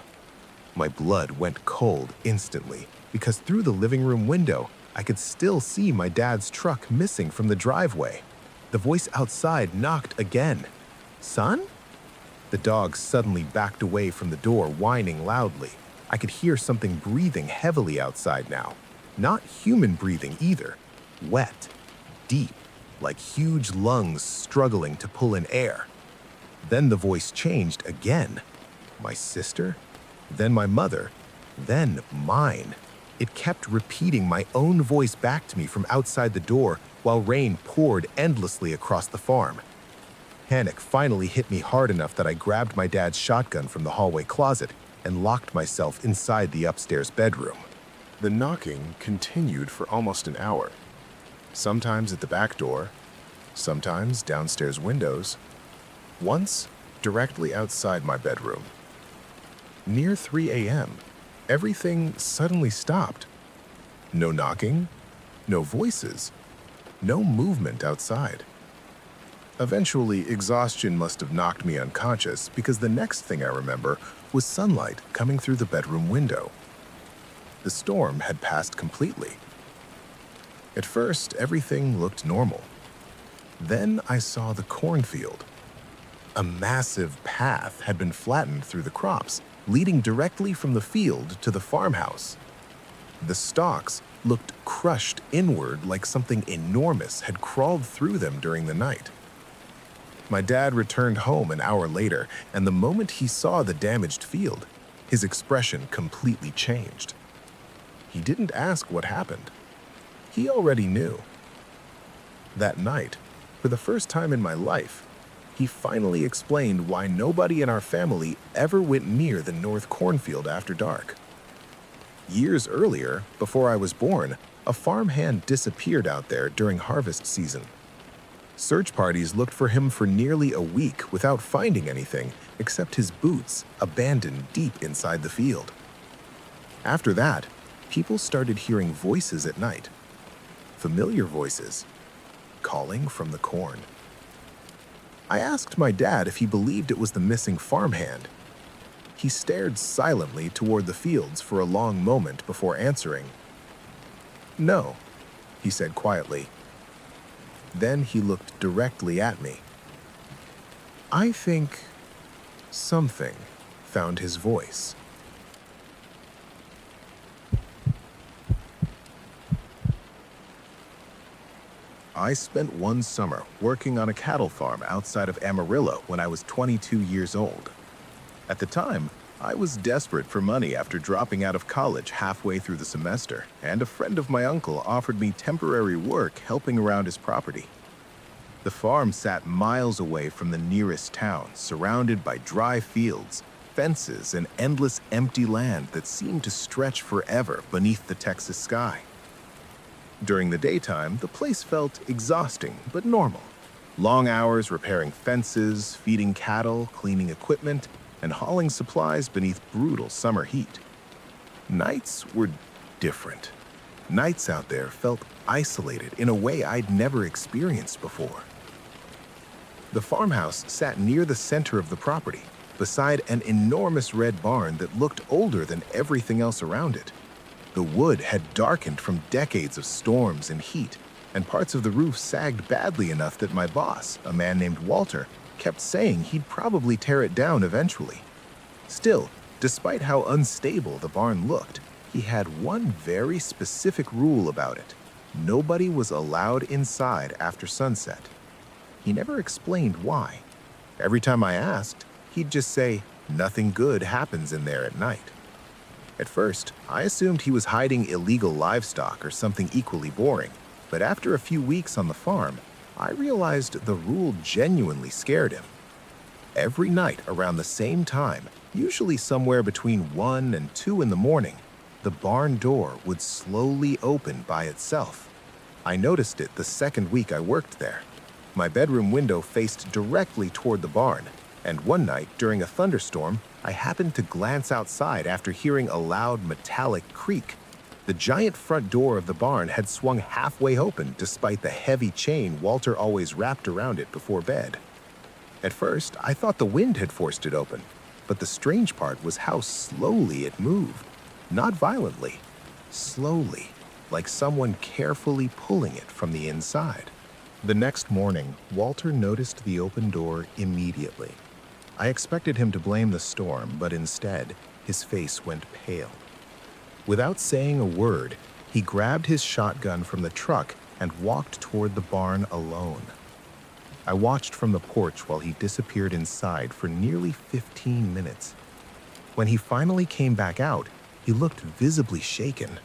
Speaker 2: My blood went cold instantly because through the living room window, I could still see my dad's truck missing from the driveway. The voice outside knocked again. "Son?" The dog suddenly backed away from the door, whining loudly. I could hear something breathing heavily outside now. Not human breathing either. Wet, deep, like huge lungs struggling to pull in air. Then the voice changed again. My sister, then my mother, then mine. It kept repeating my own voice back to me from outside the door while rain poured endlessly across the farm. Panic finally hit me hard enough that I grabbed my dad's shotgun from the hallway closet and locked myself inside the upstairs bedroom.
Speaker 1: The knocking continued for almost an hour, sometimes at the back door, sometimes downstairs windows, once directly outside my bedroom. Near 3 a.m., everything suddenly stopped. No knocking, no voices, no movement outside. Eventually, exhaustion must have knocked me unconscious because the next thing I remember was sunlight coming through the bedroom window. The storm had passed completely. At first, everything looked normal. Then I saw the cornfield. A massive path had been flattened through the crops, leading directly from the field to the farmhouse. The stalks looked crushed inward like something enormous had crawled through them during the night. My dad returned home an hour later, and the moment he saw the damaged field, his expression completely changed. He didn't ask what happened. He already knew. That night, for the first time in my life, he finally explained why nobody in our family ever went near the North Cornfield after dark. Years earlier, before I was born, a farmhand disappeared out there during harvest season. Search parties looked for him for nearly a week without finding anything except his boots abandoned deep inside the field. After that, people started hearing voices at night. Familiar voices, calling from the corn. I asked my dad if he believed it was the missing farmhand. He stared silently toward the fields for a long moment before answering. "No," he said quietly. Then he looked directly at me. I think something found his voice. I spent one summer working on a cattle farm outside of Amarillo when I was 22 years old.
Speaker 2: At the time, I was desperate for money after dropping out of college halfway through the semester, and a friend of my uncle offered me temporary work helping around his property. The farm sat miles away from the nearest town, surrounded by dry fields, fences, and endless empty land that seemed to stretch forever beneath the Texas sky. During the daytime, the place felt exhausting but normal. Long hours repairing fences, feeding cattle, cleaning equipment, and hauling supplies beneath brutal summer heat. Nights were different. Nights out there felt isolated in a way I'd never experienced before. The farmhouse sat near the center of the property, beside an enormous red barn that looked older than everything else around it. The wood had darkened from decades of storms and heat, and parts of the roof sagged badly enough that my boss, a man named Walter, kept saying he'd probably tear it down eventually. Still, despite how unstable the barn looked, he had one very specific rule about it. Nobody was allowed inside after sunset. He never explained why. Every time I asked, he'd just say, "Nothing good happens in there at night." At first, I assumed he was hiding illegal livestock or something equally boring, but after a few weeks on the farm, I realized the rule genuinely scared him. Every night around the same time, usually somewhere between 1 and 2 in the morning, the barn door would slowly open by itself. I noticed it the second week I worked there. My bedroom window faced directly toward the barn, and one night during a thunderstorm, I happened to glance outside after hearing a loud metallic creak. The giant front door of the barn had swung halfway open despite the heavy chain Walter always wrapped around it before bed. At first, I thought the wind had forced it open, but the strange part was how slowly it moved. Not violently, slowly, like someone carefully pulling it from the inside. The next morning, Walter noticed the open door immediately. I expected him to blame the storm, but instead, his face went pale. Without saying a word, he grabbed his shotgun from the truck and walked toward the barn alone. I watched from the porch while he disappeared inside for nearly 15 minutes. When he finally came back out, he looked visibly shaken.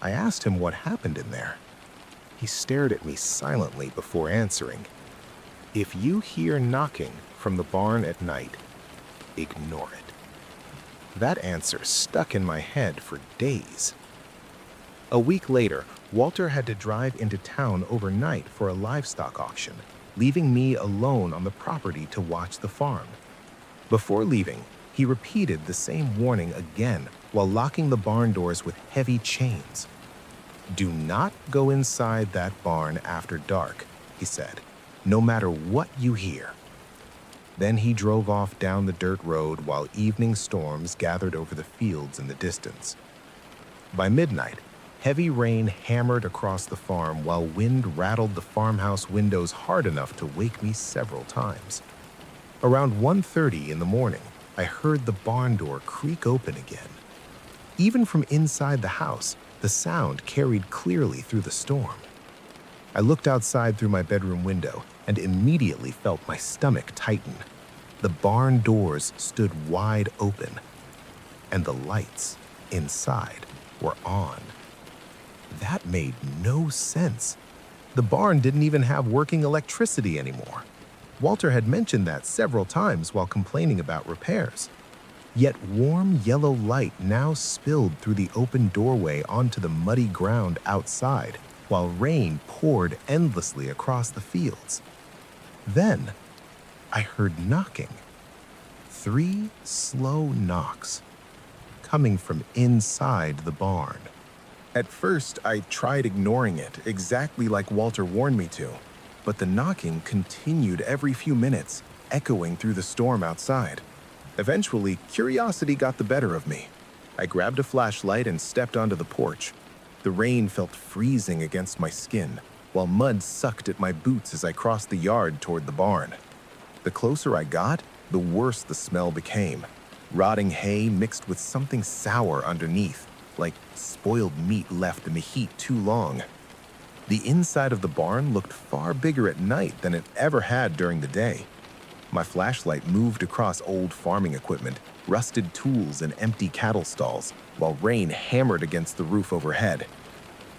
Speaker 2: I asked him what happened in there. He stared at me silently before answering. "If you hear knocking from the barn at night, ignore it." That answer stuck in my head for days. A week later, Walter had to drive into town overnight for a livestock auction, leaving me alone on the property to watch the farm. Before leaving, he repeated the same warning again while locking the barn doors with heavy chains. "Do not go inside that barn after dark," he said, "no matter what you hear." Then he drove off down the dirt road while evening storms gathered over the fields in the distance. By midnight, heavy rain hammered across the farm while wind rattled the farmhouse windows hard enough to wake me several times. Around 1:30 in the morning, I heard the barn door creak open again. Even from inside the house, the sound carried clearly through the storm. I looked outside through my bedroom window and immediately felt my stomach tighten. The barn doors stood wide open, and the lights inside were on. That made no sense. The barn didn't even have working electricity anymore. Walter had mentioned that several times while complaining about repairs. Yet warm yellow light now spilled through the open doorway onto the muddy ground outside, while rain poured endlessly across the fields. Then, I heard knocking. 3 slow knocks, coming from inside the barn. At first, I tried ignoring it, exactly like Walter warned me to, but the knocking continued every few minutes, echoing through the storm outside. Eventually, curiosity got the better of me. I grabbed a flashlight and stepped onto the porch. The rain felt freezing against my skin, while mud sucked at my boots as I crossed the yard toward the barn. The closer I got, the worse the smell became. Rotting hay mixed with something sour underneath, like spoiled meat left in the heat too long. The inside of the barn looked far bigger at night than it ever had during the day. My flashlight moved across old farming equipment, rusted tools, and empty cattle stalls, while rain hammered against the roof overhead.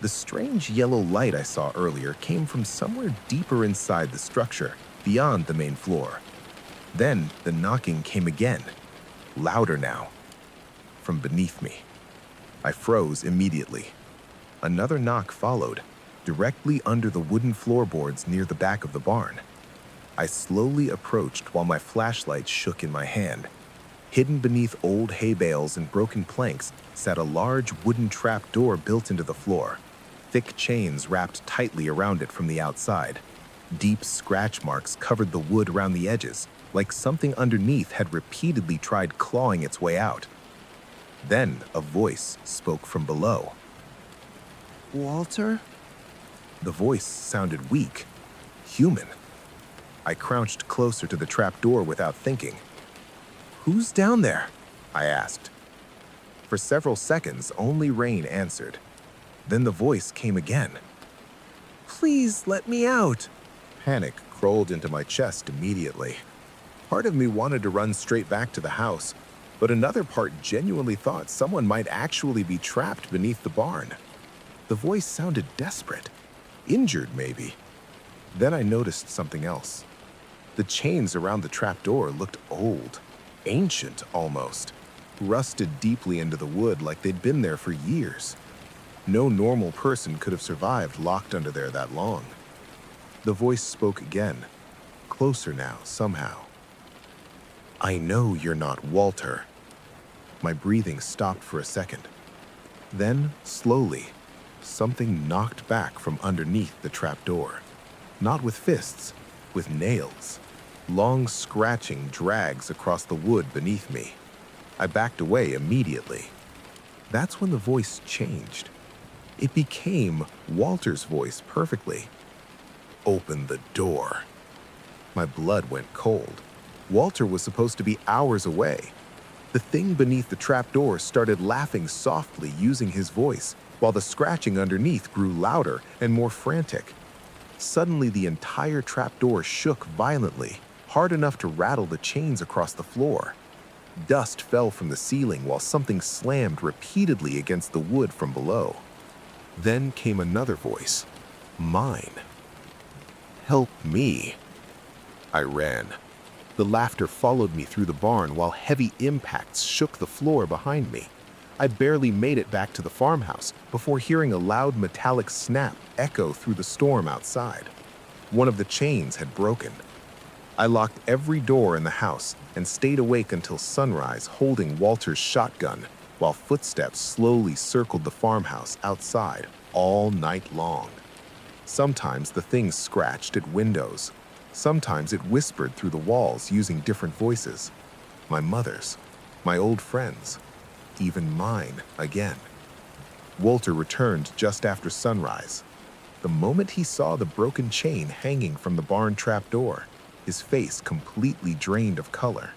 Speaker 2: The strange yellow light I saw earlier came from somewhere deeper inside the structure, beyond the main floor. Then the knocking came again, louder now, from beneath me. I froze immediately. Another knock followed, directly under the wooden floorboards near the back of the barn. I slowly approached while my flashlight shook in my hand. Hidden beneath old hay bales and broken planks sat a large wooden trap door built into the floor. Thick chains wrapped tightly around it from the outside. Deep scratch marks covered the wood around the edges, like something underneath had repeatedly tried clawing its way out. Then a voice spoke from below.
Speaker 4: Walter?
Speaker 2: The voice sounded weak, human. I crouched closer to the trap door without thinking. "Who's down there?" I asked. For several seconds, only rain answered. Then the voice came again. "Please let me out." Panic crawled into my chest immediately. Part of me wanted to run straight back to the house, but another part genuinely thought someone might actually be trapped beneath the barn. The voice sounded desperate, injured maybe. Then I noticed something else. The chains around the trapdoor looked old, ancient almost, rusted deeply into the wood like they'd been there for years. No normal person could have survived locked under there that long. The voice spoke again, closer now somehow. "I know you're not Walter." My breathing stopped for a second. Then, slowly, something knocked back from underneath the trapdoor. Not with fists, with nails. Long scratching drags across the wood beneath me. I backed away immediately. That's when the voice changed. It became Walter's voice perfectly. "Open the door." My blood went cold. Walter was supposed to be hours away. The thing beneath the trapdoor started laughing softly using his voice, while the scratching underneath grew louder and more frantic. Suddenly, the entire trapdoor shook violently, hard enough to rattle the chains across the floor. Dust fell from the ceiling while something slammed repeatedly against the wood from below. Then came another voice, mine. "Help me." I ran. The laughter followed me through the barn while heavy impacts shook the floor behind me. I barely made it back to the farmhouse before hearing a loud metallic snap echo through the storm outside. One of the chains had broken. I locked every door in the house and stayed awake until sunrise holding Walter's shotgun while footsteps slowly circled the farmhouse outside all night long. Sometimes the thing scratched at windows. Sometimes it whispered through the walls using different voices. My mother's, my old friends, even mine again. Walter returned just after sunrise. The moment he saw the broken chain hanging from the barn trap door, his face completely drained of color.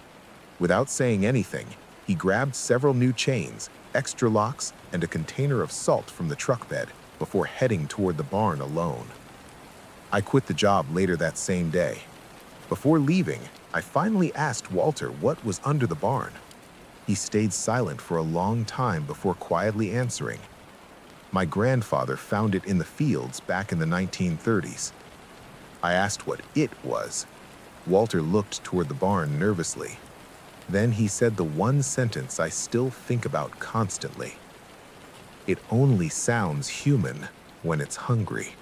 Speaker 2: Without saying anything, he grabbed several new chains, extra locks, and a container of salt from the truck bed before heading toward the barn alone. I quit the job later that same day. Before leaving, I finally asked Walter what was under the barn. He stayed silent for a long time before quietly answering. My grandfather found it in the fields back in the 1930s. I asked what it was. Walter looked toward the barn nervously. Then he said the one sentence I still think about constantly. "It only sounds human when it's hungry."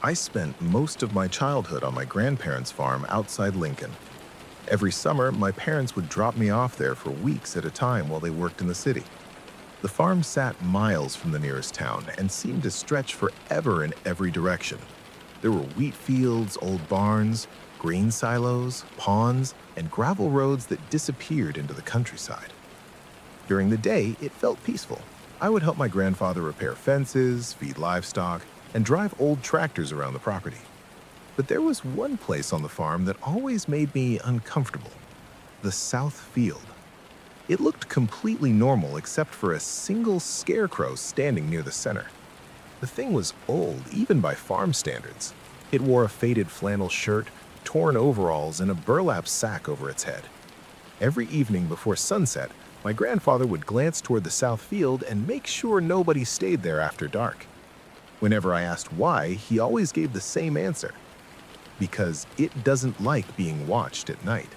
Speaker 2: I spent most of my childhood on my grandparents' farm outside Lincoln. Every summer, my parents would drop me off there for weeks at a time while they worked in the city. The farm sat miles from the nearest town and seemed to stretch forever in every direction. There were wheat fields, old barns, grain silos, ponds, and gravel roads that disappeared into the countryside. During the day, it felt peaceful. I would help my grandfather repair fences, feed livestock, and drive old tractors around the property. But there was one place on the farm that always made me uncomfortable: the south field. It looked completely normal except for a single scarecrow standing near the center.
Speaker 1: The thing was old, even by farm standards. It wore a faded flannel shirt, torn overalls, and a burlap sack over its head. Every evening before sunset, my grandfather would glance toward the south field and make sure nobody stayed there after dark. Whenever I asked why, he always gave the same answer: because it doesn't like being watched at night.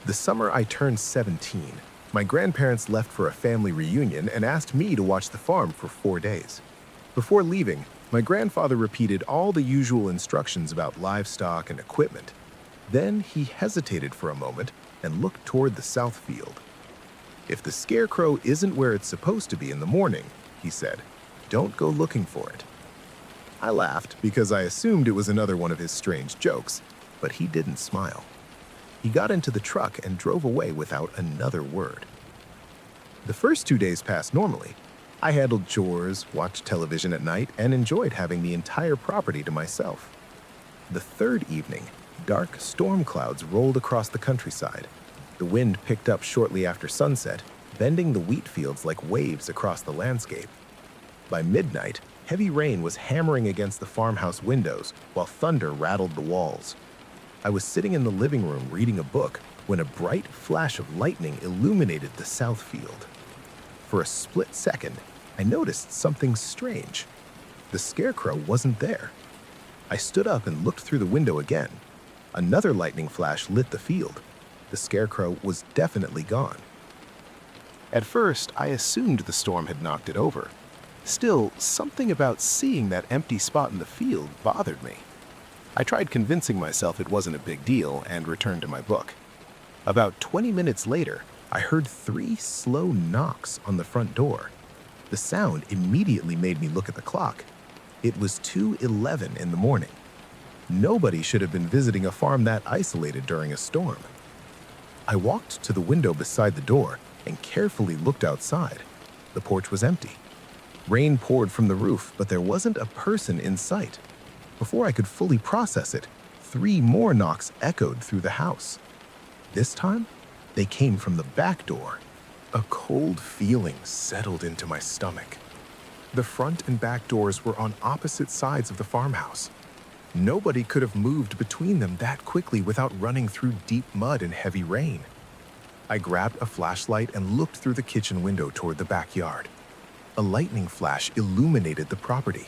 Speaker 1: The summer I turned 17, my grandparents left for a family reunion and asked me to watch the farm for 4 days. Before leaving, my grandfather repeated all the usual instructions about livestock and equipment. Then he hesitated for a moment and looked toward the south field. "If the scarecrow isn't where it's supposed to be in the morning," he said, "don't go looking for it." I laughed because I assumed it was another one of his strange jokes, but he didn't smile. He got into the truck and drove away without another word. The first 2 days passed normally. I handled chores, watched television at night, and enjoyed having the entire property to myself. The third evening, dark storm clouds rolled across the countryside. The wind picked up shortly after sunset, bending the wheat fields like waves across the landscape. By midnight, heavy rain was hammering against the farmhouse windows while thunder rattled the walls. I was sitting in the living room reading a book when a bright flash of lightning illuminated the south field. For a split second, I noticed something strange. The scarecrow wasn't there. I stood up and looked through the window again. Another lightning flash lit the field. The scarecrow was definitely gone. At first, I assumed the storm had knocked it over. Still, something about seeing that empty spot in the field bothered me. I tried convincing myself it wasn't a big deal and returned to my book. About 20 minutes later, I heard 3 slow knocks on the front door. The sound immediately made me look at the clock. It was 2:11 in the morning. Nobody should have been visiting a farm that isolated during a storm. I walked to the window beside the door and carefully looked outside. The porch was empty. Rain poured from the roof, but there wasn't a person in sight. Before I could fully process it, 3 more knocks echoed through the house. This time, they came from the back door. A cold feeling settled into my stomach. The front and back doors were on opposite sides of the farmhouse. Nobody could have moved between them that quickly without running through deep mud and heavy rain. I grabbed a flashlight and looked through the kitchen window toward the backyard. A lightning flash illuminated the property.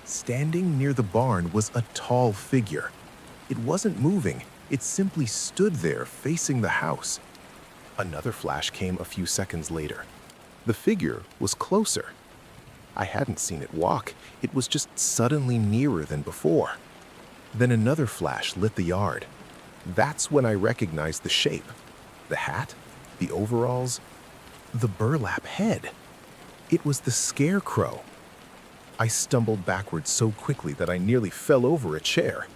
Speaker 1: Standing near the barn was a tall figure. It wasn't moving, it simply stood there facing the house. Another flash came a few seconds later. The figure was closer. I hadn't seen it walk, it was just suddenly nearer than before. Then another flash lit the yard. That's when I recognized the shape. The hat, the overalls, the burlap head. It was the scarecrow. I stumbled backwards so quickly that I nearly fell over a chair.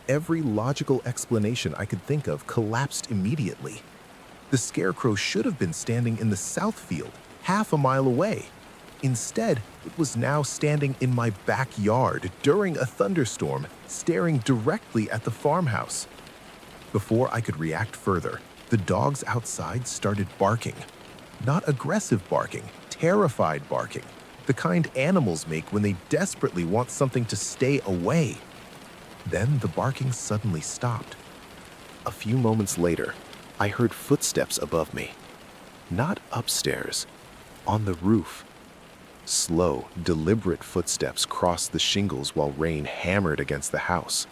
Speaker 1: Every logical explanation I could think of collapsed immediately. The scarecrow should have been standing in the south field, half a mile away. Instead, it was now standing in my backyard during a thunderstorm, staring directly at the farmhouse. Before I could react further, the dogs outside started barking. Not aggressive barking, terrified barking, the kind animals make when they desperately want something to stay away. Then the barking suddenly stopped. A few moments later, I heard footsteps above me. Not upstairs, on the roof. Slow, deliberate footsteps crossed the shingles while rain hammered against the house.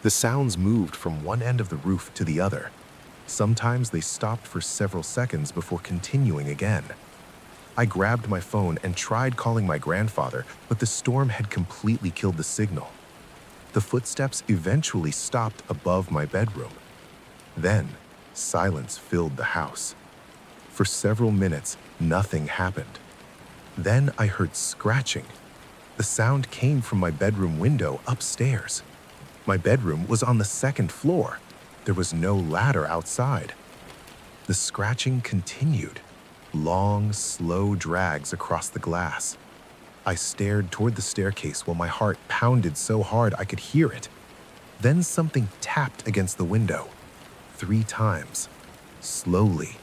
Speaker 1: The sounds moved from one end of the roof to the other. Sometimes they stopped for several seconds before continuing again. I grabbed my phone and tried calling my grandfather, but the storm had completely killed the signal. The footsteps eventually stopped above my bedroom. Then, silence filled the house. For several minutes, nothing happened. Then I heard scratching. The sound came from my bedroom window upstairs. My bedroom was on the second floor. There was no ladder outside. The scratching continued, long, slow drags across the glass. I stared toward the staircase while my heart pounded so hard I could hear it. Then something tapped against the window. 3 times. Slowly.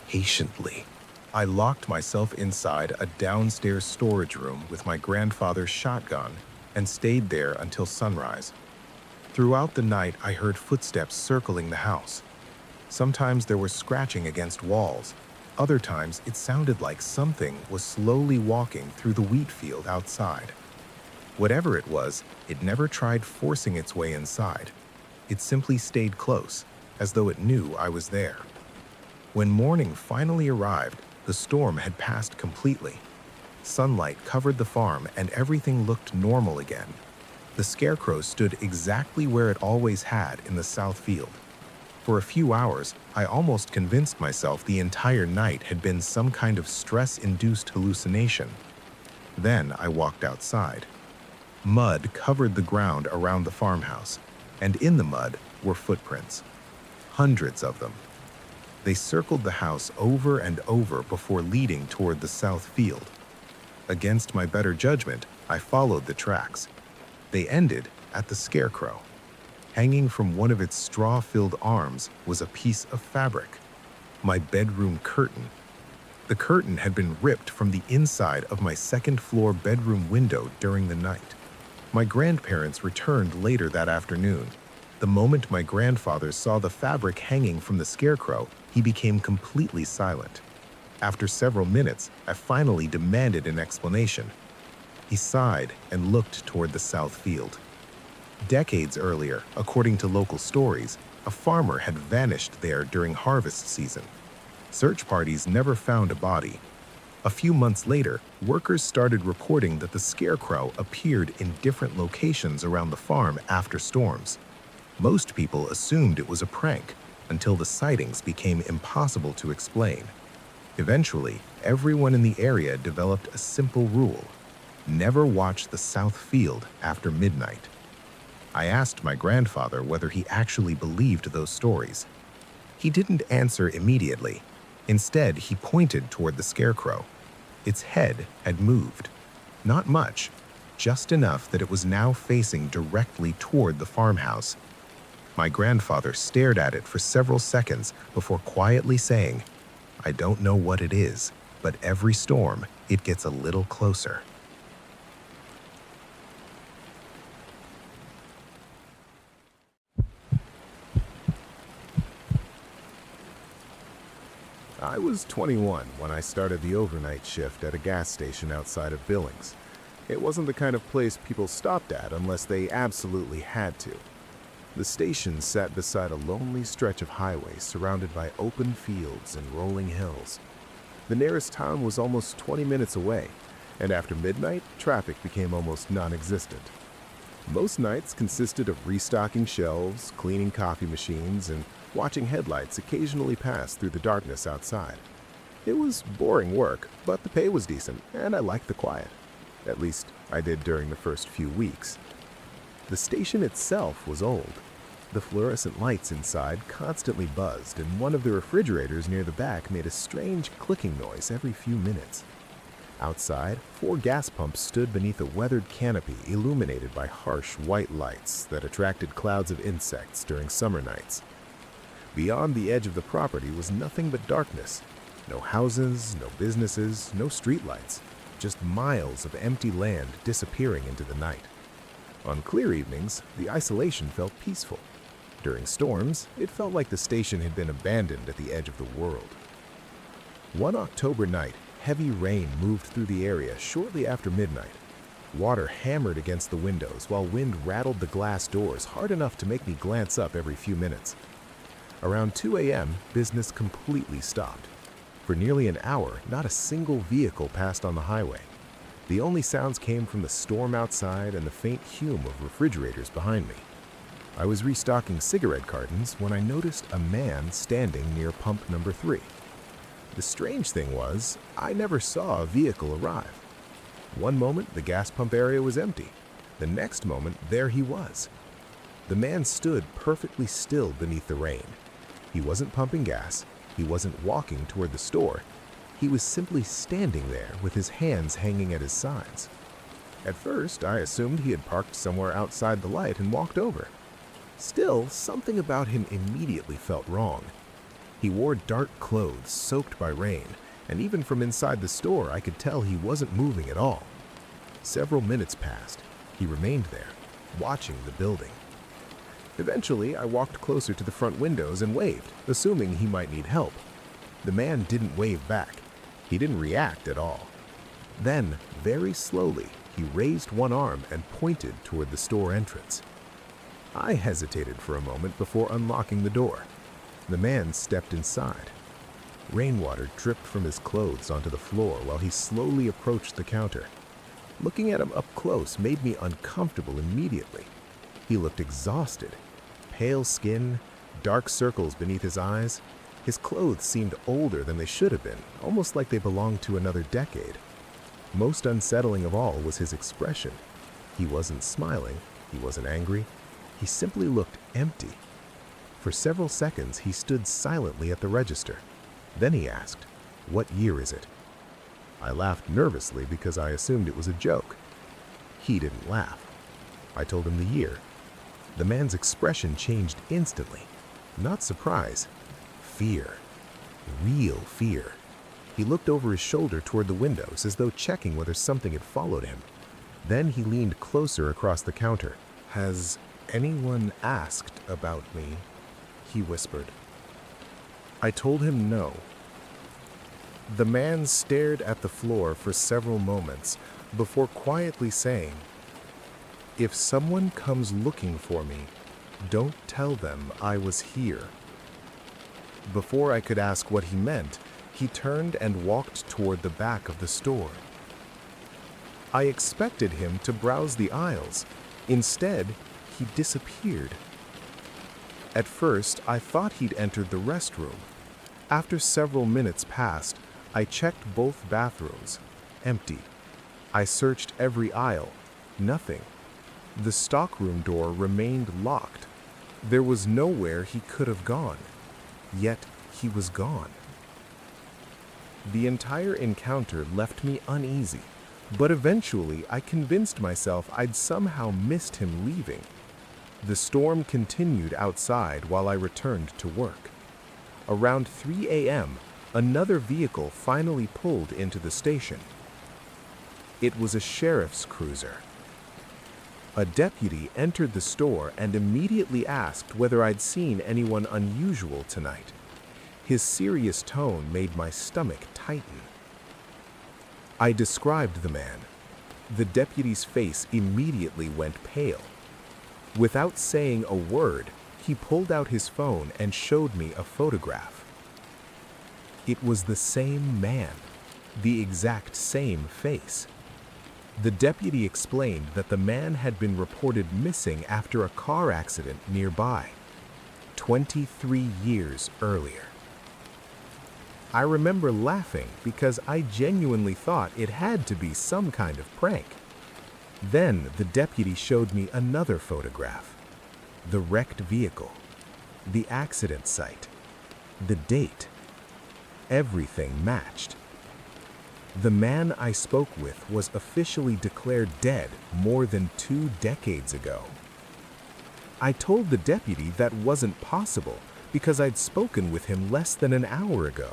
Speaker 1: Patiently.
Speaker 2: I locked myself inside a downstairs storage room with my grandfather's shotgun and stayed there until sunrise. Throughout the night, I heard footsteps circling the house. Sometimes there was scratching against walls. Other times, it sounded like something was slowly walking through the wheat field outside. Whatever it was, it never tried forcing its way inside. It simply stayed close, as though it knew I was there. When morning finally arrived, the storm had passed completely. Sunlight covered the farm and everything looked normal again. The scarecrow stood exactly where it always had in the south field. For a few hours, I almost convinced myself the entire night had been some kind of stress-induced hallucination. Then I walked outside. Mud covered the ground around the farmhouse, and in the mud were footprints. Hundreds of them. They circled the house over and over before leading toward the south field. Against my better judgment, I followed the tracks. They ended at the scarecrow. Hanging from one of its straw-filled arms was a piece of fabric, my bedroom curtain. The curtain had been ripped from the inside of my second-floor bedroom window during the night. My grandparents returned later that afternoon. The moment my grandfather saw the fabric hanging from the scarecrow, he became completely silent. After several minutes, I finally demanded an explanation. He sighed and looked toward the south field. Decades earlier, according to local stories, a farmer had vanished there during harvest season. Search parties never found a body. A few months later, workers started reporting that the scarecrow appeared in different locations around the farm after storms. Most people assumed it was a prank until the sightings became impossible to explain. Eventually, everyone in the area developed a simple rule: never watch the south field after midnight. I asked my grandfather whether he actually believed those stories. He didn't answer immediately. Instead, he pointed toward the scarecrow. Its head had moved. Not much, just enough that it was now facing directly toward the farmhouse. My grandfather stared at it for several seconds before quietly saying, "I don't know what it is, but every storm, it gets a little closer."
Speaker 3: I was 21 when I started the overnight shift at a gas station outside of Billings. It wasn't the kind of place people stopped at unless they absolutely had to. The station sat beside a lonely stretch of highway surrounded by open fields and rolling hills. The nearest town was almost 20 minutes away, and after midnight, traffic became almost non-existent. Most nights consisted of restocking shelves, cleaning coffee machines, and watching headlights occasionally pass through the darkness outside. It was boring work, but the pay was decent, and I liked the quiet. At least, I did during the first few weeks. The station itself was old. The fluorescent lights inside constantly buzzed, and one of the refrigerators near the back made a strange clicking noise every few minutes. Outside, 4 gas pumps stood beneath a weathered canopy illuminated by harsh white lights that attracted clouds of insects during summer nights. Beyond the edge of the property was nothing but darkness. No houses, no businesses, no streetlights. Just miles of empty land disappearing into the night. On clear evenings, the isolation felt peaceful. During storms, it felt like the station had been abandoned at the edge of the world. One October night, heavy rain moved through the area shortly after midnight. Water hammered against the windows while wind rattled the glass doors hard enough to make me glance up every few minutes. Around 2 a.m., business completely stopped. For nearly an hour, not a single vehicle passed on the highway. The only sounds came from the storm outside and the faint hume of refrigerators behind me. I was restocking cigarette cartons when I noticed a man standing near pump number 3. The strange thing was, I never saw a vehicle arrive. One moment, the gas pump area was empty. The next moment, there he was. The man stood perfectly still beneath the rain. He wasn't pumping gas. He wasn't walking toward the store. He was simply standing there with his hands hanging at his sides. At first, I assumed he had parked somewhere outside the light and walked over. Still, something about him immediately felt wrong. He wore dark clothes soaked by rain, and even from inside the store I could tell he wasn't moving at all. Several minutes passed. He remained there, watching the building. Eventually, I walked closer to the front windows and waved, assuming he might need help. The man didn't wave back. He didn't react at all. Then, very slowly, he raised one arm and pointed toward the store entrance. I hesitated for a moment before unlocking the door. The man stepped inside. Rainwater dripped from his clothes onto the floor while he slowly approached the counter. Looking at him up close made me uncomfortable immediately. He looked exhausted. Pale skin, dark circles beneath his eyes. His clothes seemed older than they should have been, almost like they belonged to another decade. Most unsettling of all was his expression. He wasn't smiling, he wasn't angry, he simply looked empty. For several seconds he stood silently at the register. Then he asked, "What year is it?" I laughed nervously because I assumed it was a joke. He didn't laugh. I told him the year. The man's expression changed instantly. Not surprise, fear. Real fear. He looked over his shoulder toward the windows as though checking whether something had followed him. Then he leaned closer across the counter. "Has anyone asked about me?" he whispered. I told him no. The man stared at the floor for several moments before quietly saying, "If someone comes looking for me, don't tell them I was here." Before I could ask what he meant, he turned and walked toward the back of the store. I expected him to browse the aisles. Instead, he disappeared. At first, I thought he'd entered the restroom. After several minutes passed, I checked both bathrooms. Empty. I searched every aisle. Nothing. The stockroom door remained locked. There was nowhere he could have gone. Yet, he was gone. The entire encounter left me uneasy, but eventually I convinced myself I'd somehow missed him leaving. The storm continued outside while I returned to work. Around 3 a.m., another vehicle finally pulled into the station. It was a sheriff's cruiser. A deputy entered the store and immediately asked whether I'd seen anyone unusual tonight. His serious tone made my stomach tighten. I described the man. The deputy's face immediately went pale. Without saying a word, he pulled out his phone and showed me a photograph. It was the same man, the exact same face. The deputy explained that the man had been reported missing after a car accident nearby, 23 years earlier. I remember laughing because I genuinely thought it had to be some kind of prank. Then the deputy showed me another photograph. The wrecked vehicle, the accident site, the date. Everything matched. The man I spoke with was officially declared dead more than 2 decades ago. I told the deputy that wasn't possible because I'd spoken with him less than an hour ago.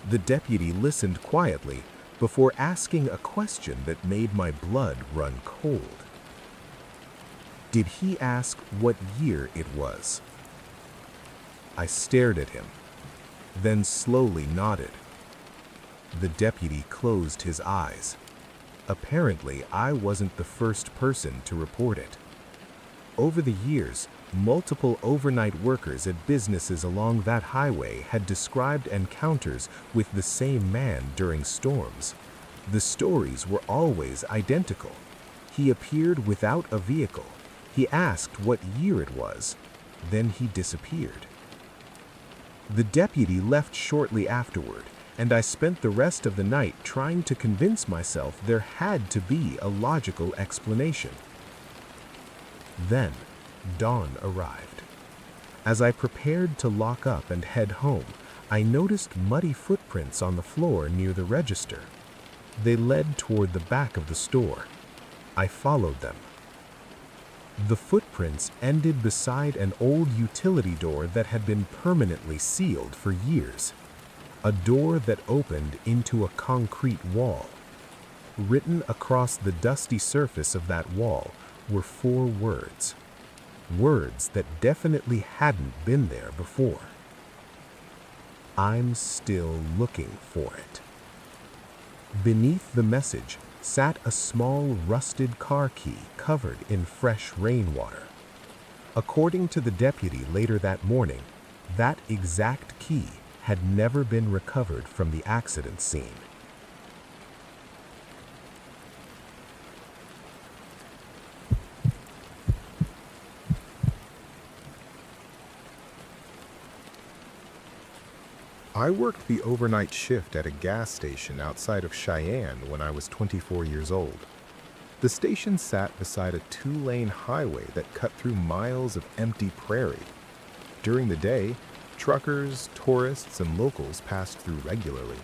Speaker 3: The deputy listened quietly before asking a question that made my blood run cold. Did he ask what year it was? I stared at him, then slowly nodded. The deputy closed his eyes. Apparently, I wasn't the first person to report it. Over the years, multiple overnight workers at businesses along that highway had described encounters with the same man during storms. The stories were always identical. He appeared without a vehicle. He asked what year it was. Then he disappeared. The deputy left shortly afterward, and I spent the rest of the night trying to convince myself there had to be a logical explanation. Then, dawn arrived. As I prepared to lock up and head home, I noticed muddy footprints on the floor near the register. They led toward the back of the store. I followed them. The footprints ended beside an old utility door that had been permanently sealed for years. A door that opened into a concrete wall. Written across the dusty surface of that wall were 4 words. Words that definitely hadn't been there before. I'm still looking for it. Beneath the message sat a small rusted car key covered in fresh rainwater. According to the deputy later that morning, that exact key had never been recovered from the accident scene. I worked the overnight shift at a gas station outside of Cheyenne when I was 24 years old. The station sat beside a 2-lane highway that cut through miles of empty prairie. During the day, truckers, tourists, and locals passed through regularly.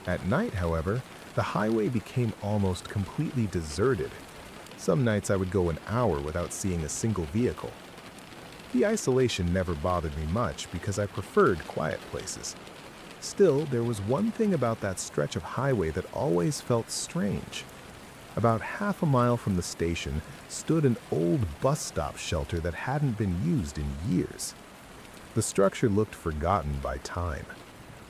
Speaker 3: At night, however, the highway became almost completely deserted. Some nights I would go an hour without seeing a single vehicle. The isolation never bothered me much because I preferred quiet places. Still, there was one thing about that stretch of highway that always felt strange. About half a mile from the station stood an old bus stop shelter that hadn't been used in years. The structure looked forgotten by time.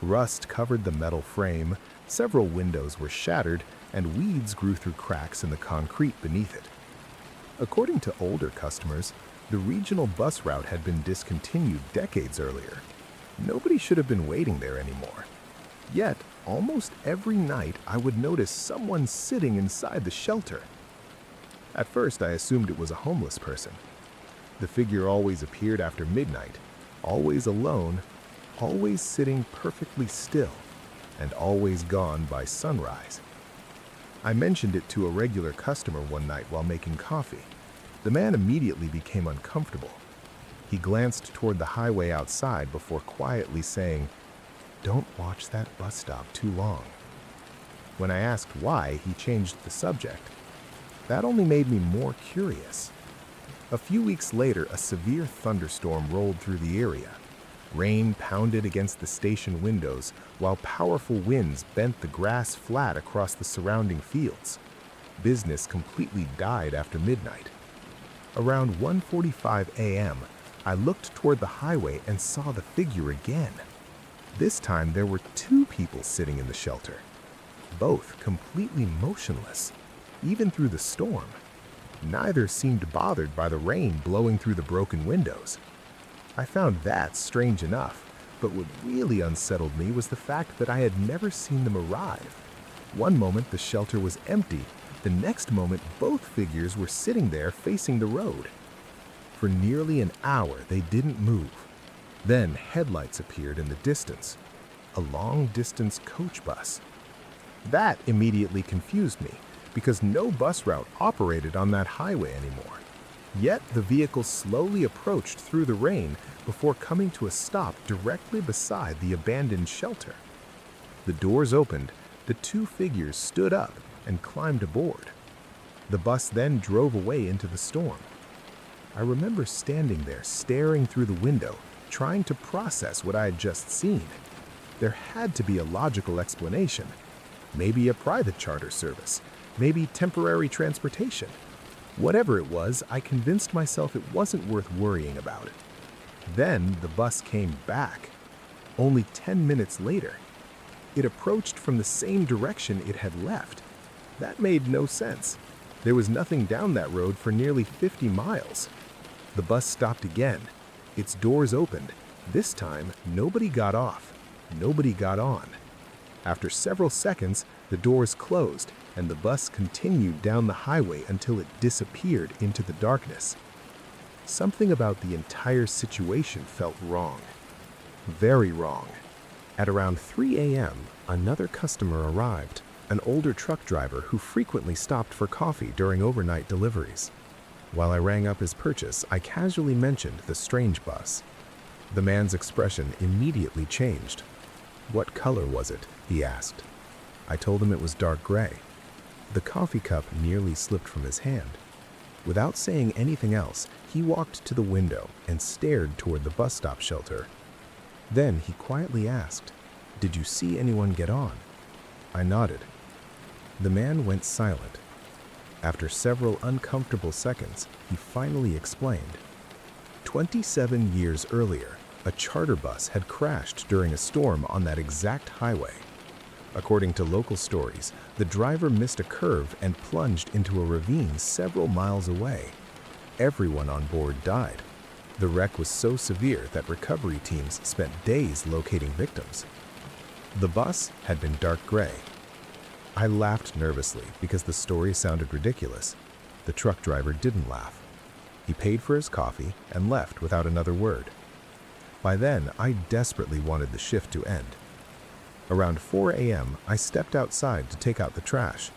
Speaker 3: Rust covered the metal frame, several windows were shattered, and weeds grew through cracks in the concrete beneath it. According to older customers, the regional bus route had been discontinued decades earlier. Nobody should have been waiting there anymore. Yet, almost every night I would notice someone sitting inside the shelter. At first I assumed it was a homeless person. The figure always appeared after midnight, always alone, always sitting perfectly still, and always gone by sunrise. I mentioned it to a regular customer one night while making coffee. The man immediately became uncomfortable. He glanced toward the highway outside before quietly saying, "Don't watch that bus stop too long." When I asked why, he changed the subject. That only made me more curious. A few weeks later, a severe thunderstorm rolled through the area. Rain pounded against the station windows, while powerful winds bent the grass flat across the surrounding fields. Business completely died after midnight. Around 1:45 a.m., I looked toward the highway and saw the figure again. This time there were 2 people sitting in the shelter, both completely motionless, even through the storm. Neither seemed bothered by the rain blowing through the broken windows. I found that strange enough, but what really unsettled me was the fact that I had never seen them arrive. One moment the shelter was empty, the next moment both figures were sitting there facing the road. For nearly an hour they didn't move. Then headlights appeared in the distance, a long-distance coach bus. That immediately confused me, because no bus route operated on that highway anymore. Yet the vehicle slowly approached through the rain before coming to a stop directly beside the abandoned shelter. The doors opened, the 2 figures stood up and climbed aboard. The bus then drove away into the storm. I remember standing there staring through the window, trying to process what I had just seen. There had to be a logical explanation. Maybe a private charter service, maybe temporary transportation. Whatever it was, I convinced myself it wasn't worth worrying about. Then the bus came back, only 10 minutes later. It approached from the same direction it had left. That made no sense. There was nothing down that road for nearly 50 miles. The bus stopped again. Its doors opened. This time, nobody got off. Nobody got on. After several seconds, the doors closed, and the bus continued down the highway until it disappeared into the darkness. Something about the entire situation felt wrong. Very wrong. At around 3 a.m., another customer arrived, an older truck driver who frequently stopped for coffee during overnight deliveries. While I rang up his purchase, I casually mentioned the strange bus. The man's expression immediately changed. "What color was it?" he asked. I told him it was dark gray. The coffee cup nearly slipped from his hand. Without saying anything else, he walked to the window and stared toward the bus stop shelter. Then he quietly asked, Did you see anyone get on? I nodded. The man went silent. After several uncomfortable seconds, he finally explained. 27 years earlier, a charter bus had crashed during a storm on that exact highway. According to local stories, the driver missed a curve and plunged into a ravine several miles away. Everyone on board died. The wreck was so severe that recovery teams spent days locating victims. The bus had been dark gray. I laughed nervously because the story sounded ridiculous. The truck driver didn't laugh. He paid for his coffee and left without another word. By then, I desperately wanted the shift to end. Around 4 a.m., I stepped outside to take out the trash.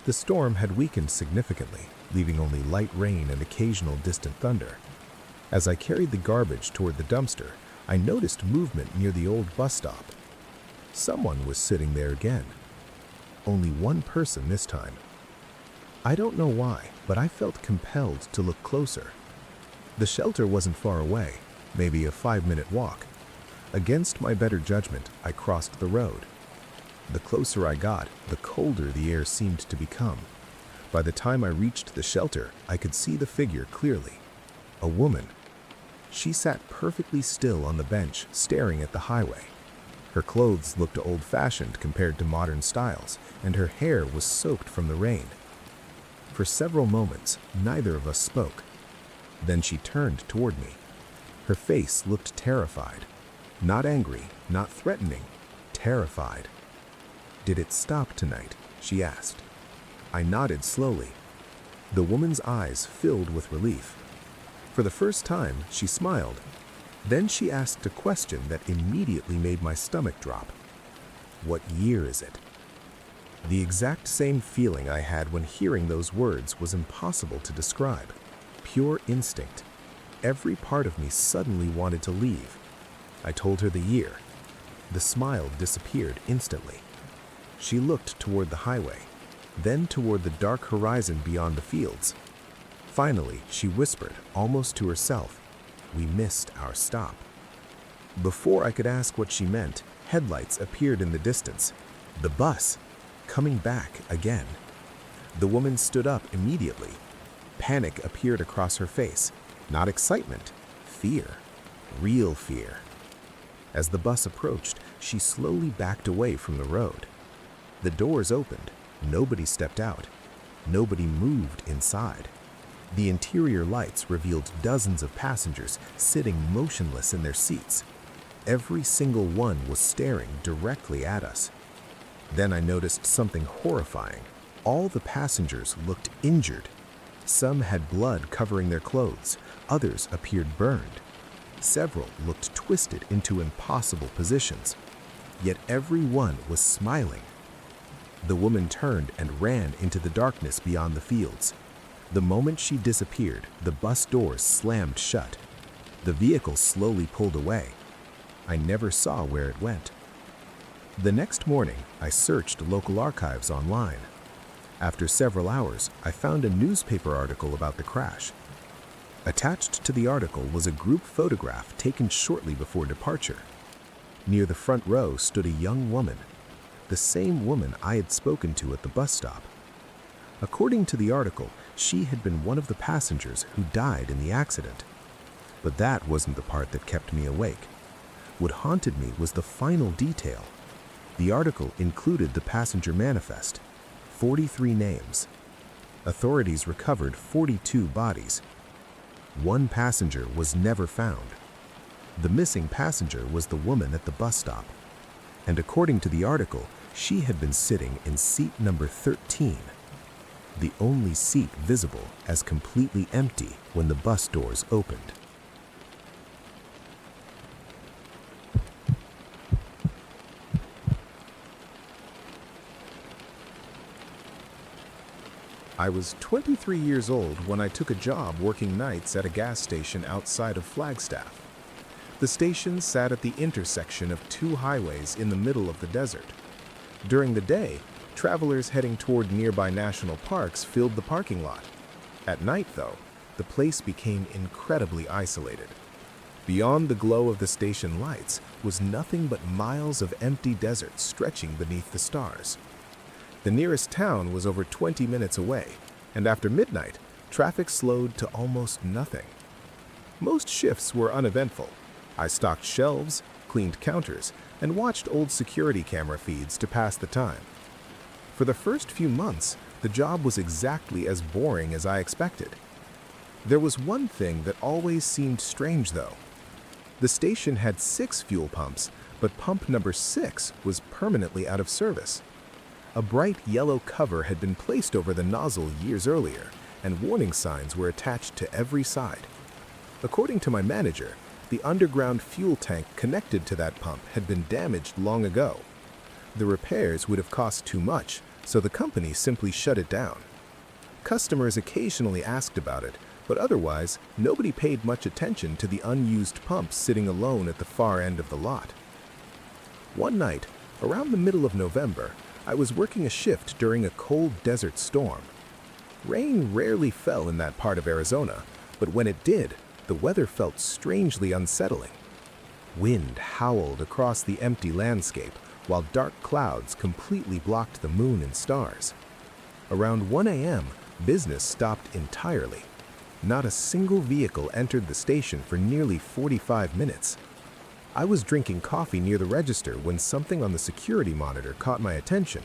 Speaker 3: The storm had weakened significantly, leaving only light rain and occasional distant thunder. As I carried the garbage toward the dumpster, I noticed movement near the old bus stop. Someone was sitting there again. Only one person this time. I don't know why, but I felt compelled to look closer. The shelter wasn't far away, maybe a 5-minute walk. Against my better judgment, I crossed the road. The closer I got, the colder the air seemed to become. By the time I reached the shelter, I could see the figure clearly. A woman. She sat perfectly still on the bench, staring at the highway. Her clothes looked old-fashioned compared to modern styles, and her hair was soaked from the rain. For several moments, neither of us spoke. Then she turned toward me. Her face looked terrified. Not angry, not threatening, terrified. "Did it stop tonight?" she asked. I nodded slowly. The woman's eyes filled with relief. For the first time, she smiled. Then she asked a question that immediately made my stomach drop. "What year is it?" The exact same feeling I had when hearing those words was impossible to describe. Pure instinct. Every part of me suddenly wanted to leave. I told her the year. The smile disappeared instantly. She looked toward the highway, then toward the dark horizon beyond the fields. Finally, she whispered, almost to herself, "We missed our stop." Before I could ask what she meant, headlights appeared in the distance. The bus, coming back again. The woman stood up immediately. Panic appeared across her face. Not excitement, fear. Real fear. As the bus approached, she slowly backed away from the road. The doors opened. Nobody stepped out. Nobody moved inside. The interior lights revealed dozens of passengers sitting motionless in their seats. Every single one was staring directly at us. Then I noticed something horrifying. All the passengers looked injured. Some had blood covering their clothes. Others appeared burned. Several looked twisted into impossible positions. Yet every one was smiling. The woman turned and ran into the darkness beyond the fields. The moment she disappeared, the bus doors slammed shut. The vehicle slowly pulled away. I never saw where it went. The next morning, I searched local archives online. After several hours, I found a newspaper article about the crash. Attached to the article was a group photograph taken shortly before departure. Near the front row stood a young woman, the same woman I had spoken to at the bus stop. According to the article, she had been one of the passengers who died in the accident. But that wasn't the part that kept me awake. What haunted me was the final detail. The article included the passenger manifest, 43 names. Authorities recovered 42 bodies. One passenger was never found. The missing passenger was the woman at the bus stop. And according to the article, she had been sitting in seat number 13, the only seat visible as completely empty when the bus doors opened. I was 23 years old when I took a job working nights at a gas station outside of Flagstaff. The station sat at the intersection of two highways in the middle of the desert. During the day, travelers heading toward nearby national parks filled the parking lot. At night, though, the place became incredibly isolated. Beyond the glow of the station lights was nothing but miles of empty desert stretching beneath the stars. The nearest town was over 20 minutes away, and after midnight, traffic slowed to almost nothing. Most shifts were uneventful. I stocked shelves, cleaned counters, and watched old security camera feeds to pass the time. For the first few months, the job was exactly as boring as I expected. There was one thing that always seemed strange, though. The station had 6 fuel pumps, but pump number 6 was permanently out of service. A bright yellow cover had been placed over the nozzle years earlier, and warning signs were attached to every side. According to my manager, the underground fuel tank connected to that pump had been damaged long ago. The repairs would have cost too much, so the company simply shut it down. Customers occasionally asked about it, but otherwise, nobody paid much attention to the unused pump sitting alone at the far end of the lot. One night, around the middle of November, I was working a shift during a cold desert storm. Rain rarely fell in that part of Arizona, but when it did, the weather felt strangely unsettling. Wind howled across the empty landscape, while dark clouds completely blocked the moon and stars. Around 1 a.m., business stopped entirely. Not a single vehicle entered the station for nearly 45 minutes. I was drinking coffee near the register when something on the security monitor caught my attention.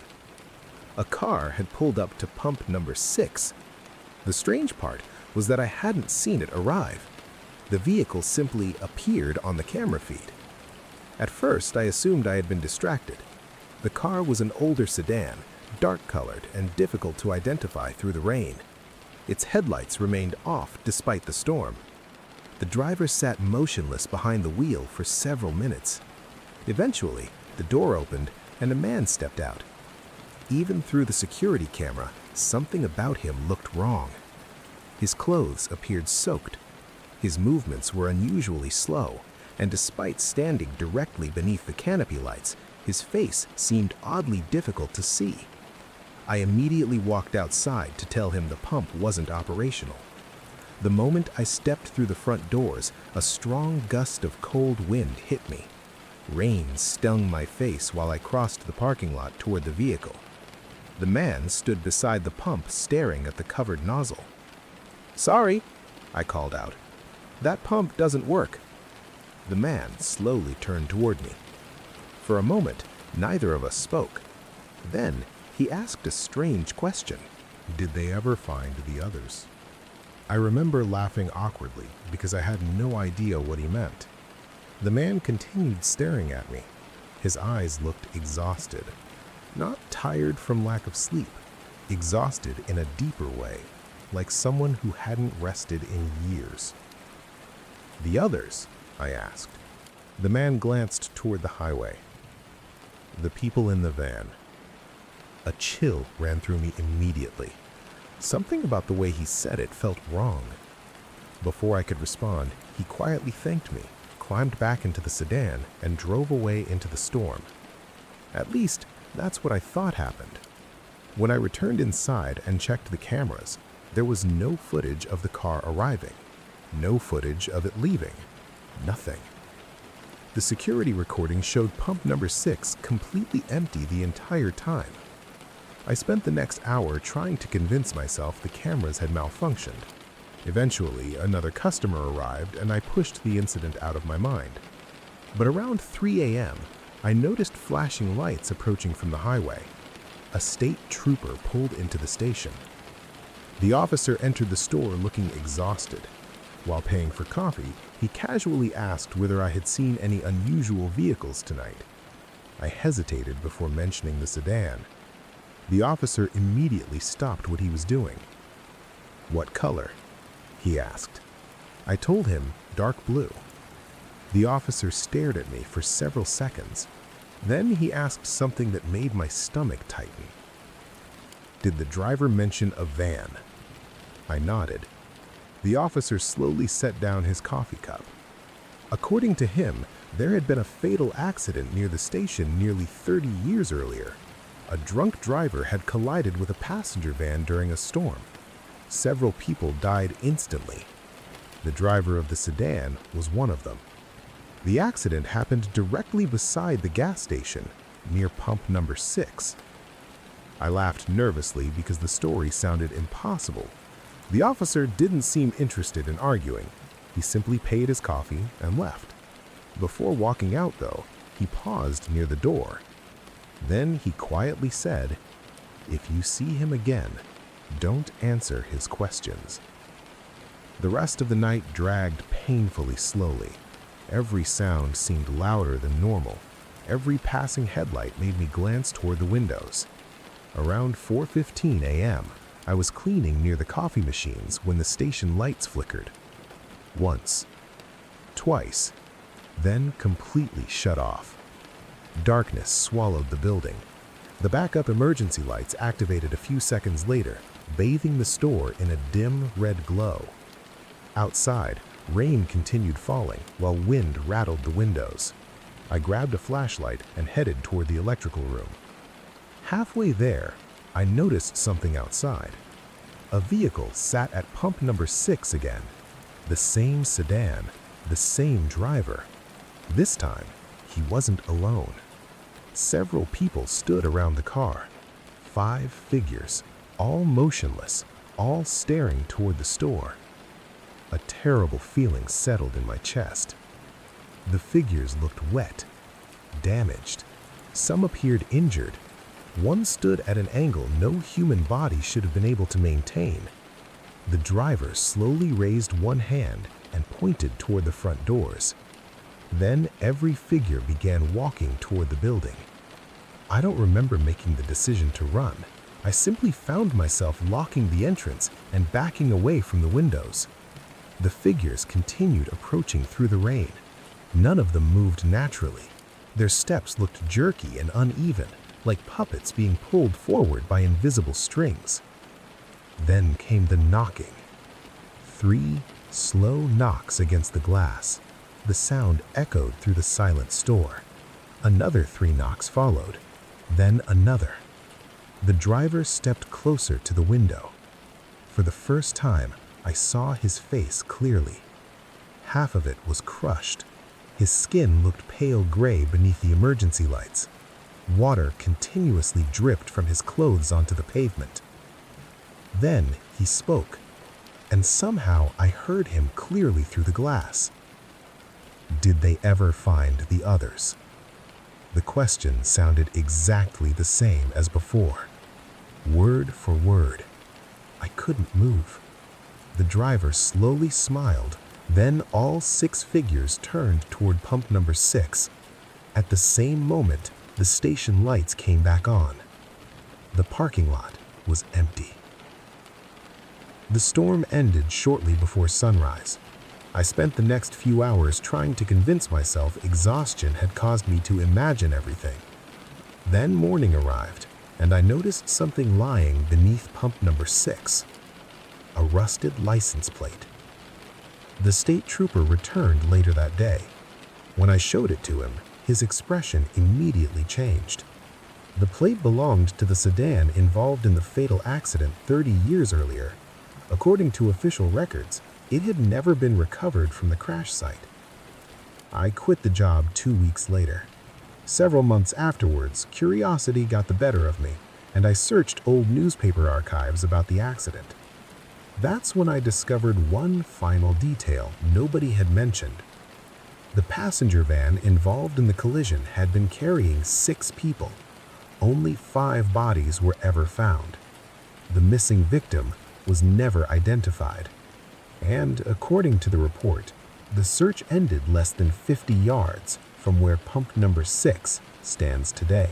Speaker 3: A car had pulled up to pump number 6. The strange part was that I hadn't seen it arrive. The vehicle simply appeared on the camera feed. At first, I assumed I had been distracted. The car was an older sedan, dark-colored and difficult to identify through the rain. Its headlights remained off despite the storm. The driver sat motionless behind the wheel for several minutes. Eventually, the door opened and a man stepped out. Even through the security camera, something about him looked wrong. His clothes appeared soaked. His movements were unusually slow, and despite standing directly beneath the canopy lights, his face seemed oddly difficult to see. I immediately walked outside to tell him the pump wasn't operational. The moment I stepped through the front doors, a strong gust of cold wind hit me. Rain stung my face while I crossed the parking lot toward the vehicle. The man stood beside the pump staring at the covered nozzle. "Sorry," I called out. "That pump doesn't work." The man slowly turned toward me. For a moment, neither of us spoke. Then, he asked a strange question. Did they ever find the others? I remember laughing awkwardly because I had no idea what he meant. The man continued staring at me. His eyes looked exhausted. Not tired from lack of sleep, exhausted in a deeper way, like someone who hadn't rested in years. "The others?" I asked. The man glanced toward the highway. "The people in the van." A chill ran through me immediately. Something about the way he said it felt wrong. Before I could respond, he quietly thanked me, climbed back into the sedan, and drove away into the storm. At least, that's what I thought happened. When I returned inside and checked the cameras, there was no footage of the car arriving, no footage of it leaving, nothing. The security recording showed pump number 6 completely empty the entire time. I spent the next hour trying to convince myself the cameras had malfunctioned. Eventually, another customer arrived and I pushed the incident out of my mind. But around 3 a.m., I noticed flashing lights approaching from the highway. A state trooper pulled into the station. The officer entered the store looking exhausted. While paying for coffee, he casually asked whether I had seen any unusual vehicles tonight. I hesitated before mentioning the sedan. The officer immediately stopped what he was doing. "What color?" he asked. I told him dark blue. The officer stared at me for several seconds. Then he asked something that made my stomach tighten. "Did the driver mention a van?" I nodded. The officer slowly set down his coffee cup. According to him, there had been a fatal accident near the station nearly 30 years earlier. A drunk driver had collided with a passenger van during a storm. Several people died instantly. The driver of the sedan was one of them. The accident happened directly beside the gas station, near pump number 6. I laughed nervously because the story sounded impossible. The officer didn't seem interested in arguing. He simply paid his coffee and left. Before walking out, though, he paused near the door. Then he quietly said, "If you see him again, don't answer his questions." The rest of the night dragged painfully slowly. Every sound seemed louder than normal. Every passing headlight made me glance toward the windows. Around 4:15 a.m., I was cleaning near the coffee machines when the station lights flickered. Once, twice, then completely shut off. Darkness swallowed the building. The backup emergency lights activated a few seconds later, bathing the store in a dim red glow. Outside, rain continued falling while wind rattled the windows. I grabbed a flashlight and headed toward the electrical room. Halfway there, I noticed something outside. A vehicle sat at pump number 6 again. The same sedan, the same driver. This time, he wasn't alone. Several people stood around the car. 5 figures, all motionless, all staring toward the store. A terrible feeling settled in my chest. The figures looked wet, damaged. Some appeared injured. One stood at an angle no human body should have been able to maintain. The driver slowly raised one hand and pointed toward the front doors. Then every figure began walking toward the building. I don't remember making the decision to run. I simply found myself locking the entrance and backing away from the windows. The figures continued approaching through the rain. None of them moved naturally. Their steps looked jerky and uneven, like puppets being pulled forward by invisible strings. Then came the knocking. 3 slow knocks against the glass. The sound echoed through the silent store. Another 3 knocks followed, then another. The driver stepped closer to the window. For the first time, I saw his face clearly. Half of it was crushed. His skin looked pale gray beneath the emergency lights. Water continuously dripped from his clothes onto the pavement. Then he spoke, and somehow I heard him clearly through the glass. Did they ever find the others? The question sounded exactly the same as before, word for word. I couldn't move. The driver slowly smiled. Then all 6 figures turned toward pump number 6. At the same moment, the station lights came back on. The parking lot was empty. The storm ended shortly before sunrise. I spent the next few hours trying to convince myself exhaustion had caused me to imagine everything. Then morning arrived, and I noticed something lying beneath pump number 6. A rusted license plate. The state trooper returned later that day. When I showed it to him, his expression immediately changed. The plate belonged to the sedan involved in the fatal accident 30 years earlier. According to official records, it had never been recovered from the crash site. I quit the job 2 weeks later. Several months afterwards, curiosity got the better of me, and I searched old newspaper archives about the accident. That's when I discovered one final detail nobody had mentioned. The passenger van involved in the collision had been carrying 6 people. Only 5 bodies were ever found. The missing victim was never identified. And according to the report, the search ended less than 50 yards from where pump number 6 stands today.